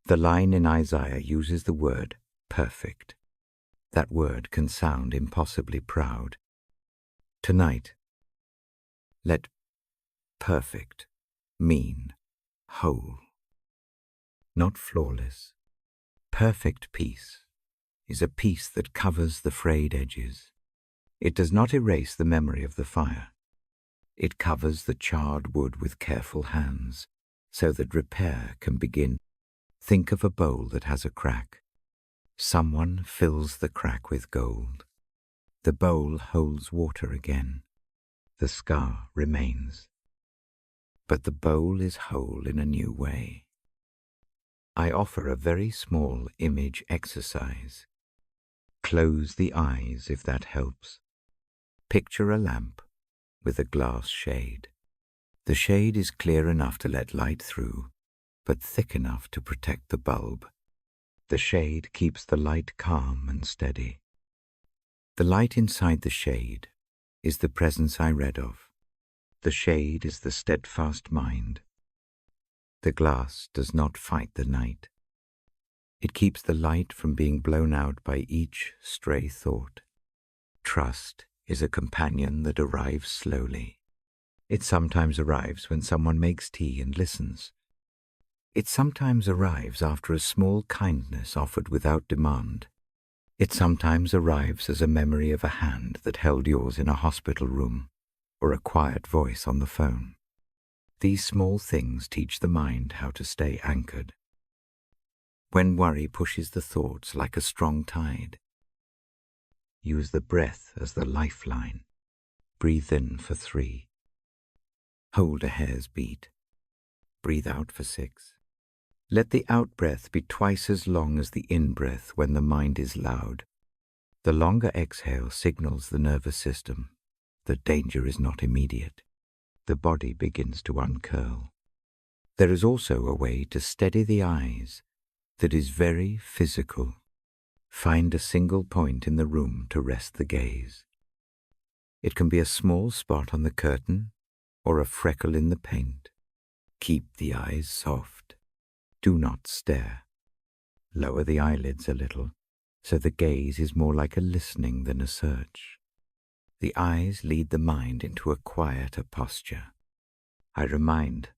The line in Isaiah uses the word perfect. That word can sound impossibly proud. Tonight, let perfect mean whole, not flawless. Perfect peace is a peace that covers the frayed edges. It does not erase the memory of the fire. It covers the charred wood with careful hands so that repair can begin. Think of a bowl that has a crack. Someone fills the crack with gold. The bowl holds water again. The scar remains. But the bowl is whole in a new way. I offer a very small image exercise. Close the eyes if that helps. Picture a lamp with a glass shade. The shade is clear enough to let light through, but thick enough to protect the bulb. The shade keeps the light calm and steady. The light inside the shade is the presence I read of. The shade is the steadfast mind. The glass does not fight the night. It keeps the light from being blown out by each stray thought. Trust is a companion that arrives slowly. It sometimes arrives when someone makes tea and listens. It sometimes arrives after a small kindness offered without demand. It sometimes arrives as a memory of a hand that held yours in a hospital room, or a quiet voice on the phone. These small things teach the mind how to stay anchored. When worry pushes the thoughts like a strong tide, use the breath as the lifeline. Breathe in for 3. Hold a hair's beat. Breathe out for 6. Let the out-breath be twice as long as the in-breath when the mind is loud. The longer exhale signals the nervous system that danger is not immediate. The body begins to uncurl. There is also a way to steady the eyes that is very physical. Find a single point in the room to rest the gaze. It can be a small spot on the curtain or a freckle in the paint. Keep the eyes soft. Do not stare. Lower the eyelids a little, so the gaze is more like a listening than a search. The eyes lead the mind into a quieter posture. I remind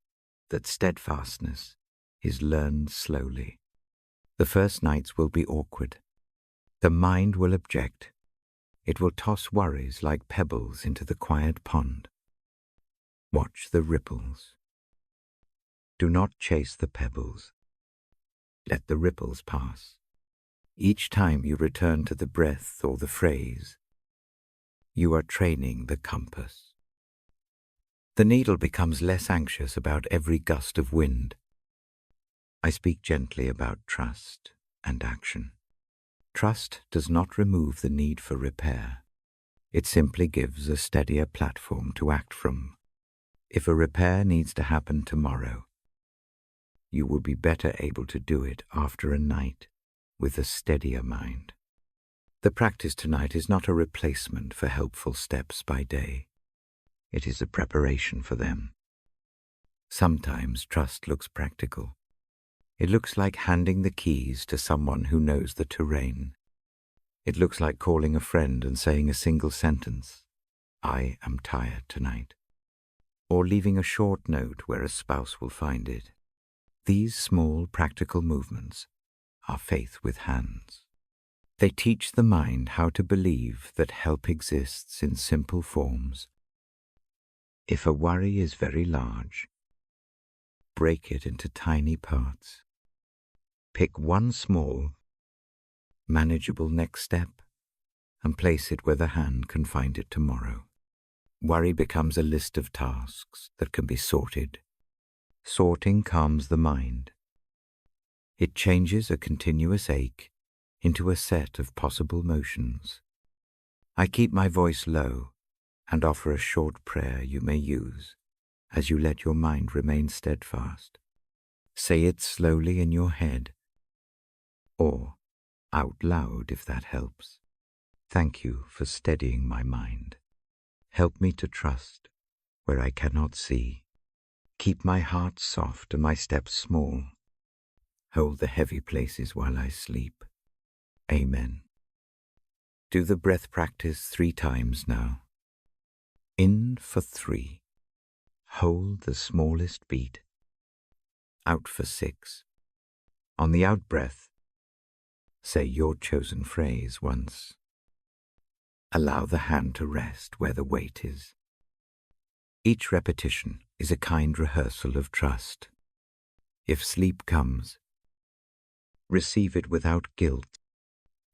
that steadfastness is learned slowly. The first nights will be awkward. The mind will object. It will toss worries like pebbles into the quiet pond. Watch the ripples. Do not chase the pebbles. Let the ripples pass. Each time you return to the breath or the phrase, you are training the compass. The needle becomes less anxious about every gust of wind. I speak gently about trust and action. Trust does not remove the need for repair. It simply gives a steadier platform to act from. If a repair needs to happen tomorrow, you will be better able to do it after a night with a steadier mind. The practice tonight is not a replacement for helpful steps by day. It is a preparation for them. Sometimes trust looks practical. It looks like handing the keys to someone who knows the terrain. It looks like calling a friend and saying a single sentence, "I am tired tonight," or leaving a short note where a spouse will find it. These small practical movements are faith with hands. They teach the mind how to believe that help exists in simple forms. If a worry is very large, break it into tiny parts. Pick one small, manageable next step and place it where the hand can find it tomorrow. Worry becomes a list of tasks that can be sorted. Sorting calms the mind. It changes a continuous ache into a set of possible motions. I keep my voice low and offer a short prayer you may use as you let your mind remain steadfast. Say it slowly in your head, or out loud if that helps. Thank you for steadying my mind. Help me to trust where I cannot see. Keep my heart soft and my steps small. Hold the heavy places while I sleep. Amen. Do the breath practice 3 times now. In for 3. Hold the smallest beat. Out for 6. On the out breath, say your chosen phrase once. Allow the hand to rest where the weight is. Each repetition is a kind rehearsal of trust. If sleep comes, receive it without guilt.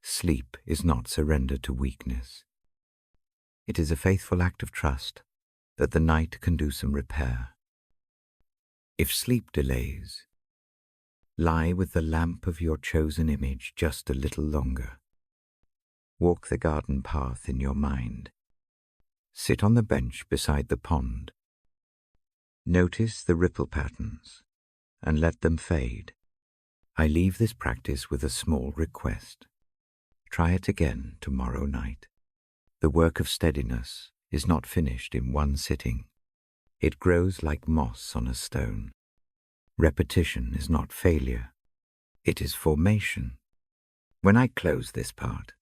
Sleep is not surrender to weakness. It is a faithful act of trust that the night can do some repair. If sleep delays, lie with the lamp of your chosen image just a little longer. Walk the garden path in your mind. Sit on the bench beside the pond. Notice the ripple patterns and let them fade. I leave this practice with a small request. Try it again tomorrow night. The work of steadiness is not finished in one sitting. It grows like moss on a stone. Repetition is not failure. It is formation. When I close this part,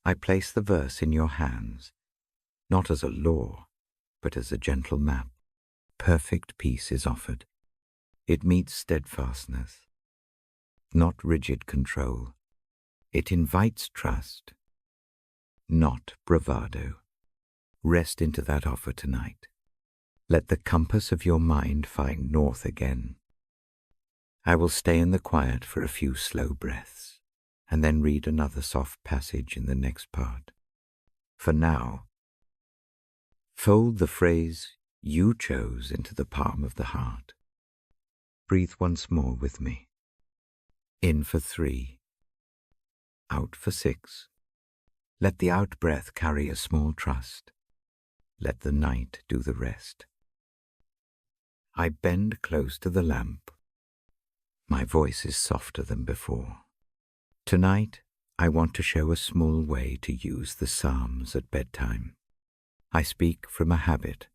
I place the verse in your hands, not as a law, but as a gentle map. Perfect peace is offered. It meets steadfastness, not rigid control. It invites trust, not bravado. Rest into that offer tonight. Let the compass of your mind find north again. I will stay in the quiet for a few slow breaths, and then read another soft passage in the next part. For now, fold the phrase you chose into the palm of the heart. Breathe once more with me. In for 3. Out for 6. Let the out breath carry a small trust. Let the night do the rest. I bend close to the lamp. My voice is softer than before. Tonight, I want to show a small way to use the Psalms at bedtime. I speak from a habit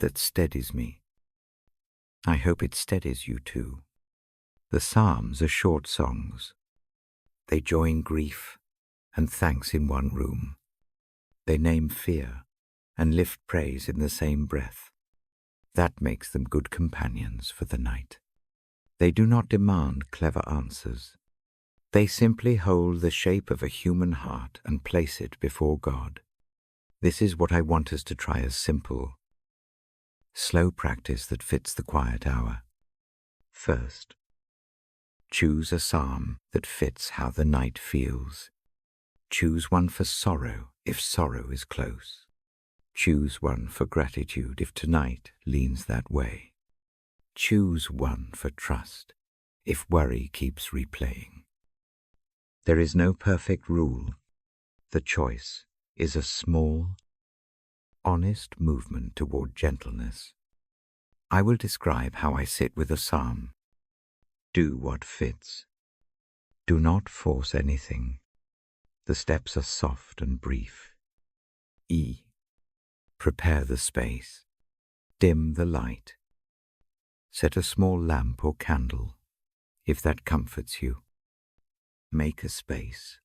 that steadies me. I hope it steadies you too. The Psalms are short songs. They join grief and thanks in one room. They name fear and lift praise in the same breath. That makes them good companions for the night. They do not demand clever answers. They simply hold the shape of a human heart and place it before God. This is what I want us to try as simple, slow practice that fits the quiet hour. First, choose a psalm that fits how the night feels. Choose one for sorrow if sorrow is close. Choose one for gratitude if tonight leans that way. Choose one for trust if worry keeps replaying. There is no perfect rule. The choice is a small, honest movement toward gentleness. I will describe how I sit with a psalm. Do what fits. Do not force anything. The steps are soft and brief. E. Prepare the space. Dim the light. Set a small lamp or candle, if that comforts you. Make a space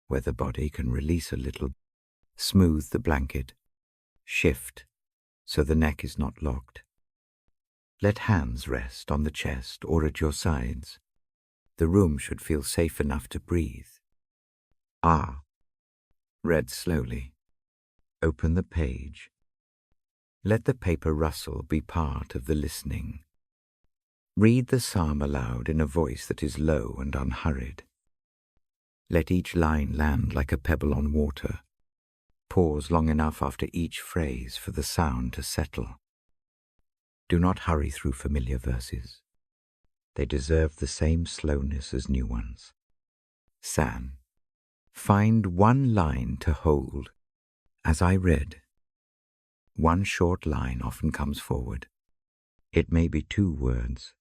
where the body can release a little. Smooth the blanket. Shift so the neck is not locked. Let hands rest on the chest or at your sides. The room should feel safe enough to breathe. Ah. Read slowly. Open the page. Let the paper rustle be part of the listening. Read the psalm aloud in a voice that is low and unhurried. Let each line land like a pebble on water. Pause long enough after each phrase for the sound to settle. Do not hurry through familiar verses. They deserve the same slowness as new ones. San. Find one line to hold. As I read, one short line often comes forward. It may be 2 words.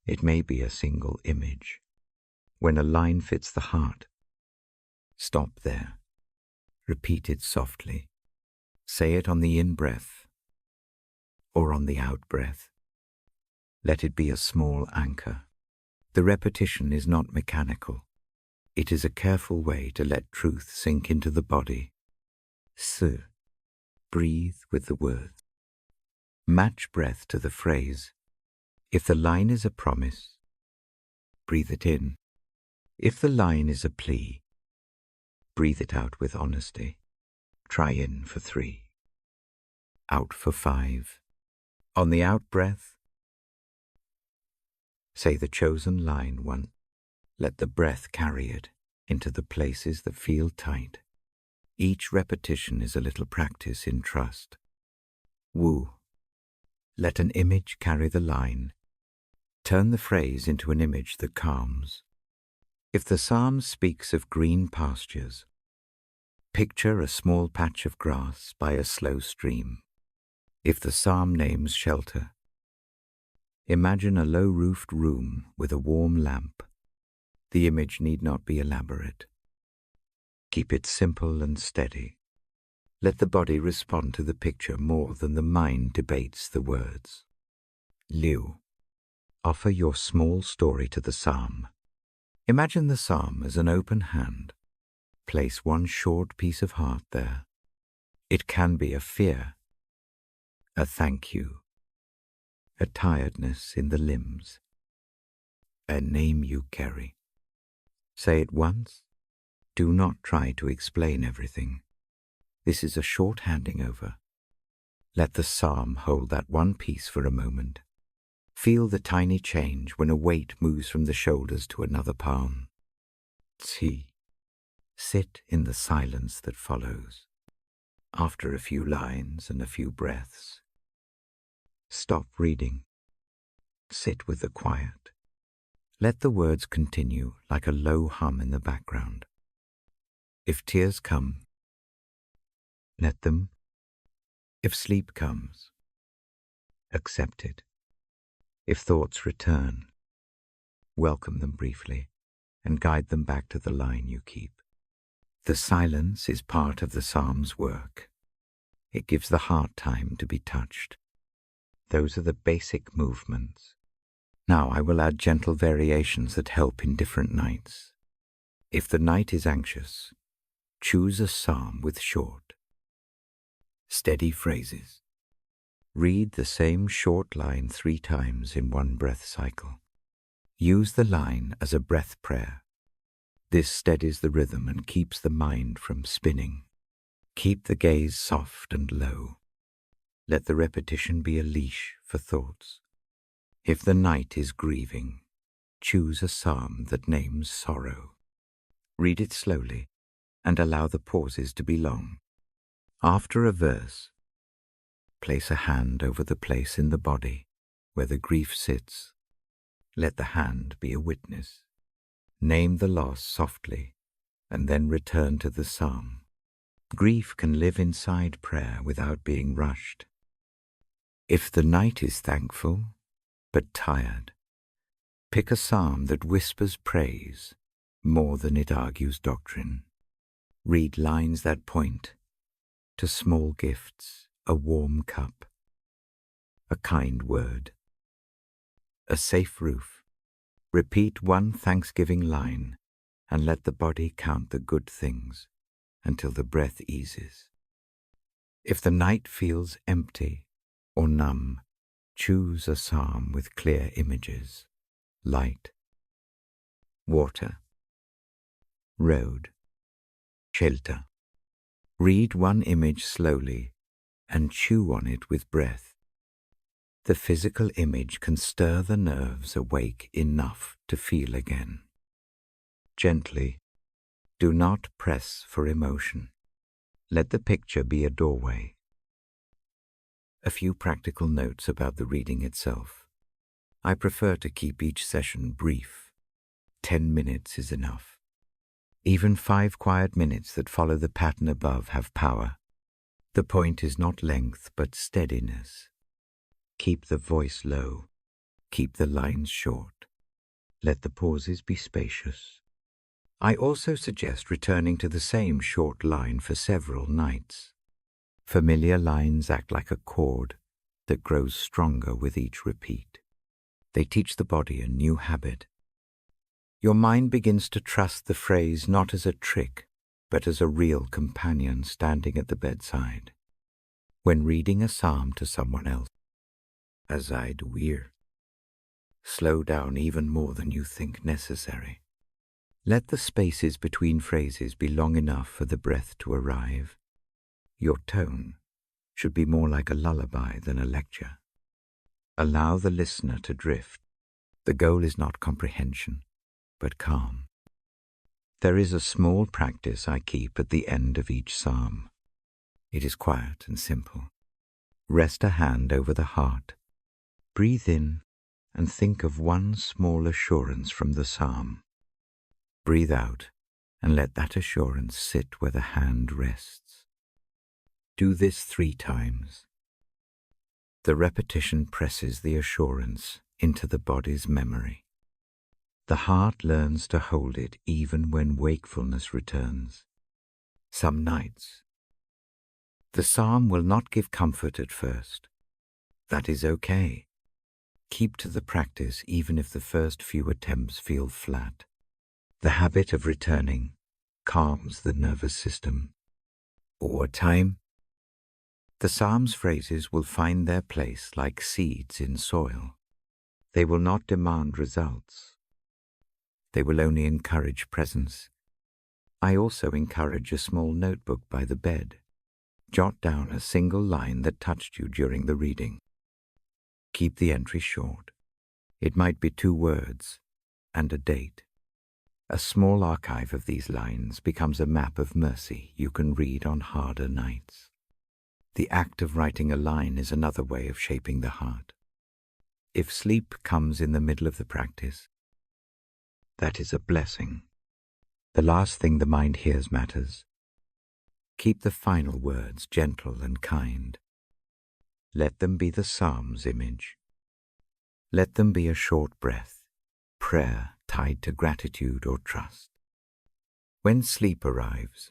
It may be a single image. When a line fits the heart, stop there. Repeat it softly. Say it on the in-breath or on the out-breath. Let it be a small anchor. The repetition is not mechanical. It is a careful way to let truth sink into the body. S. Breathe with the word. Match breath to the phrase. If the line is a promise, breathe it in. If the line is a plea, breathe it out with honesty. Try in for 3. Out for 5. On the out-breath, say the chosen line once. Let the breath carry it into the places that feel tight. Each repetition is a little practice in trust. Wu. Let an image carry the line. Turn the phrase into an image that calms. If the psalm speaks of green pastures, picture a small patch of grass by a slow stream. If the psalm names shelter, imagine a low-roofed room with a warm lamp. The image need not be elaborate. Keep it simple and steady. Let the body respond to the picture more than the mind debates the words. Liu. Offer your small story to the psalm. Imagine the psalm as an open hand. Place one short piece of heart there. It can be a fear, a thank you, a tiredness in the limbs, a name you carry. Say it once. Do not try to explain everything. This is a short handing over. Let the psalm hold that one piece for a moment. Feel the tiny change when a weight moves from the shoulders to another palm. Tsi. Sit in the silence that follows. After a few lines and a few breaths, stop reading. Sit with the quiet. Let the words continue like a low hum in the background. If tears come, let them. If sleep comes, accept it. If thoughts return, welcome them briefly and guide them back to the line you keep. The silence is part of the psalm's work. It gives the heart time to be touched. Those are the basic movements. Now I will add gentle variations that help in different nights. If the night is anxious, choose a psalm with short, steady phrases. Read the same short line 3 times in one breath cycle. Use the line as a breath prayer. This steadies the rhythm and keeps the mind from spinning. Keep the gaze soft and low. Let the repetition be a leash for thoughts. If the night is grieving, choose a psalm that names sorrow. Read it slowly and allow the pauses to be long. After a verse, place a hand over the place in the body where the grief sits. Let the hand be a witness. Name the loss softly and then return to the psalm. Grief can live inside prayer without being rushed. If the night is thankful but tired, pick a psalm that whispers praise more than it argues doctrine. Read lines that point to small gifts, a warm cup, a kind word, a safe roof. Repeat one Thanksgiving line and let the body count the good things until the breath eases. If the night feels empty or numb, choose a psalm with clear images, light, water, road, shelter. Read one image slowly and chew on it with breath. The physical image can stir the nerves awake enough to feel again. Gently, do not press for emotion. Let the picture be a doorway. A few practical notes about the reading itself. I prefer to keep each session brief. 10 minutes is enough. Even 5 quiet minutes that follow the pattern above have power. The point is not length, but steadiness. Keep the voice low. Keep the lines short. Let the pauses be spacious. I also suggest returning to the same short line for several nights. Familiar lines act like a chord that grows stronger with each repeat. They teach the body a new habit. Your mind begins to trust the phrase not as a trick, but as a real companion standing at the bedside. When reading a psalm to someone else, as I do here, slow down even more than you think necessary. Let the spaces between phrases be long enough for the breath to arrive. Your tone should be more like a lullaby than a lecture. Allow the listener to drift. The goal is not comprehension, but calm. There is a small practice I keep at the end of each psalm. It is quiet and simple. Rest a hand over the heart. Breathe in and think of one small assurance from the psalm. Breathe out and let that assurance sit where the hand rests. Do this 3 times. The repetition presses the assurance into the body's memory. The heart learns to hold it even when wakefulness returns. Some nights, the psalm will not give comfort at first. That is okay. Keep to the practice even if the first few attempts feel flat. The habit of returning calms the nervous system. Over time, the psalm's phrases will find their place like seeds in soil. They will not demand results. They will only encourage presence. I also encourage a small notebook by the bed. Jot down a single line that touched you during the reading. Keep the entry short. It might be 2 words and a date. A small archive of these lines becomes a map of mercy you can read on harder nights. The act of writing a line is another way of shaping the heart. If sleep comes in the middle of the practice, that is a blessing. The last thing the mind hears matters. Keep the final words gentle and kind. Let them be the psalm's image. Let them be a short breath, prayer tied to gratitude or trust. When sleep arrives,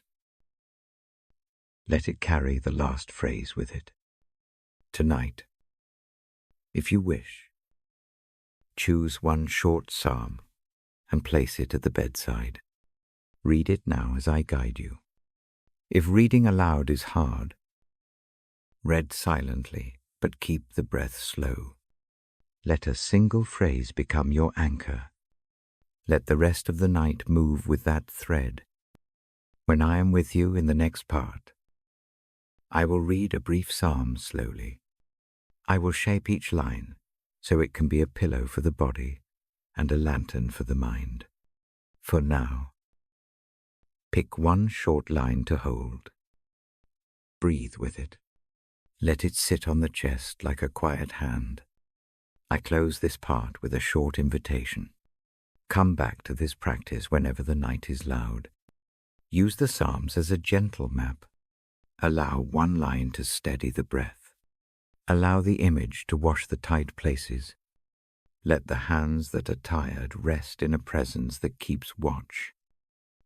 let it carry the last phrase with it. Tonight, if you wish, choose one short psalm and place it at the bedside. Read it now as I guide you. If reading aloud is hard, read silently, but keep the breath slow. Let a single phrase become your anchor. Let the rest of the night move with that thread. When I am with you in the next part, I will read a brief psalm slowly. I will shape each line so it can be a pillow for the body and a lantern for the mind. For now, pick one short line to hold. Breathe with it. Let it sit on the chest like a quiet hand. I close this part with a short invitation. Come back to this practice whenever the night is loud. Use the Psalms as a gentle map. Allow one line to steady the breath. Allow the image to wash the tight places. Let the hands that are tired rest in a presence that keeps watch.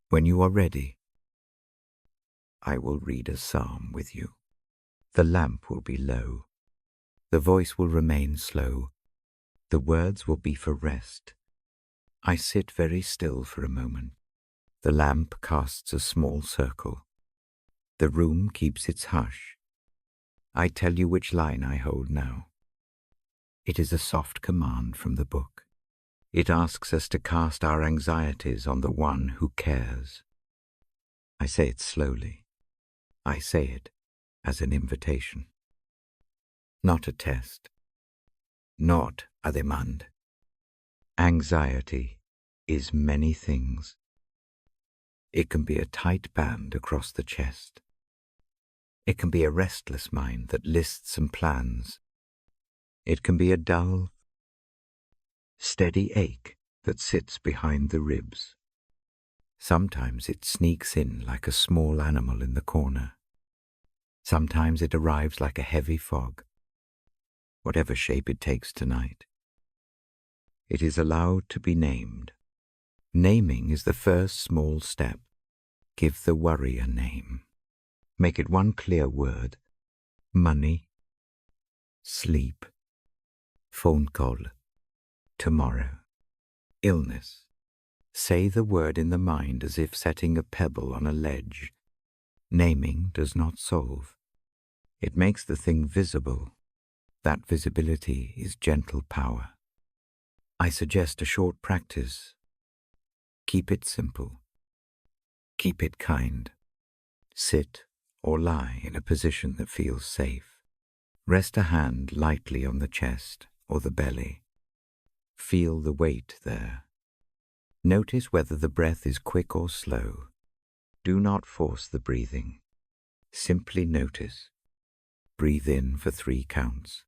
When you are ready, I will read a psalm with you. The lamp will be low. The voice will remain slow. The words will be for rest. I sit very still for a moment. The lamp casts a small circle. The room keeps its hush. I tell you which line I hold now. It is a soft command from the book. It asks us to cast our anxieties on the one who cares. I say it slowly. I say it as an invitation. Not a test. Not a demand. Anxiety is many things. It can be a tight band across the chest. It can be a restless mind that lists and plans. It can be a dull, steady ache that sits behind the ribs. Sometimes it sneaks in like a small animal in the corner. Sometimes it arrives like a heavy fog. Whatever shape it takes tonight, it is allowed to be named. Naming is the first small step. Give the worry a name. Make it one clear word: money, sleep, phone call, tomorrow, illness. Say the word in the mind as if setting a pebble on a ledge. Naming does not solve. It makes the thing visible. That visibility is gentle power. I suggest a short practice. Keep it simple. Keep it kind. Sit or lie in a position that feels safe. Rest a hand lightly on the chest or the belly. Feel the weight there. Notice whether the breath is quick or slow. Do not force the breathing. Simply notice. Breathe in for 3 counts.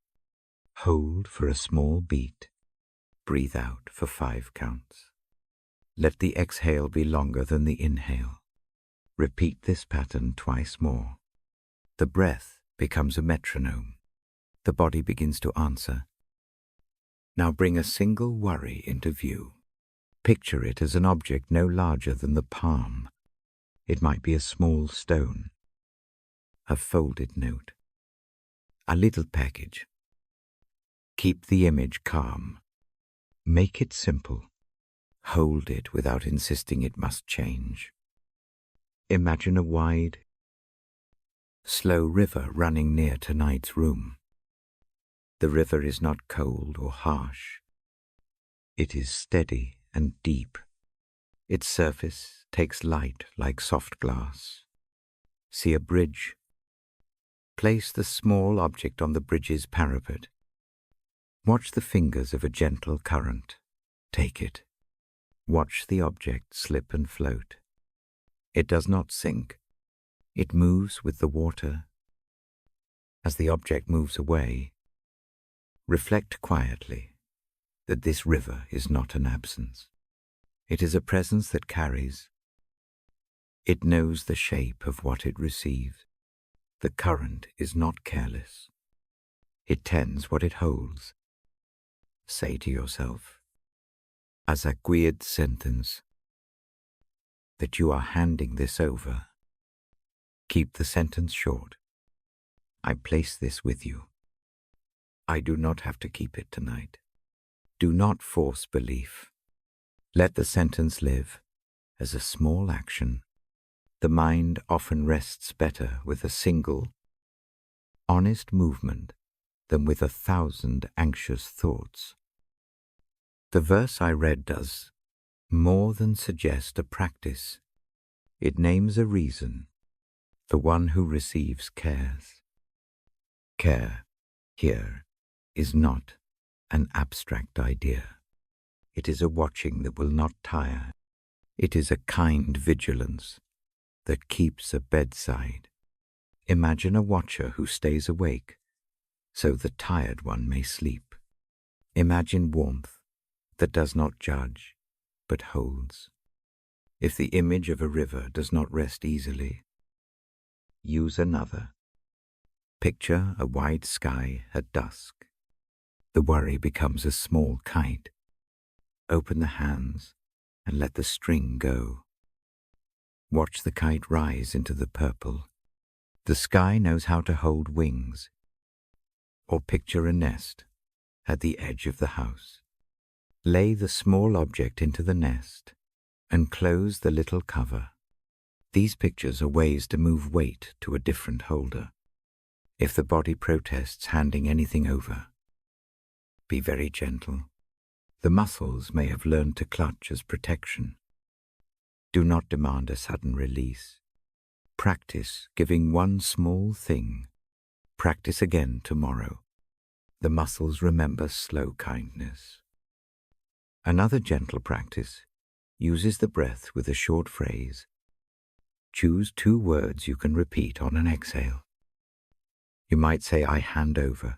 Hold for a small beat. Breathe out for 5 counts. Let the exhale be longer than the inhale. Repeat this pattern twice more. The breath becomes a metronome. The body begins to answer. Now bring a single worry into view. Picture it as an object no larger than the palm. It might be a small stone, a folded note, a little package. Keep the image calm. Make it simple. Hold it without insisting it must change. Imagine a wide, slow river running near tonight's room. The river is not cold or harsh. It is steady and deep. Its surface takes light like soft glass. See a bridge. Place the small object on the bridge's parapet. Watch the fingers of a gentle current. Take it. Watch the object slip and float. It does not sink. It moves with the water. As the object moves away, reflect quietly that this river is not an absence. It is a presence that carries. It knows the shape of what it receives. The current is not careless. It tends what it holds. Say to yourself, as a weird sentence, that you are handing this over. Keep the sentence short. I place this with you. I do not have to keep it tonight. Do not force belief. Let the sentence live as a small action. The mind often rests better with a single, honest movement than with 1,000 anxious thoughts. The verse I read does more than suggest a practice. It names a reason. The one who receives cares. Care, here, is not an abstract idea. It is a watching that will not tire. It is a kind vigilance that keeps a bedside. Imagine a watcher who stays awake so the tired one may sleep. Imagine warmth that does not judge but holds. If the image of a river does not rest easily, use another. Picture a wide sky at dusk. The worry becomes a small kite. Open the hands and let the string go. Watch the kite rise into the purple. The sky knows how to hold wings. Or picture a nest at the edge of the house. Lay the small object into the nest and close the little cover. These pictures are ways to move weight to a different holder. If the body protests handing anything over, be very gentle. The muscles may have learned to clutch as protection. Do not demand a sudden release. Practice giving one small thing. Practice again tomorrow. The muscles remember slow kindness. Another gentle practice uses the breath with a short phrase. Choose 2 words you can repeat on an exhale. You might say, I hand over,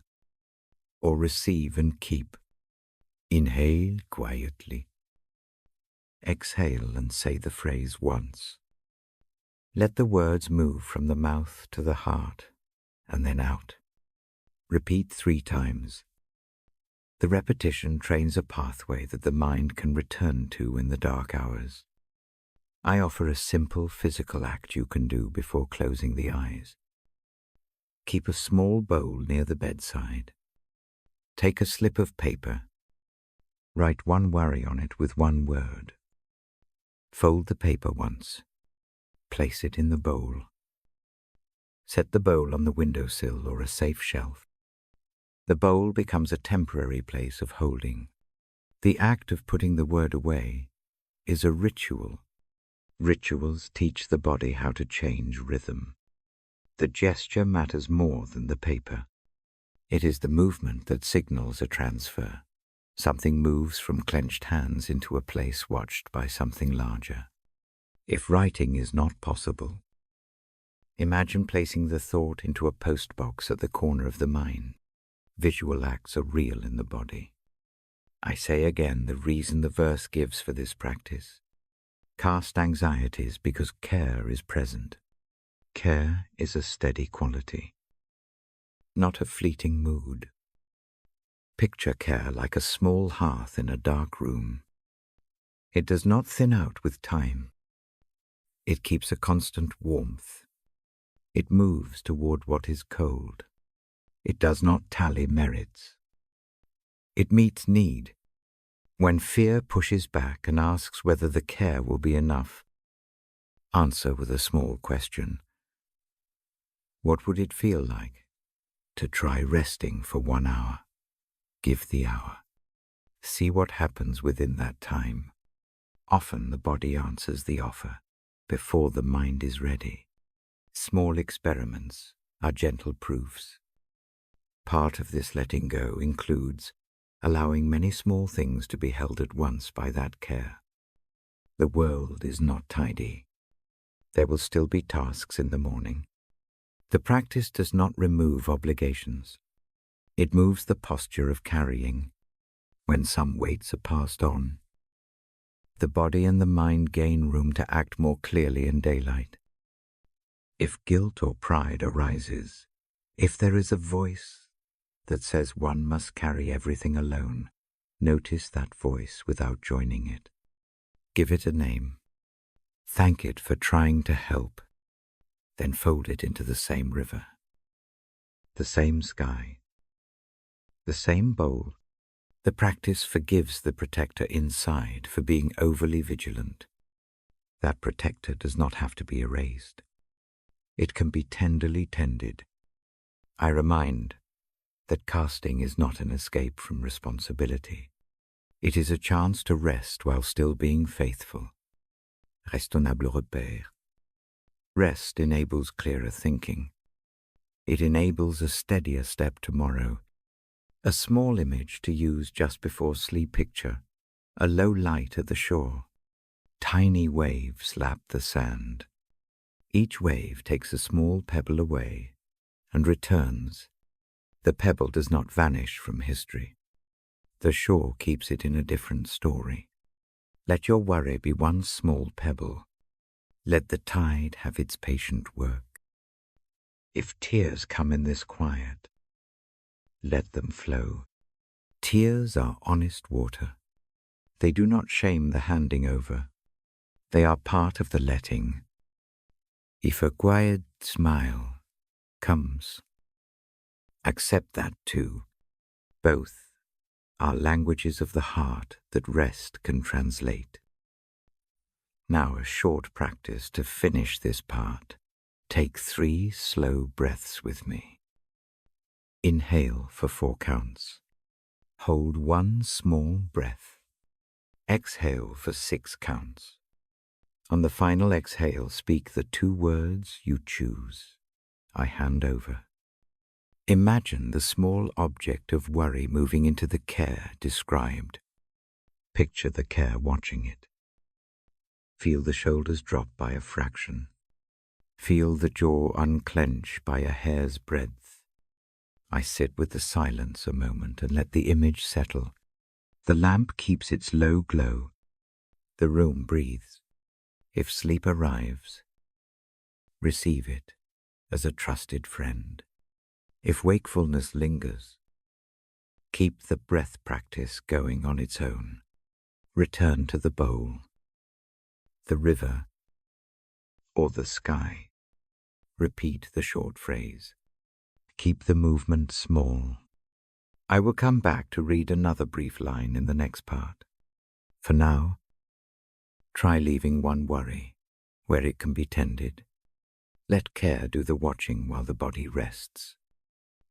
or receive and keep. Inhale quietly. Exhale and say the phrase once. Let the words move from the mouth to the heart and then out. Repeat 3 times. The repetition trains a pathway that the mind can return to in the dark hours. I offer a simple physical act you can do before closing the eyes. Keep a small bowl near the bedside. Take a slip of paper. Write one worry on it with 1 word. Fold the paper once. Place it in the bowl. Set the bowl on the windowsill or a safe shelf. The bowl becomes a temporary place of holding. The act of putting the word away is a ritual. Rituals teach the body how to change rhythm. The gesture matters more than the paper. It is the movement that signals a transfer. Something moves from clenched hands into a place watched by something larger. If writing is not possible, imagine placing the thought into a postbox at the corner of the mind. Visual acts are real in the body. I say again the reason the verse gives for this practice. Cast anxieties because care is present. Care is a steady quality, not a fleeting mood. Picture care like a small hearth in a dark room. It does not thin out with time. It keeps a constant warmth. It moves toward what is cold. It does not tally merits. It meets need. When fear pushes back and asks whether the care will be enough, answer with a small question. What would it feel like to try resting for 1 hour? Give the hour. See what happens within that time. Often the body answers the offer before the mind is ready. Small experiments are gentle proofs. Part of this letting go includes allowing many small things to be held at once by that care. The world is not tidy. There will still be tasks in the morning. The practice does not remove obligations. It moves the posture of carrying. When some weights are passed on, the body and the mind gain room to act more clearly in daylight. If guilt or pride arises, if there is a voice that says one must carry everything alone, notice that voice without joining it. Give it a name. Thank it for trying to help, then fold it into the same river, the same sky, the same bowl. The practice forgives the protector inside for being overly vigilant. That protector does not have to be erased. It can be tenderly tended. I remind that casting is not an escape from responsibility. It is a chance to rest while still being faithful. Raisonnable repère. Rest enables clearer thinking. It enables a steadier step tomorrow. A small image to use just before sleep picture, a low light at the shore. Tiny waves lap the sand. Each wave takes a small pebble away and returns. The pebble does not vanish from history. The shore keeps it in a different story. Let your worry be one small pebble. Let the tide have its patient work. If tears come in this quiet, let them flow. Tears are honest water. They do not shame the handing over. They are part of the letting. If a quiet smile comes, accept that too. Both are languages of the heart that rest can translate. Now a short practice to finish this part. Take 3 slow breaths with me. Inhale for 4 counts. Hold 1 small breath. Exhale for 6 counts. On the final exhale, speak the 2 words you choose. I hand over. Imagine the small object of worry moving into the care described. Picture the care watching it. Feel the shoulders drop by a fraction. Feel the jaw unclench by a hair's breadth. I sit with the silence a moment and let the image settle. The lamp keeps its low glow. The room breathes. If sleep arrives, receive it as a trusted friend. If wakefulness lingers, keep the breath practice going on its own. Return to the bowl, the river, or the sky. Repeat the short phrase. Keep the movement small. I will come back to read another brief line in the next part. For now, try leaving one worry where it can be tended. Let care do the watching while the body rests.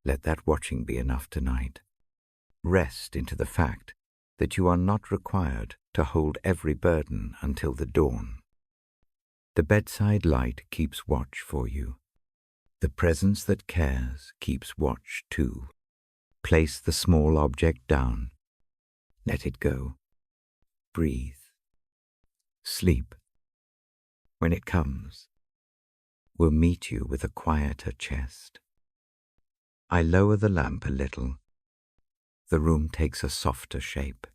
Let that watching be enough tonight. Rest into the fact that you are not required to hold every burden until the dawn. The bedside light keeps watch for you. The presence that cares keeps watch too. Place the small object down. Let it go. Breathe. Sleep, when it comes, will meet you with a quieter chest. I lower the lamp a little. The room takes a softer shape.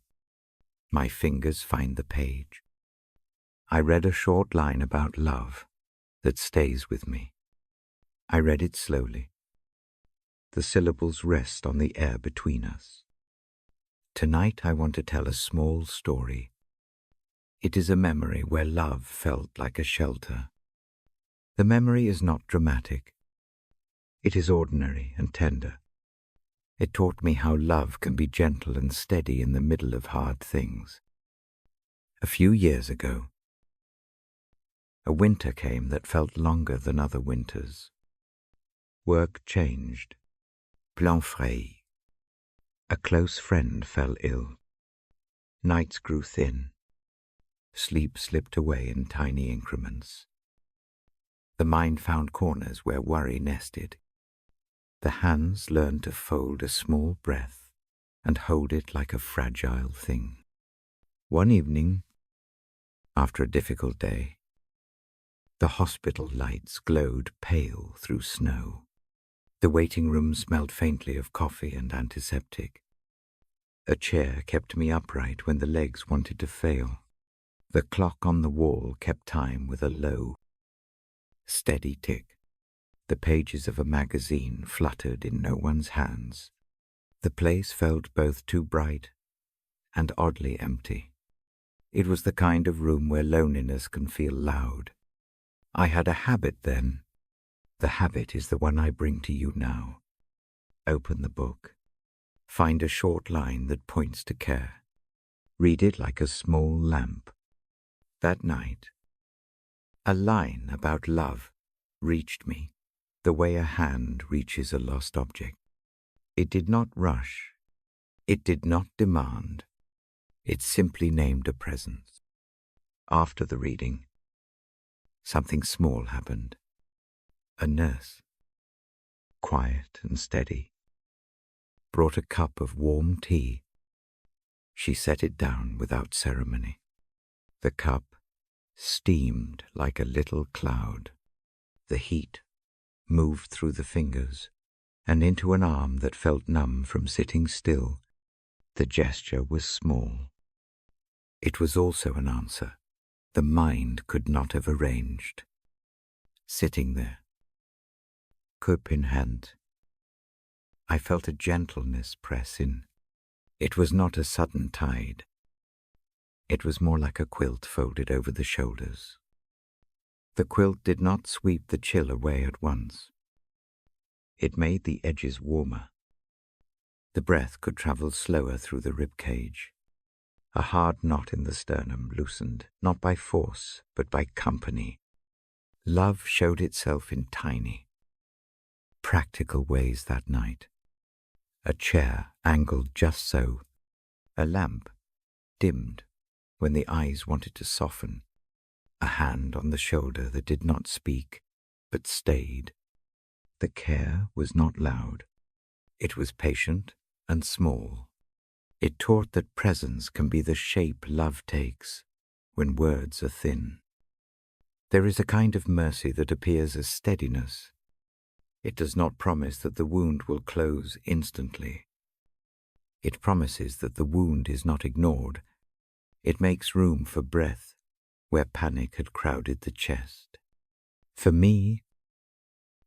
My fingers find the page. I read a short line about love that stays with me. I read it slowly. The syllables rest on the air between us. Tonight I want to tell a small story. It is a memory where love felt like a shelter. The memory is not dramatic. It is ordinary and tender. It taught me how love can be gentle and steady in the middle of hard things. A few years ago, a winter came that felt longer than other winters. Work changed. Plan frais. A close friend fell ill. Nights grew thin. Sleep slipped away in tiny increments. The mind found corners where worry nested. The hands learned to fold a small breath and hold it like a fragile thing. One evening, after a difficult day, the hospital lights glowed pale through snow. The waiting room smelled faintly of coffee and antiseptic. A chair kept me upright when the legs wanted to fail. The clock on the wall kept time with a low, steady tick. The pages of a magazine fluttered in no one's hands. The place felt both too bright and oddly empty. It was the kind of room where loneliness can feel loud. I had a habit then. The habit is the one I bring to you now. Open the book. Find a short line that points to care. Read it like a small lamp. That night, a line about love reached me, the way a hand reaches a lost object. It did not rush. It did not demand. It simply named a presence. After the reading, something small happened. A nurse, quiet and steady, brought a cup of warm tea. She set it down without ceremony. The cup steamed like a little cloud. The heat moved through the fingers and into an arm that felt numb from sitting still. The gesture was small. It was also an answer the mind could not have arranged. Sitting there, cup in hand, I felt a gentleness press in. It was not a sudden tide. It was more like a quilt folded over the shoulders. The quilt did not sweep the chill away at once. It made the edges warmer. The breath could travel slower through the rib cage. A hard knot in the sternum loosened, not by force, but by company. Love showed itself in tiny, practical ways that night. A chair angled just so. A lamp dimmed when the eyes wanted to soften. A hand on the shoulder that did not speak, but stayed. The care was not loud. It was patient and small. It taught that presence can be the shape love takes when words are thin. There is a kind of mercy that appears as steadiness, It does not promise that the wound will close instantly. It promises that the wound is not ignored. It makes room for breath where panic had crowded the chest. For me,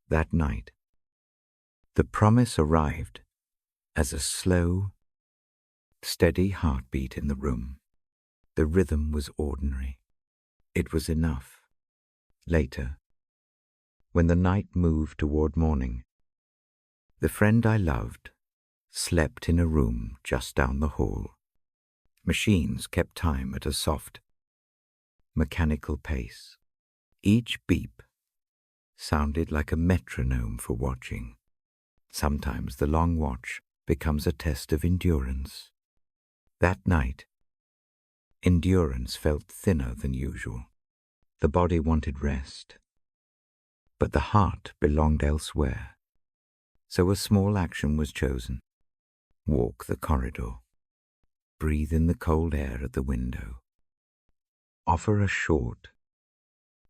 that night, the promise arrived as a slow, steady heartbeat in the room. The rhythm was ordinary. It was enough. Later, when the night moved toward morning, the friend I loved slept in a room just down the hall. Machines kept time at a soft, mechanical pace. Each beep sounded like a metronome for watching. Sometimes the long watch becomes a test of endurance. That night, endurance felt thinner than usual. The body wanted rest, but the heart belonged elsewhere. So a small action was chosen. Walk the corridor. Breathe in the cold air at the window. Offer a short,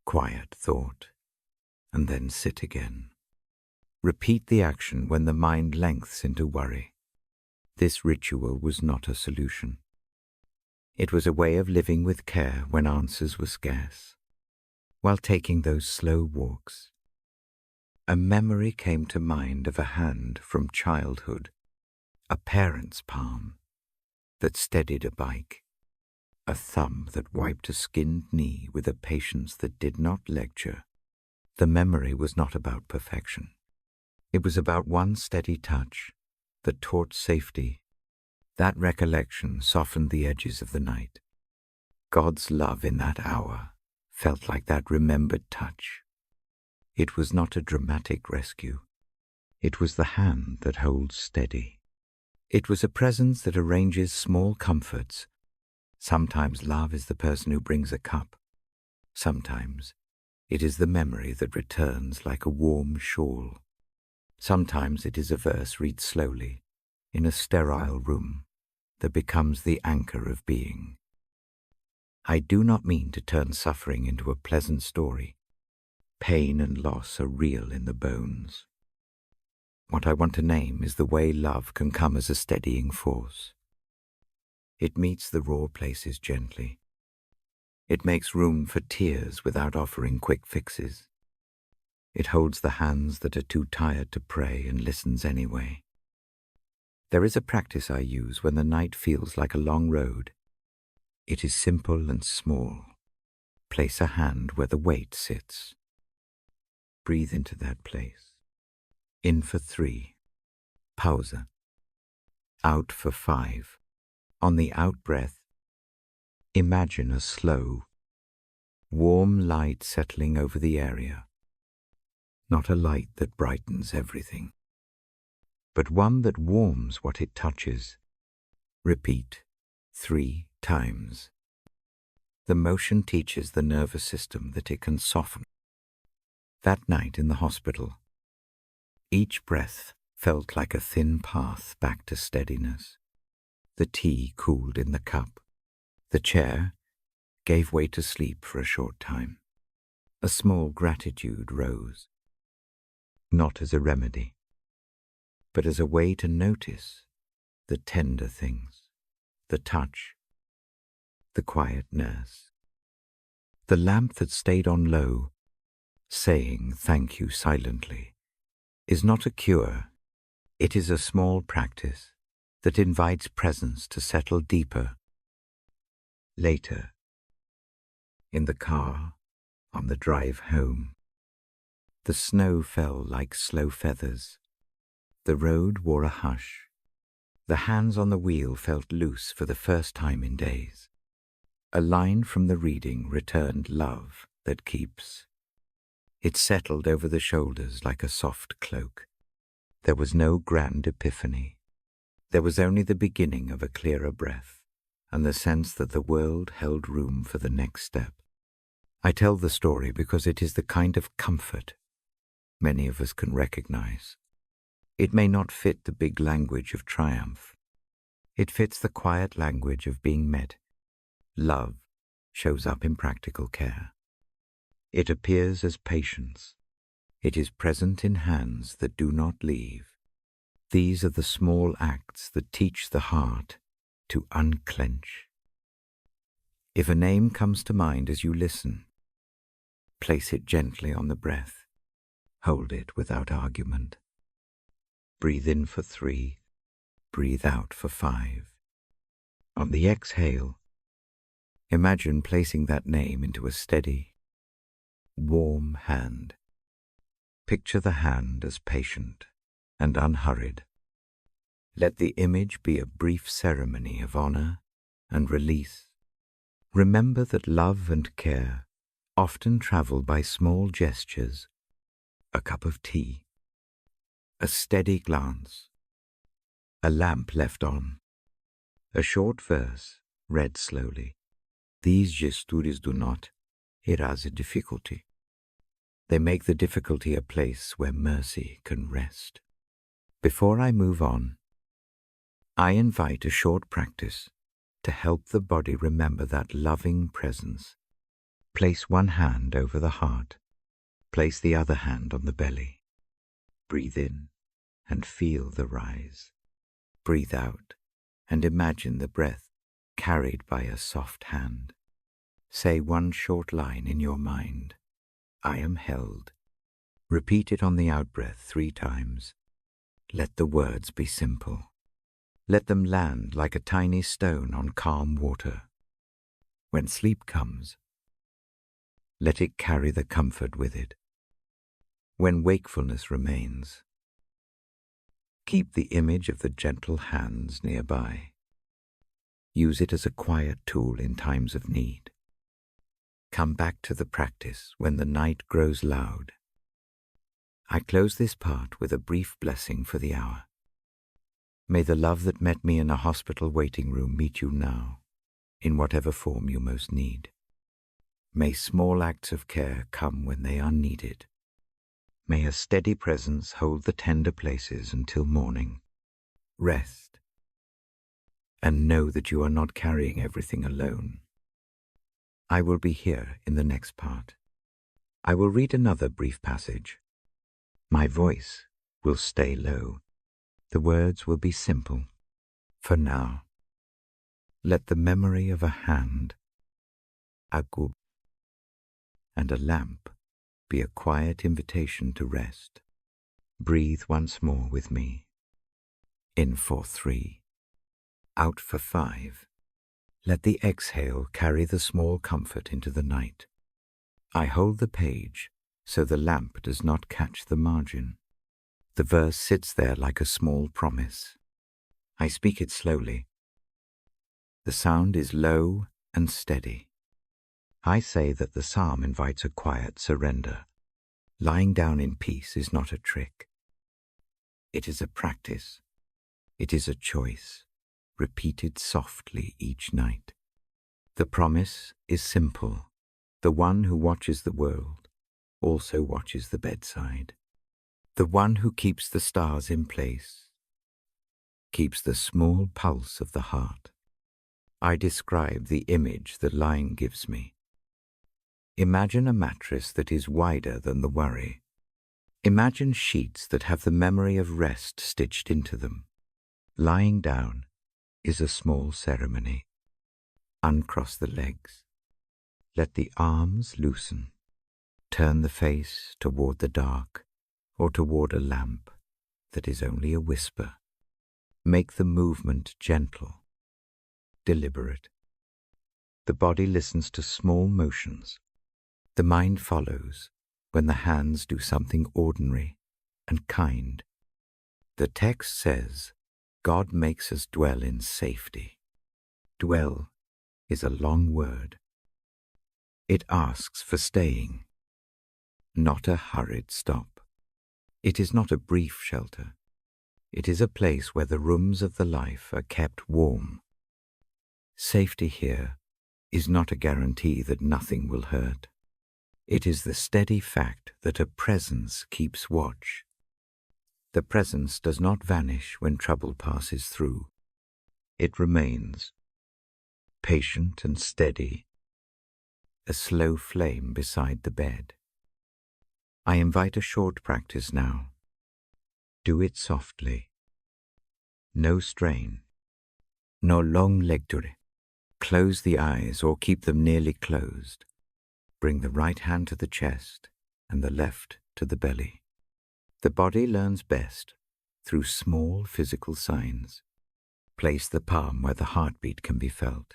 quiet thought, and then sit again. Repeat the action when the mind lengths into worry. This ritual was not a solution. It was a way of living with care when answers were scarce. While taking those slow walks, a memory came to mind of a hand from childhood, a parent's palm that steadied a bike, a thumb that wiped a skinned knee with a patience that did not lecture. The memory was not about perfection. It was about one steady touch that taught safety. That recollection softened the edges of the night. God's love in that hour felt like that remembered touch. It was not a dramatic rescue. It was the hand that holds steady. It was a presence that arranges small comforts. Sometimes love is the person who brings a cup. Sometimes it is the memory that returns like a warm shawl. Sometimes it is a verse read slowly in a sterile room that becomes the anchor of being. I do not mean to turn suffering into a pleasant story. Pain and loss are real in the bones. What I want to name is the way love can come as a steadying force. It meets the raw places gently. It makes room for tears without offering quick fixes. It holds the hands that are too tired to pray and listens anyway. There is a practice I use when the night feels like a long road. It is simple and small. Place a hand where the weight sits. Breathe into that place. In for 3. Pause. Out for 5. On the out-breath, imagine a slow, warm light settling over the area. Not a light that brightens everything, but one that warms what it touches. Repeat 3 times. The motion teaches the nervous system that it can soften. That night in the hospital, each breath felt like a thin path back to steadiness. The tea cooled in the cup. The chair gave way to sleep for a short time. A small gratitude rose, not as a remedy, but as a way to notice the tender things, the touch, the quiet nurse, the lamp that stayed on low, saying thank you silently, is not a cure. It is a small practice that invites presence to settle deeper. Later, in the car, on the drive home, the snow fell like slow feathers. The road wore a hush. The hands on the wheel felt loose for the first time in days. A line from the reading returned love that keeps. It settled over the shoulders like a soft cloak. There was no grand epiphany. There was only the beginning of a clearer breath, and the sense that the world held room for the next step. I tell the story because it is the kind of comfort many of us can recognize. It may not fit the big language of triumph. It fits the quiet language of being met. Love shows up in practical care. It appears as patience, It is present in hands that do not leave. These are the small acts that teach the heart to unclench. If a name comes to mind as you listen, place it gently on the breath. Hold it without argument. Breathe in for 3. Breathe out for 5. On the exhale, imagine placing that name into a steady, warm hand. Picture the hand as patient and unhurried. Let the image be a brief ceremony of honor and release. Remember that love and care often travel by small gestures: a cup of tea, a steady glance, a lamp left on, a short verse read slowly. These gestures do not erase difficulty. They make the difficulty a place where mercy can rest. Before I move on, I invite a short practice to help the body remember that loving presence. Place one hand over the heart. Place the other hand on the belly. Breathe in and feel the rise. Breathe out and imagine the breath carried by a soft hand. Say one short line in your mind: I am held. Repeat it on the out-breath 3 times. Let the words be simple. Let them land like a tiny stone on calm water. When sleep comes, let it carry the comfort with it. When wakefulness remains, keep the image of the gentle hands nearby. Use it as a quiet tool in times of need. Come back to the practice when the night grows loud. I close this part with a brief blessing for the hour. May the love that met me in a hospital waiting room meet you now, in whatever form you most need. May small acts of care come when they are needed. May a steady presence hold the tender places until morning. Rest, and know that you are not carrying everything alone. I will be here in the next part. I will read another brief passage. My voice will stay low. The words will be simple. For now, let the memory of a hand, a gub, and a lamp be a quiet invitation to rest. Breathe once more with me. In for 3. Out for 5. Let the exhale carry the small comfort into the night. I hold the page so the lamp does not catch the margin. The verse sits there like a small promise. I speak it slowly. The sound is low and steady. I say that the psalm invites a quiet surrender. Lying down in peace is not a trick. It is a practice. It is a choice, repeated softly each night. The promise is simple. The one who watches the world also watches the bedside. The one who keeps the stars in place keeps the small pulse of the heart. I describe the image the line gives me. Imagine a mattress that is wider than the worry. Imagine sheets that have the memory of rest stitched into them. Lying down is a small ceremony. Uncross the legs. Let the arms loosen. Turn the face toward the dark or toward a lamp that is only a whisper. Make the movement gentle, deliberate. The body listens to small motions. The mind follows when the hands do something ordinary and kind. The text says, God makes us dwell in safety. Dwell is a long word. It asks for staying, not a hurried stop. It is not a brief shelter. It is a place where the rooms of the life are kept warm. Safety here is not a guarantee that nothing will hurt. It is the steady fact that a presence keeps watch. The presence does not vanish when trouble passes through. It remains, patient and steady, a slow flame beside the bed. I invite a short practice now. Do it softly. No strain. No long lecture. Close the eyes or keep them nearly closed. Bring the right hand to the chest and the left to the belly. The body learns best through small physical signs. Place the palm where the heartbeat can be felt.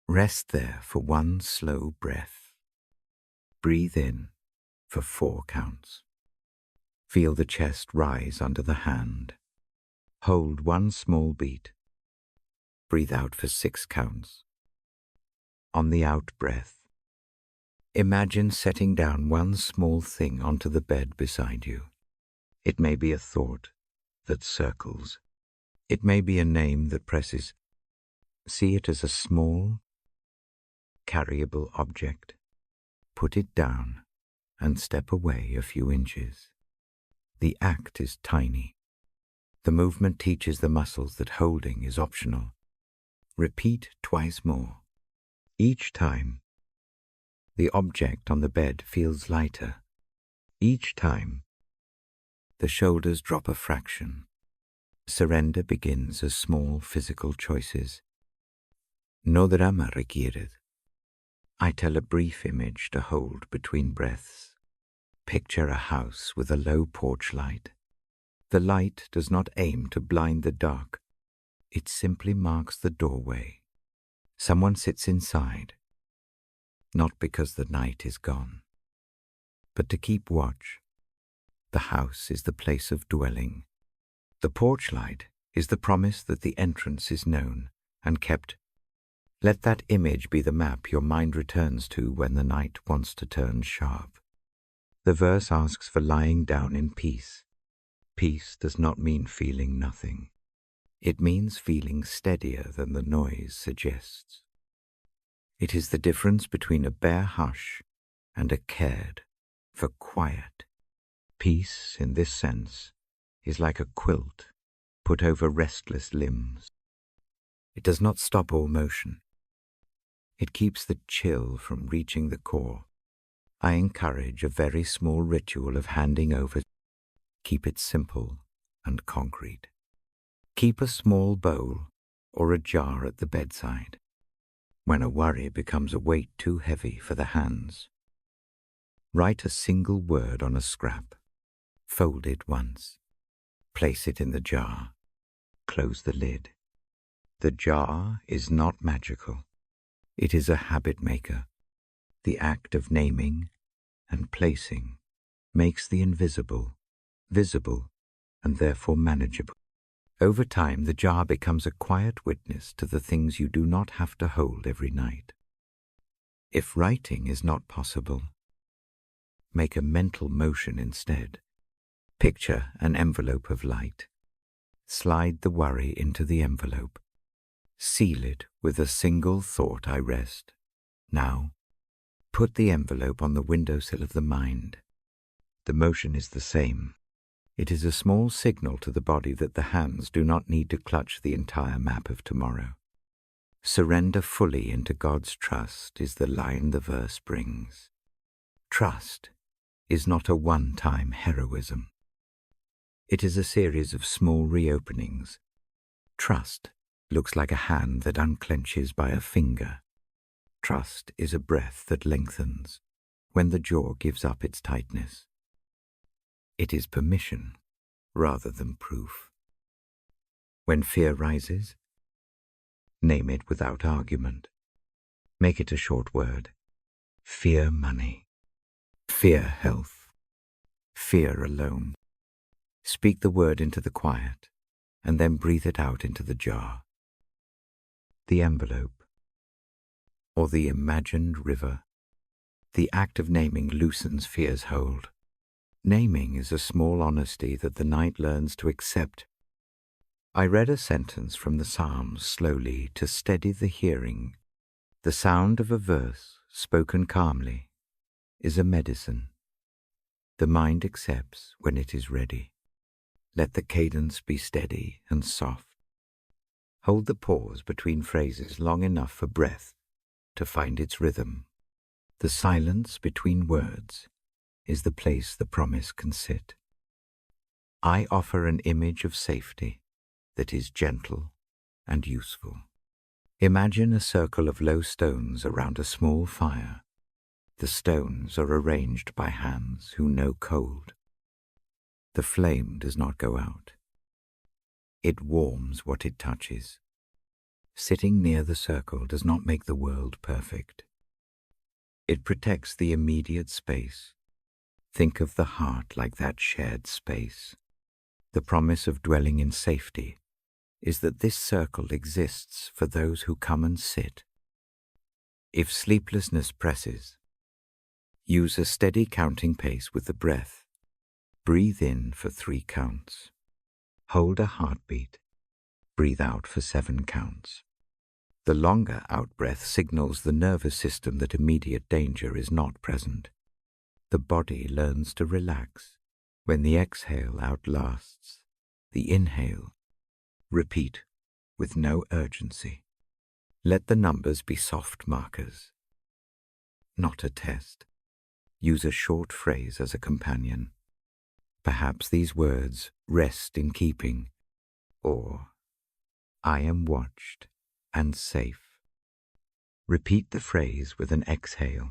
Rest there for one slow breath. Breathe in for 4 counts. Feel the chest rise under the hand. Hold 1 small beat. Breathe out for 6 counts. On the out breath, imagine setting down 1 small thing onto the bed beside you. It may be a thought that circles. It may be a name that presses. See it as a small, carryable object. Put it down and step away a few inches. The act is tiny. The movement teaches the muscles that holding is optional. Repeat twice more. Each time, the object on the bed feels lighter. Each time, the shoulders drop a fraction. Surrender begins as small physical choices. No drama required. I tell a brief image to hold between breaths. Picture a house with a low porch light. The light does not aim to blind the dark. It simply marks the doorway. Someone sits inside, not because the night is gone, but to keep watch. The house is the place of dwelling. The porch light is the promise that the entrance is known and kept. Let that image be the map your mind returns to when the night wants to turn sharp. The verse asks for lying down in peace. Peace does not mean feeling nothing. It means feeling steadier than the noise suggests. It is the difference between a bare hush and a cared for quiet. Peace, in this sense, is like a quilt put over restless limbs. It does not stop all motion. It keeps the chill from reaching the core. I encourage a very small ritual of handing over. Keep it simple and concrete. Keep a small bowl or a jar at the bedside. When a worry becomes a weight too heavy for the hands, write a single word on a scrap. Fold it once. Place it in the jar. Close the lid. The jar is not magical. It is a habit maker. The act of naming and placing makes the invisible visible and therefore manageable. Over time, the jar becomes a quiet witness to the things you do not have to hold every night. If writing is not possible, make a mental motion instead. Picture an envelope of light. Slide the worry into the envelope. Seal it with a single thought: I rest. Now, put the envelope on the windowsill of the mind. The motion is the same. It is a small signal to the body that the hands do not need to clutch the entire map of tomorrow. Surrender fully into God's trust is the line the verse brings. Trust is not a one-time heroism. It is a series of small reopenings. Trust looks like a hand that unclenches by a finger. Trust is a breath that lengthens when the jaw gives up its tightness. It is permission rather than proof. When fear rises, name it without argument. Make it a short word. Fear money. Fear health. Fear alone. Speak the word into the quiet and then breathe it out into the jar. The envelope, or the imagined river. The act of naming loosens fear's hold. Naming is a small honesty that the night learns to accept. I read a sentence from the Psalms slowly to steady the hearing. The sound of a verse, spoken calmly, is a medicine. The mind accepts when it is ready. Let the cadence be steady and soft. Hold the pause between phrases long enough for breath to find its rhythm. The silence between words is the place the promise can sit. I offer an image of safety that is gentle and useful. Imagine a circle of low stones around a small fire. The stones are arranged by hands who know cold. The flame does not go out. It warms what it touches. Sitting near the circle does not make the world perfect. It protects the immediate space. Think of the heart like that shared space. The promise of dwelling in safety is that this circle exists for those who come and sit. If sleeplessness presses, use a steady counting pace with the breath. Breathe in for 3 counts. Hold a heartbeat. Breathe out for 7 counts. The longer out-breath signals the nervous system that immediate danger is not present. The body learns to relax when the exhale outlasts the inhale. Repeat with no urgency. Let the numbers be soft markers, not a test. Use a short phrase as a companion. Perhaps these words, rest in keeping, or I am watched and safe. Repeat the phrase with an exhale.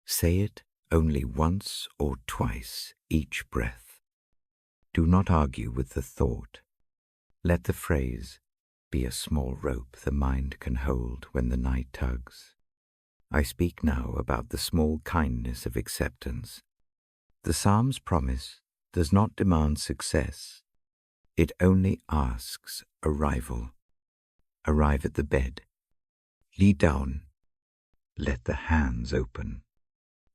Say it only once or twice each breath. Do not argue with the thought. Let the phrase be a small rope the mind can hold when the night tugs. I speak now about the small kindness of acceptance. The Psalm's promise does not demand success. It only asks arrival. Arrive at the bed. Lie down. Let the hands open.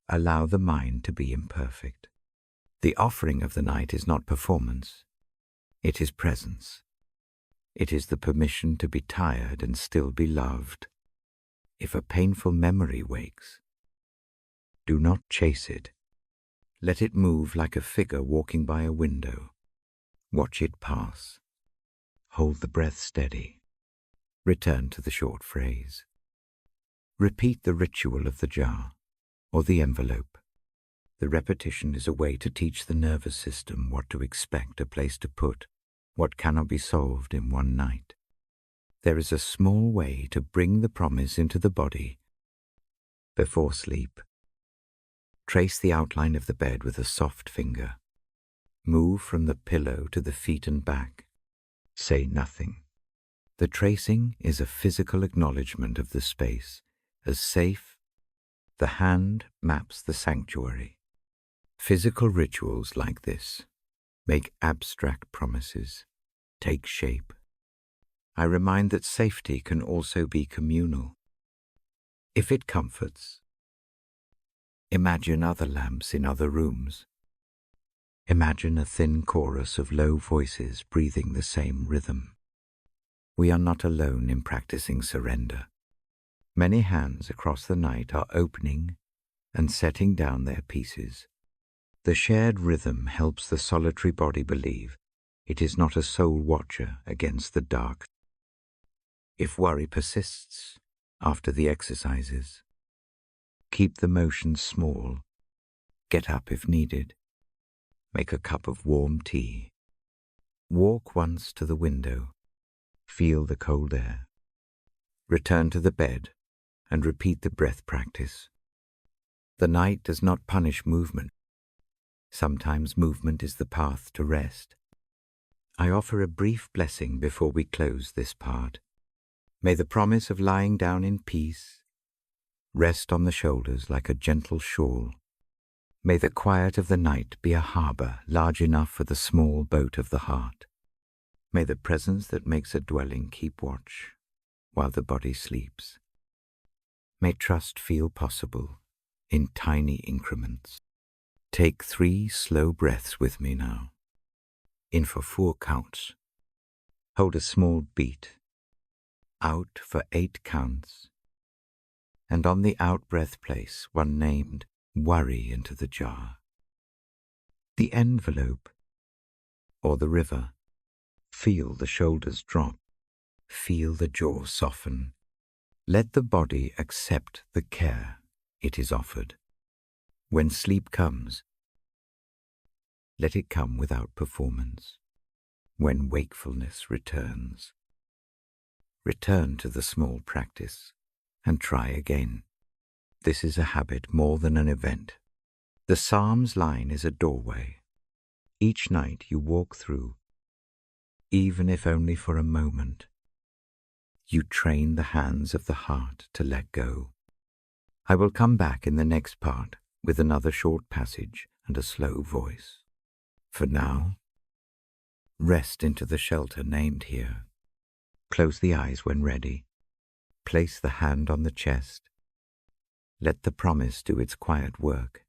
Allow the mind to be imperfect. The offering of the night is not performance. It is presence. It is the permission to be tired and still be loved. If a painful memory wakes, do not chase it. Let it move like a figure walking by a window. Watch it pass. Hold the breath steady. Return to the short phrase. Repeat the ritual of the jar or the envelope. The repetition is a way to teach the nervous system what to expect, a place to put what cannot be solved in one night. There is a small way to bring the promise into the body before sleep. Trace the outline of the bed with a soft finger. Move from the pillow to the feet and back. Say nothing. The tracing is a physical acknowledgement of the space as safe. The hand maps the sanctuary. Physical rituals like this make abstract promises take shape. I remind that safety can also be communal. If it comforts, imagine other lamps in other rooms. Imagine a thin chorus of low voices breathing the same rhythm. We are not alone in practicing surrender. Many hands across the night are opening and setting down their pieces. The shared rhythm helps the solitary body believe it is not a sole watcher against the dark. If worry persists after the exercises, keep the motion small. Get up if needed. Make a cup of warm tea. Walk once to the window. Feel the cold air. Return to the bed and repeat the breath practice. The night does not punish movement. Sometimes movement is the path to rest. I offer a brief blessing before we close this part. May the promise of lying down in peace rest on the shoulders like a gentle shawl. May the quiet of the night be a harbor large enough for the small boat of the heart. May the presence that makes a dwelling keep watch while the body sleeps. May trust feel possible in tiny increments. Take 3 slow breaths with me now. In for 4 counts. Hold a small beat. Out for 8 counts. And on the out-breath place one named worry into the jar. The envelope or the river. Feel the shoulders drop. Feel the jaw soften. Let the body accept the care it is offered. When sleep comes, let it come without performance. When wakefulness returns, return to the small practice and try again. This is a habit more than an event. The Psalms line is a doorway. Each night you walk through, even if only for a moment. You train the hands of the heart to let go. I will come back in the next part with another short passage and a slow voice. For now, rest into the shelter named here. Close the eyes when ready. Place the hand on the chest. Let the promise do its quiet work.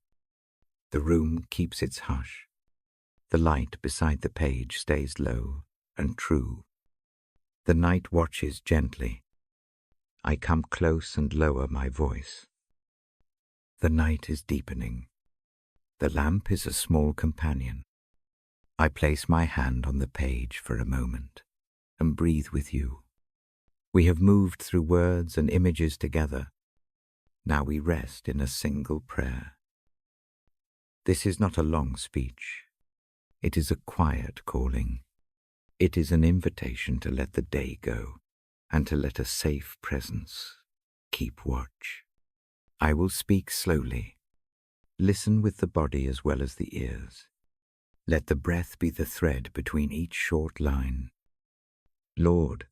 The room keeps its hush. The light beside the page stays low and true. The night watches gently. I come close and lower my voice. The night is deepening. The lamp is a small companion. I place my hand on the page for a moment and breathe with you. We have moved through words and images together. Now we rest in a single prayer. This is not a long speech. It is a quiet calling. It is an invitation to let the day go and to let a safe presence keep watch. I will speak slowly. Listen with the body as well as the ears. Let the breath be the thread between each short line. Lord,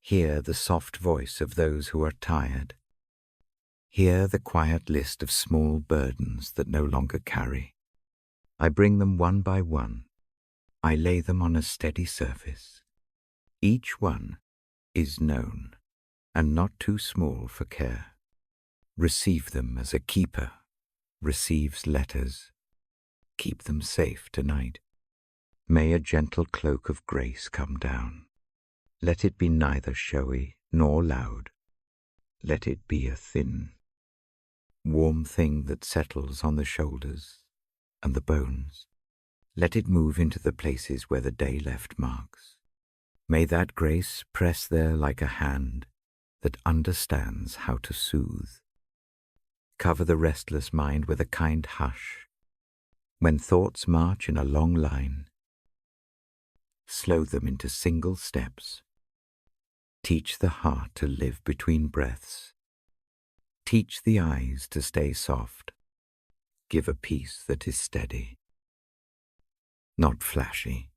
hear the soft voice of those who are tired. Hear the quiet list of small burdens that no longer carry. I bring them one by one. I lay them on a steady surface. Each one is known and not too small for care. Receive them as a keeper receives letters. Keep them safe tonight. May a gentle cloak of grace come down. Let it be neither showy nor loud. Let it be a thin, warm thing that settles on the shoulders and the bones. Let it move into the places where the day left marks. May that grace press there like a hand that understands how to soothe. Cover the restless mind with a kind hush. When thoughts march in a long line, slow them into single steps. Teach the heart to live between breaths. Teach the eyes to stay soft. Give a peace that is steady, not flashy.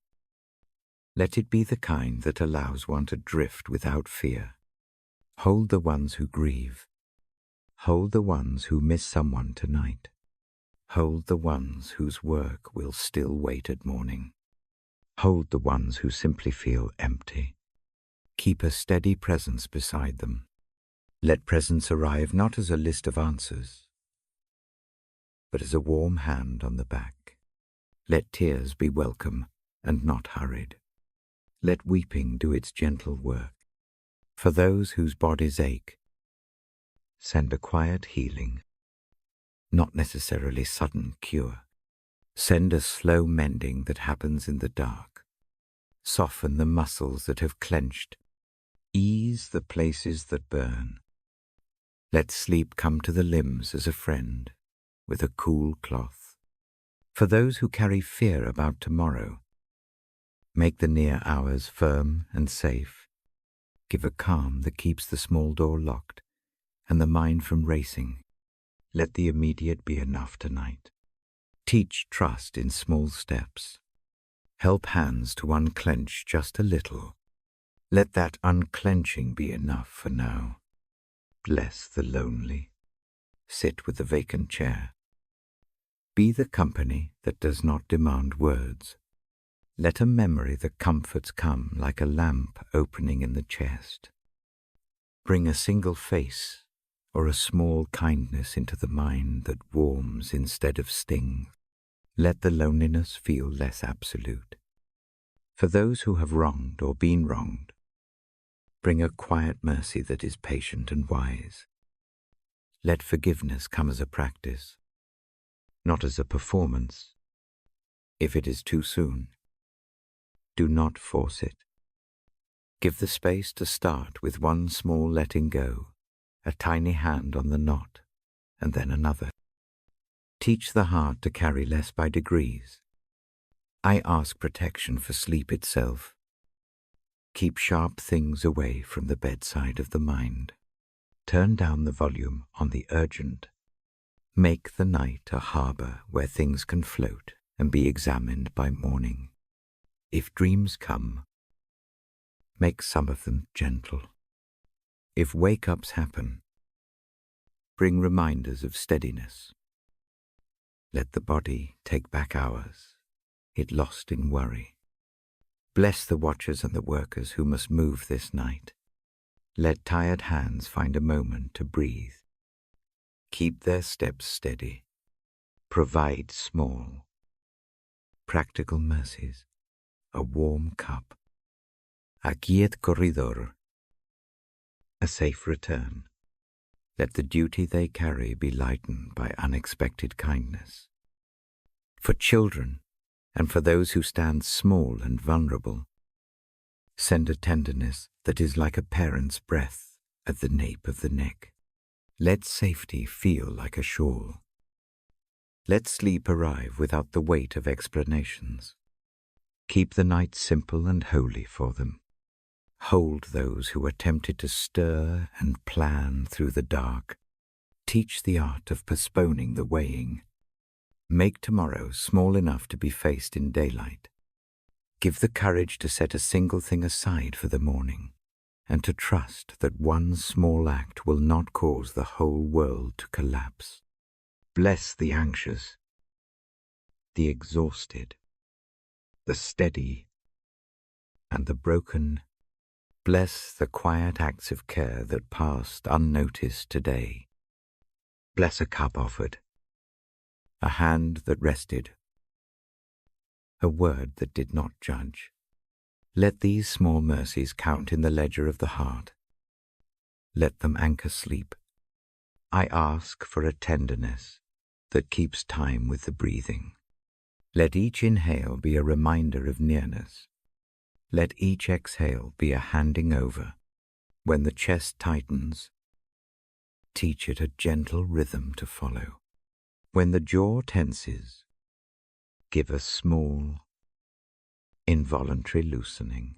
Let it be the kind that allows one to drift without fear. Hold the ones who grieve. Hold the ones who miss someone tonight. Hold the ones whose work will still wait at morning. Hold the ones who simply feel empty. Keep a steady presence beside them. Let presence arrive not as a list of answers, but as a warm hand on the back. Let tears be welcome and not hurried. Let weeping do its gentle work. For those whose bodies ache, send a quiet healing, not necessarily sudden cure. Send a slow mending that happens in the dark. Soften the muscles that have clenched. Ease the places that burn. Let sleep come to the limbs as a friend with a cool cloth. For those who carry fear about tomorrow, make the near hours firm and safe. Give a calm that keeps the small door locked and the mind from racing. Let the immediate be enough tonight. Teach trust in small steps. Help hands to unclench just a little. Let that unclenching be enough for now. Bless the lonely. Sit with the vacant chair. Be the company that does not demand words. Let a memory that comforts come like a lamp opening in the chest. Bring a single face or a small kindness into the mind that warms instead of stings. Let the loneliness feel less absolute. For those who have wronged or been wronged, bring a quiet mercy that is patient and wise. Let forgiveness come as a practice, not as a performance. If it is too soon, do not force it. Give the space to start with one small letting go, a tiny hand on the knot, and then another. Teach the heart to carry less by degrees. I ask protection for sleep itself. Keep sharp things away from the bedside of the mind. Turn down the volume on the urgent. Make the night a harbor where things can float and be examined by morning. If dreams come, make some of them gentle. If wake-ups happen, bring reminders of steadiness. Let the body take back hours it lost in worry. Bless the watchers and the workers who must move this night. Let tired hands find a moment to breathe. Keep their steps steady. Provide small, practical mercies. A warm cup. A quiet corridor. A safe return. Let the duty they carry be lightened by unexpected kindness. For children, and for those who stand small and vulnerable, send a tenderness that is like a parent's breath at the nape of the neck. Let safety feel like a shawl. Let sleep arrive without the weight of explanations. Keep the night simple and holy for them. Hold those who are tempted to stir and plan through the dark. Teach the art of postponing the weighing. Make tomorrow small enough to be faced in daylight. Give the courage to set a single thing aside for the morning, and to trust that one small act will not cause the whole world to collapse. Bless the anxious, the exhausted, the steady, and the broken. Bless the quiet acts of care that passed unnoticed today. Bless a cup offered, a hand that rested, a word that did not judge. Let these small mercies count in the ledger of the heart. Let them anchor sleep. I ask for a tenderness that keeps time with the breathing. Let each inhale be a reminder of nearness. Let each exhale be a handing over. When the chest tightens, teach it a gentle rhythm to follow. When the jaw tenses, give a small, involuntary loosening.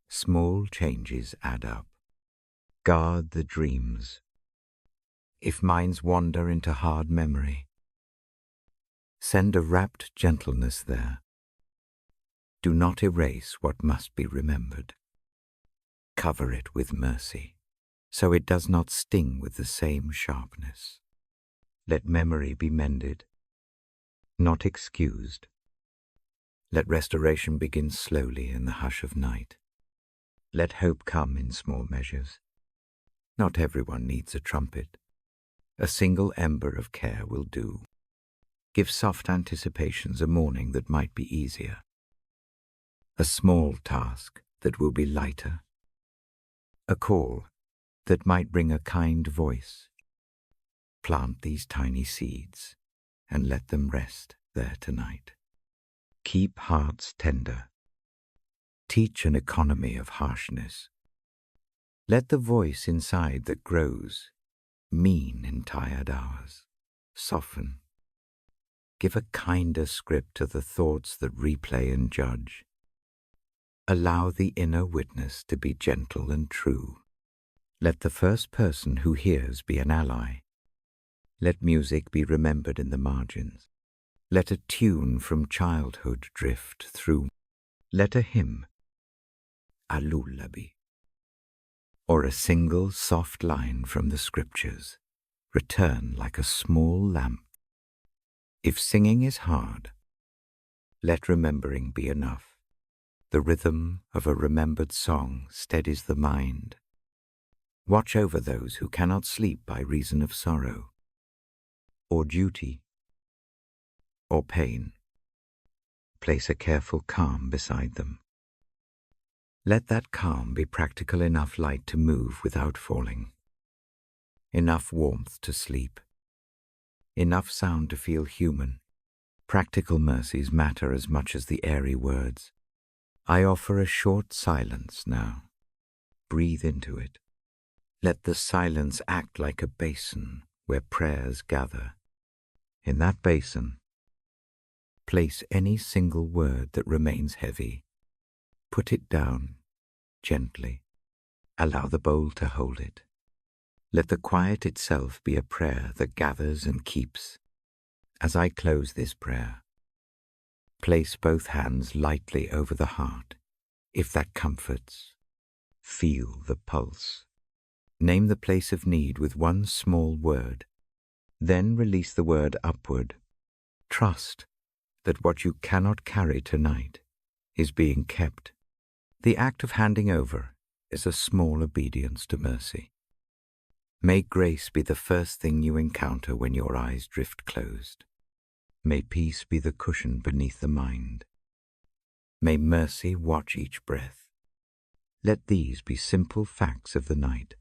Small changes add up. Guard the dreams. If minds wander into hard memory, send a rapt gentleness there. Do not erase what must be remembered. Cover it with mercy, so it does not sting with the same sharpness. Let memory be mended, not excused. Let restoration begin slowly in the hush of night. Let hope come in small measures. Not everyone needs a trumpet. A single ember of care will do. Give soft anticipations a morning that might be easier. A small task that will be lighter. A call that might bring a kind voice. Plant these tiny seeds and let them rest there tonight. Keep hearts tender. Teach an economy of harshness. Let the voice inside that grows, mean in tired hours, soften. Give a kinder script to the thoughts that replay and judge. Allow the inner witness to be gentle and true. Let the first person who hears be an ally. Let music be remembered in the margins. Let a tune from childhood drift through. Let a hymn, a lullaby, or a single soft line from the scriptures return like a small lamp. If singing is hard, let remembering be enough. The rhythm of a remembered song steadies the mind. Watch over those who cannot sleep by reason of sorrow, or duty, or pain. Place a careful calm beside them. Let that calm be practical enough light to move without falling, enough warmth to sleep, enough sound to feel human. Practical mercies matter as much as the airy words. I offer a short silence now. Breathe into it. Let the silence act like a basin where prayers gather. In that basin, place any single word that remains heavy. Put it down gently. Allow the bowl to hold it. Let the quiet itself be a prayer that gathers and keeps. As I close this prayer, place both hands lightly over the heart. If that comforts, feel the pulse. Name the place of need with one small word. Then release the word upward. Trust that what you cannot carry tonight is being kept. The act of handing over is a small obedience to mercy. May grace be the first thing you encounter when your eyes drift closed. May peace be the cushion beneath the mind. May mercy watch each breath. Let these be simple facts of the night.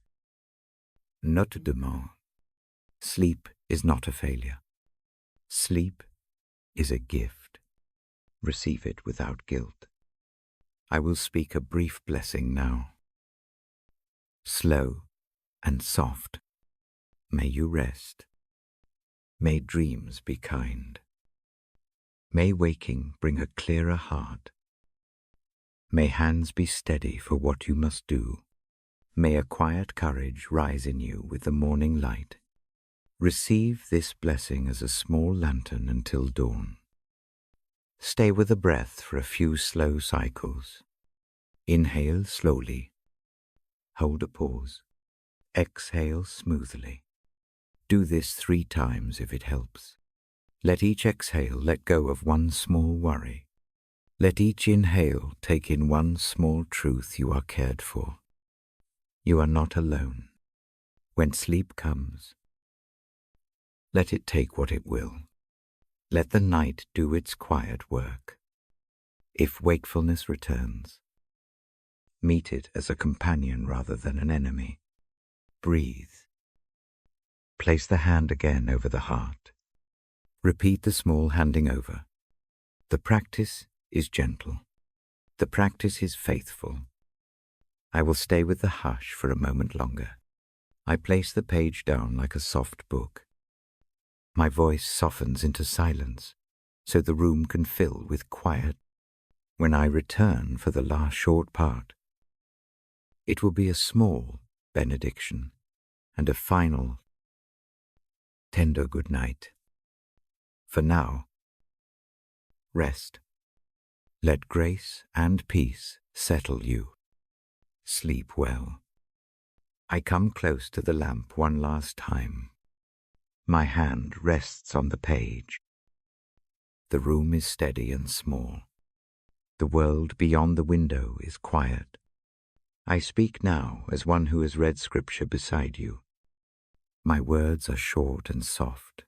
Note de mort. Sleep is not a failure. Sleep is a gift. Receive it without guilt. I will speak a brief blessing now. Slow and soft, may you rest. May dreams be kind. May waking bring a clearer heart. May hands be steady for what you must do. May a quiet courage rise in you with the morning light. Receive this blessing as a small lantern until dawn. Stay with the breath for a few slow cycles. Inhale slowly. Hold a pause. Exhale smoothly. Do this 3 times if it helps. Let each exhale let go of one small worry. Let each inhale take in one small truth you are cared for. You are not alone. When sleep comes, let it take what it will. Let the night do its quiet work. If wakefulness returns, meet it as a companion rather than an enemy. Breathe. Place the hand again over the heart. Repeat the small handing over. The practice is gentle. The practice is faithful. I will stay with the hush for a moment longer. I place the page down like a soft book. My voice softens into silence, so the room can fill with quiet. When I return for the last short part, it will be a small benediction and a final, tender good night. For now, rest. Let grace and peace settle you. Sleep well. I come close to the lamp one last time. My hand rests on the page. The room is steady and small. The world beyond the window is quiet. I speak now as one who has read scripture beside you. My words are short and soft.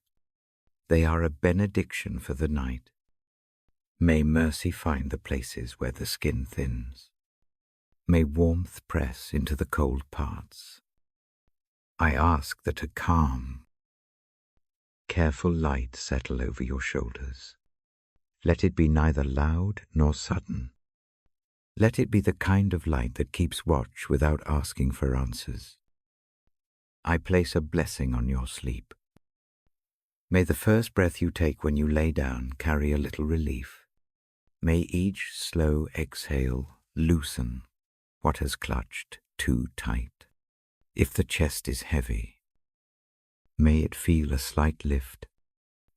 They are a benediction for the night. May mercy find the places where the skin thins. May warmth press into the cold parts. I ask that a calm, careful light settle over your shoulders. Let it be neither loud nor sudden. Let it be the kind of light that keeps watch without asking for answers. I place a blessing on your sleep. May the first breath you take when you lay down carry a little relief. May each slow exhale loosen what has clutched too tight. If the chest is heavy, may it feel a slight lift.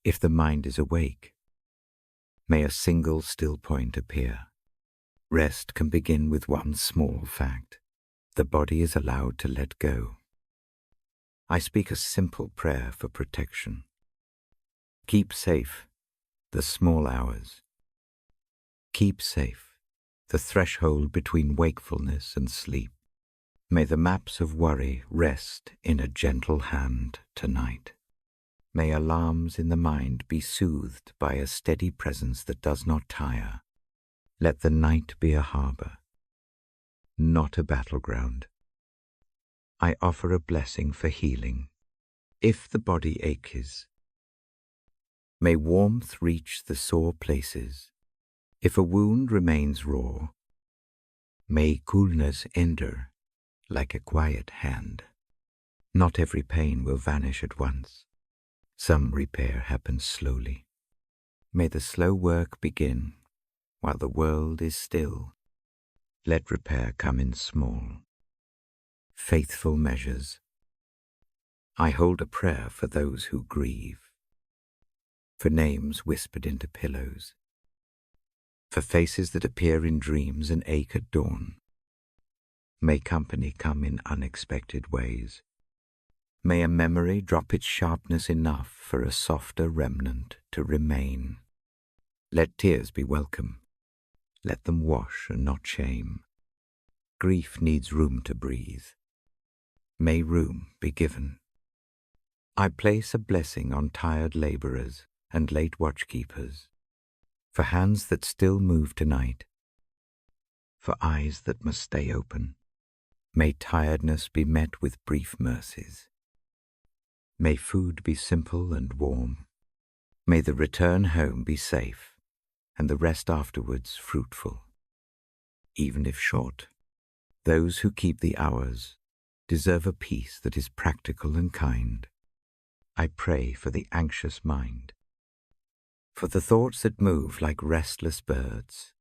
If the mind is awake, may a single still point appear. Rest can begin with one small fact. The body is allowed to let go. I speak a simple prayer for protection. Keep safe the small hours. Keep safe the threshold between wakefulness and sleep. May the maps of worry rest in a gentle hand tonight. May alarms in the mind be soothed by a steady presence that does not tire. Let the night be a harbor, not a battleground. I offer a blessing for healing. If the body aches, may warmth reach the sore places. If a wound remains raw, may coolness enter like a quiet hand. Not every pain will vanish at once. Some repair happens slowly. May the slow work begin while the world is still. Let repair come in small, faithful measures. I hold a prayer for those who grieve, for names whispered into pillows, for faces that appear in dreams and ache at dawn. May company come in unexpected ways. May a memory drop its sharpness enough for a softer remnant to remain. Let tears be welcome. Let them wash and not shame. Grief needs room to breathe. May room be given. I place a blessing on tired laborers and late watchkeepers, for hands that still move tonight, for eyes that must stay open. May tiredness be met with brief mercies. May food be simple and warm. May the return home be safe, and the rest afterwards fruitful. Even if short, those who keep the hours deserve a peace that is practical and kind. I pray for the anxious mind, for the thoughts that move like restless birds.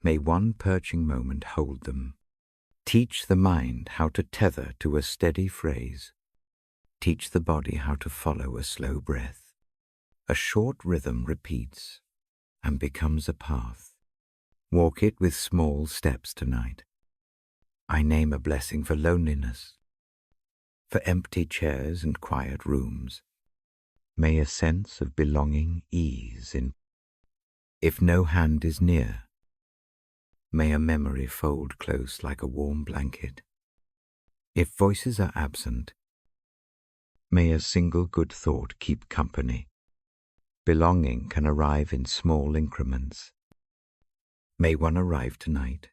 May one perching moment hold them. Teach the mind how to tether to a steady phrase. Teach the body how to follow a slow breath. A short rhythm repeats and becomes a path. Walk it with small steps tonight. I name a blessing for loneliness, for empty chairs and quiet rooms. May a sense of belonging ease in. If no hand is near, may a memory fold close like a warm blanket. If voices are absent, may a single good thought keep company. Belonging can arrive in small increments. May one arrive tonight.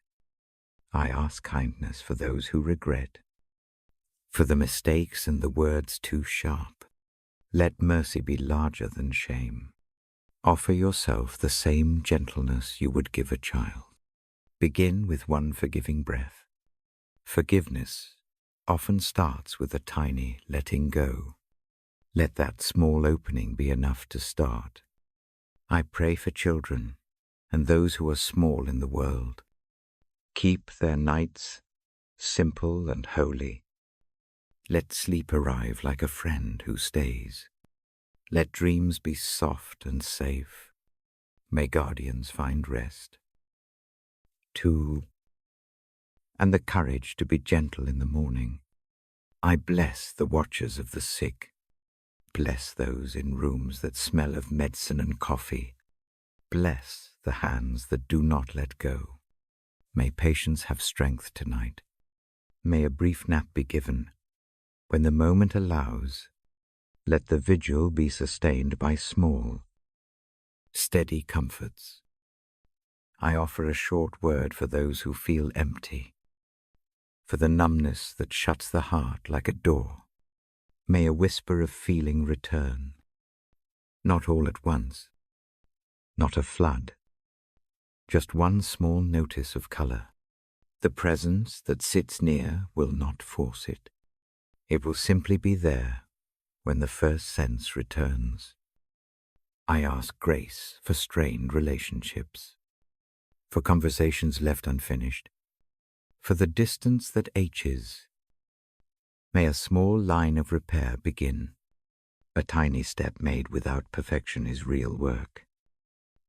I ask kindness for those who regret, for the mistakes and the words too sharp. Let mercy be larger than shame. Offer yourself the same gentleness you would give a child. Begin with one forgiving breath. Forgiveness often starts with a tiny letting go. Let that small opening be enough to start. I pray for children and those who are small in the world. Keep their nights simple and holy. Let sleep arrive like a friend who stays. Let dreams be soft and safe. May guardians find rest. 2. And the courage to be gentle in the morning. I bless the watchers of the sick. Bless those in rooms that smell of medicine and coffee. Bless the hands that do not let go. May patience have strength tonight. May a brief nap be given. When the moment allows, let the vigil be sustained by small, steady comforts. I offer a short word for those who feel empty, for the numbness that shuts the heart like a door. May a whisper of feeling return, not all at once, not a flood, just one small notice of color. The presence that sits near will not force it. It will simply be there when the first sense returns. I ask grace for strained relationships, for conversations left unfinished, for the distance that aches. May a small line of repair begin. A tiny step made without perfection is real work.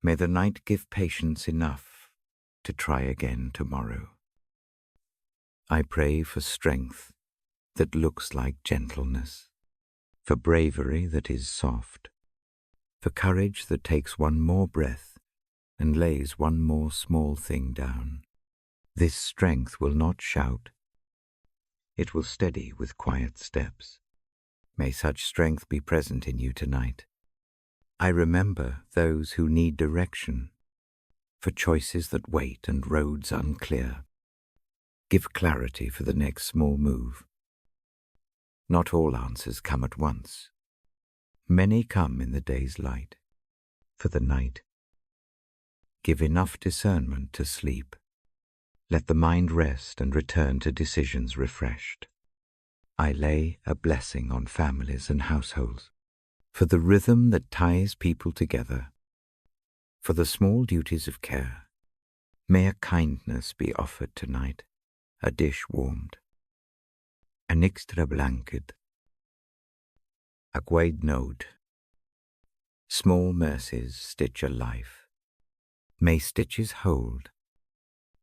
May the night give patience enough to try again tomorrow. I pray for strength that looks like gentleness, for bravery that is soft, for courage that takes one more breath and lays one more small thing down. This strength will not shout. It will steady with quiet steps. May such strength be present in you tonight. I remember those who need direction, for choices that wait and roads unclear. Give clarity for the next small move. Not all answers come at once. Many come in the day's light. For the night, give enough discernment to sleep. Let the mind rest and return to decisions refreshed. I lay a blessing on families and households. for the rhythm that ties people together, for the small duties of care. May a kindness be offered tonight, a dish warmed, an extra blanket, a gwaed node. Small mercies stitch a life. May stitches hold.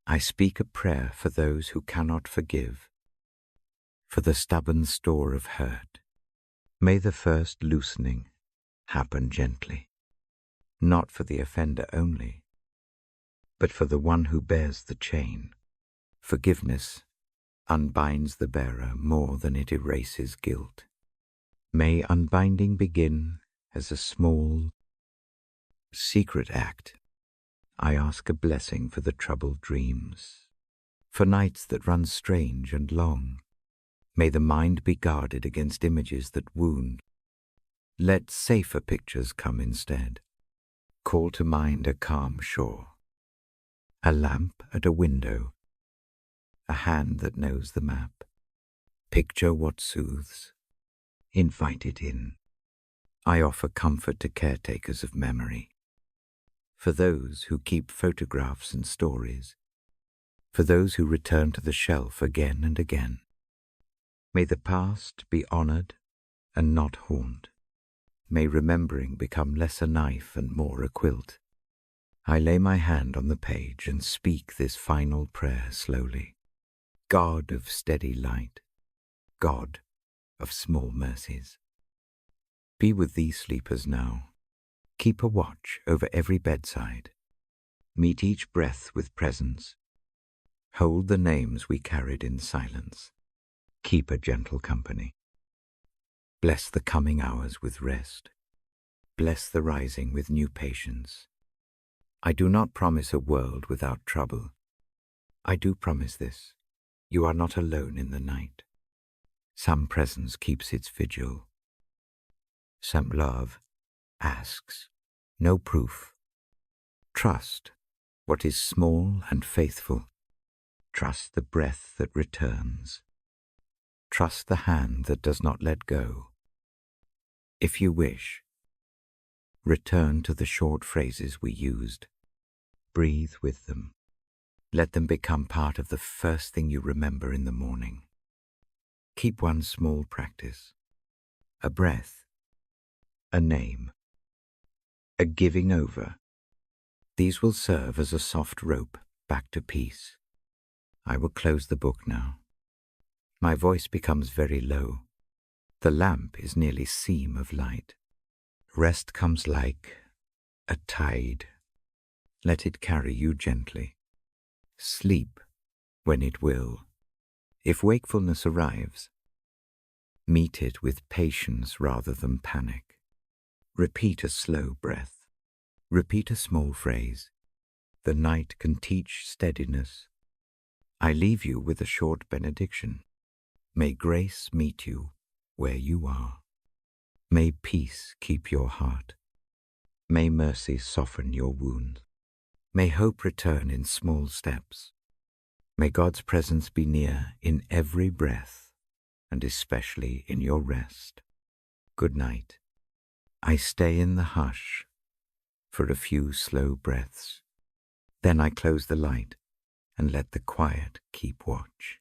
I speak a prayer for those who cannot forgive, for the stubborn store of hurt. May the first loosening happen gently, not for the offender only, but for the one who bears the chain. Forgiveness unbinds the bearer more than it erases guilt. May unbinding begin as a small, secret act. I ask a blessing for the troubled dreams, for nights that run strange and long. May the mind be guarded against images that wound. Let safer pictures come instead. Call to mind a calm shore, a lamp at a window, a hand that knows the map. Picture what soothes. Invite it in. I offer comfort to caretakers of memory, for those who keep photographs and stories, for those who return to the shelf again and again. May the past be honored and not haunt. May remembering become less a knife and more a quilt. I lay my hand on the page and speak this final prayer slowly. God of steady light, God of small mercies, be with these sleepers now. Keep a watch over every bedside. Meet each breath with presence. Hold the names we carried in silence. Keep a gentle company. Bless the coming hours with rest. Bless the rising with new patience. I do not promise a world without trouble. I do promise this. You are not alone in the night. Some presence keeps its vigil. Some love asks, no proof. Trust what is small and faithful. Trust the breath that returns. Trust the hand that does not let go. If you wish, return to the short phrases we used. Breathe with them. Let them become part of the first thing you remember in the morning. Keep one small practice, a breath, a name, a giving over. These will serve as a soft rope back to peace. I will close the book now. My voice becomes very low. The lamp is nearly seam of light. Rest comes like a tide. Let it carry you gently. Sleep when it will. If wakefulness arrives, meet it with patience rather than panic. Repeat a slow breath. Repeat a small phrase. The night can teach steadiness. I leave you with a short benediction. May grace meet you where you are. May peace keep your heart. May mercy soften your wound. May hope return in small steps. May God's presence be near in every breath, and especially in your rest. Good night. I stay in the hush for a few slow breaths. Then I close the light and let the quiet keep watch.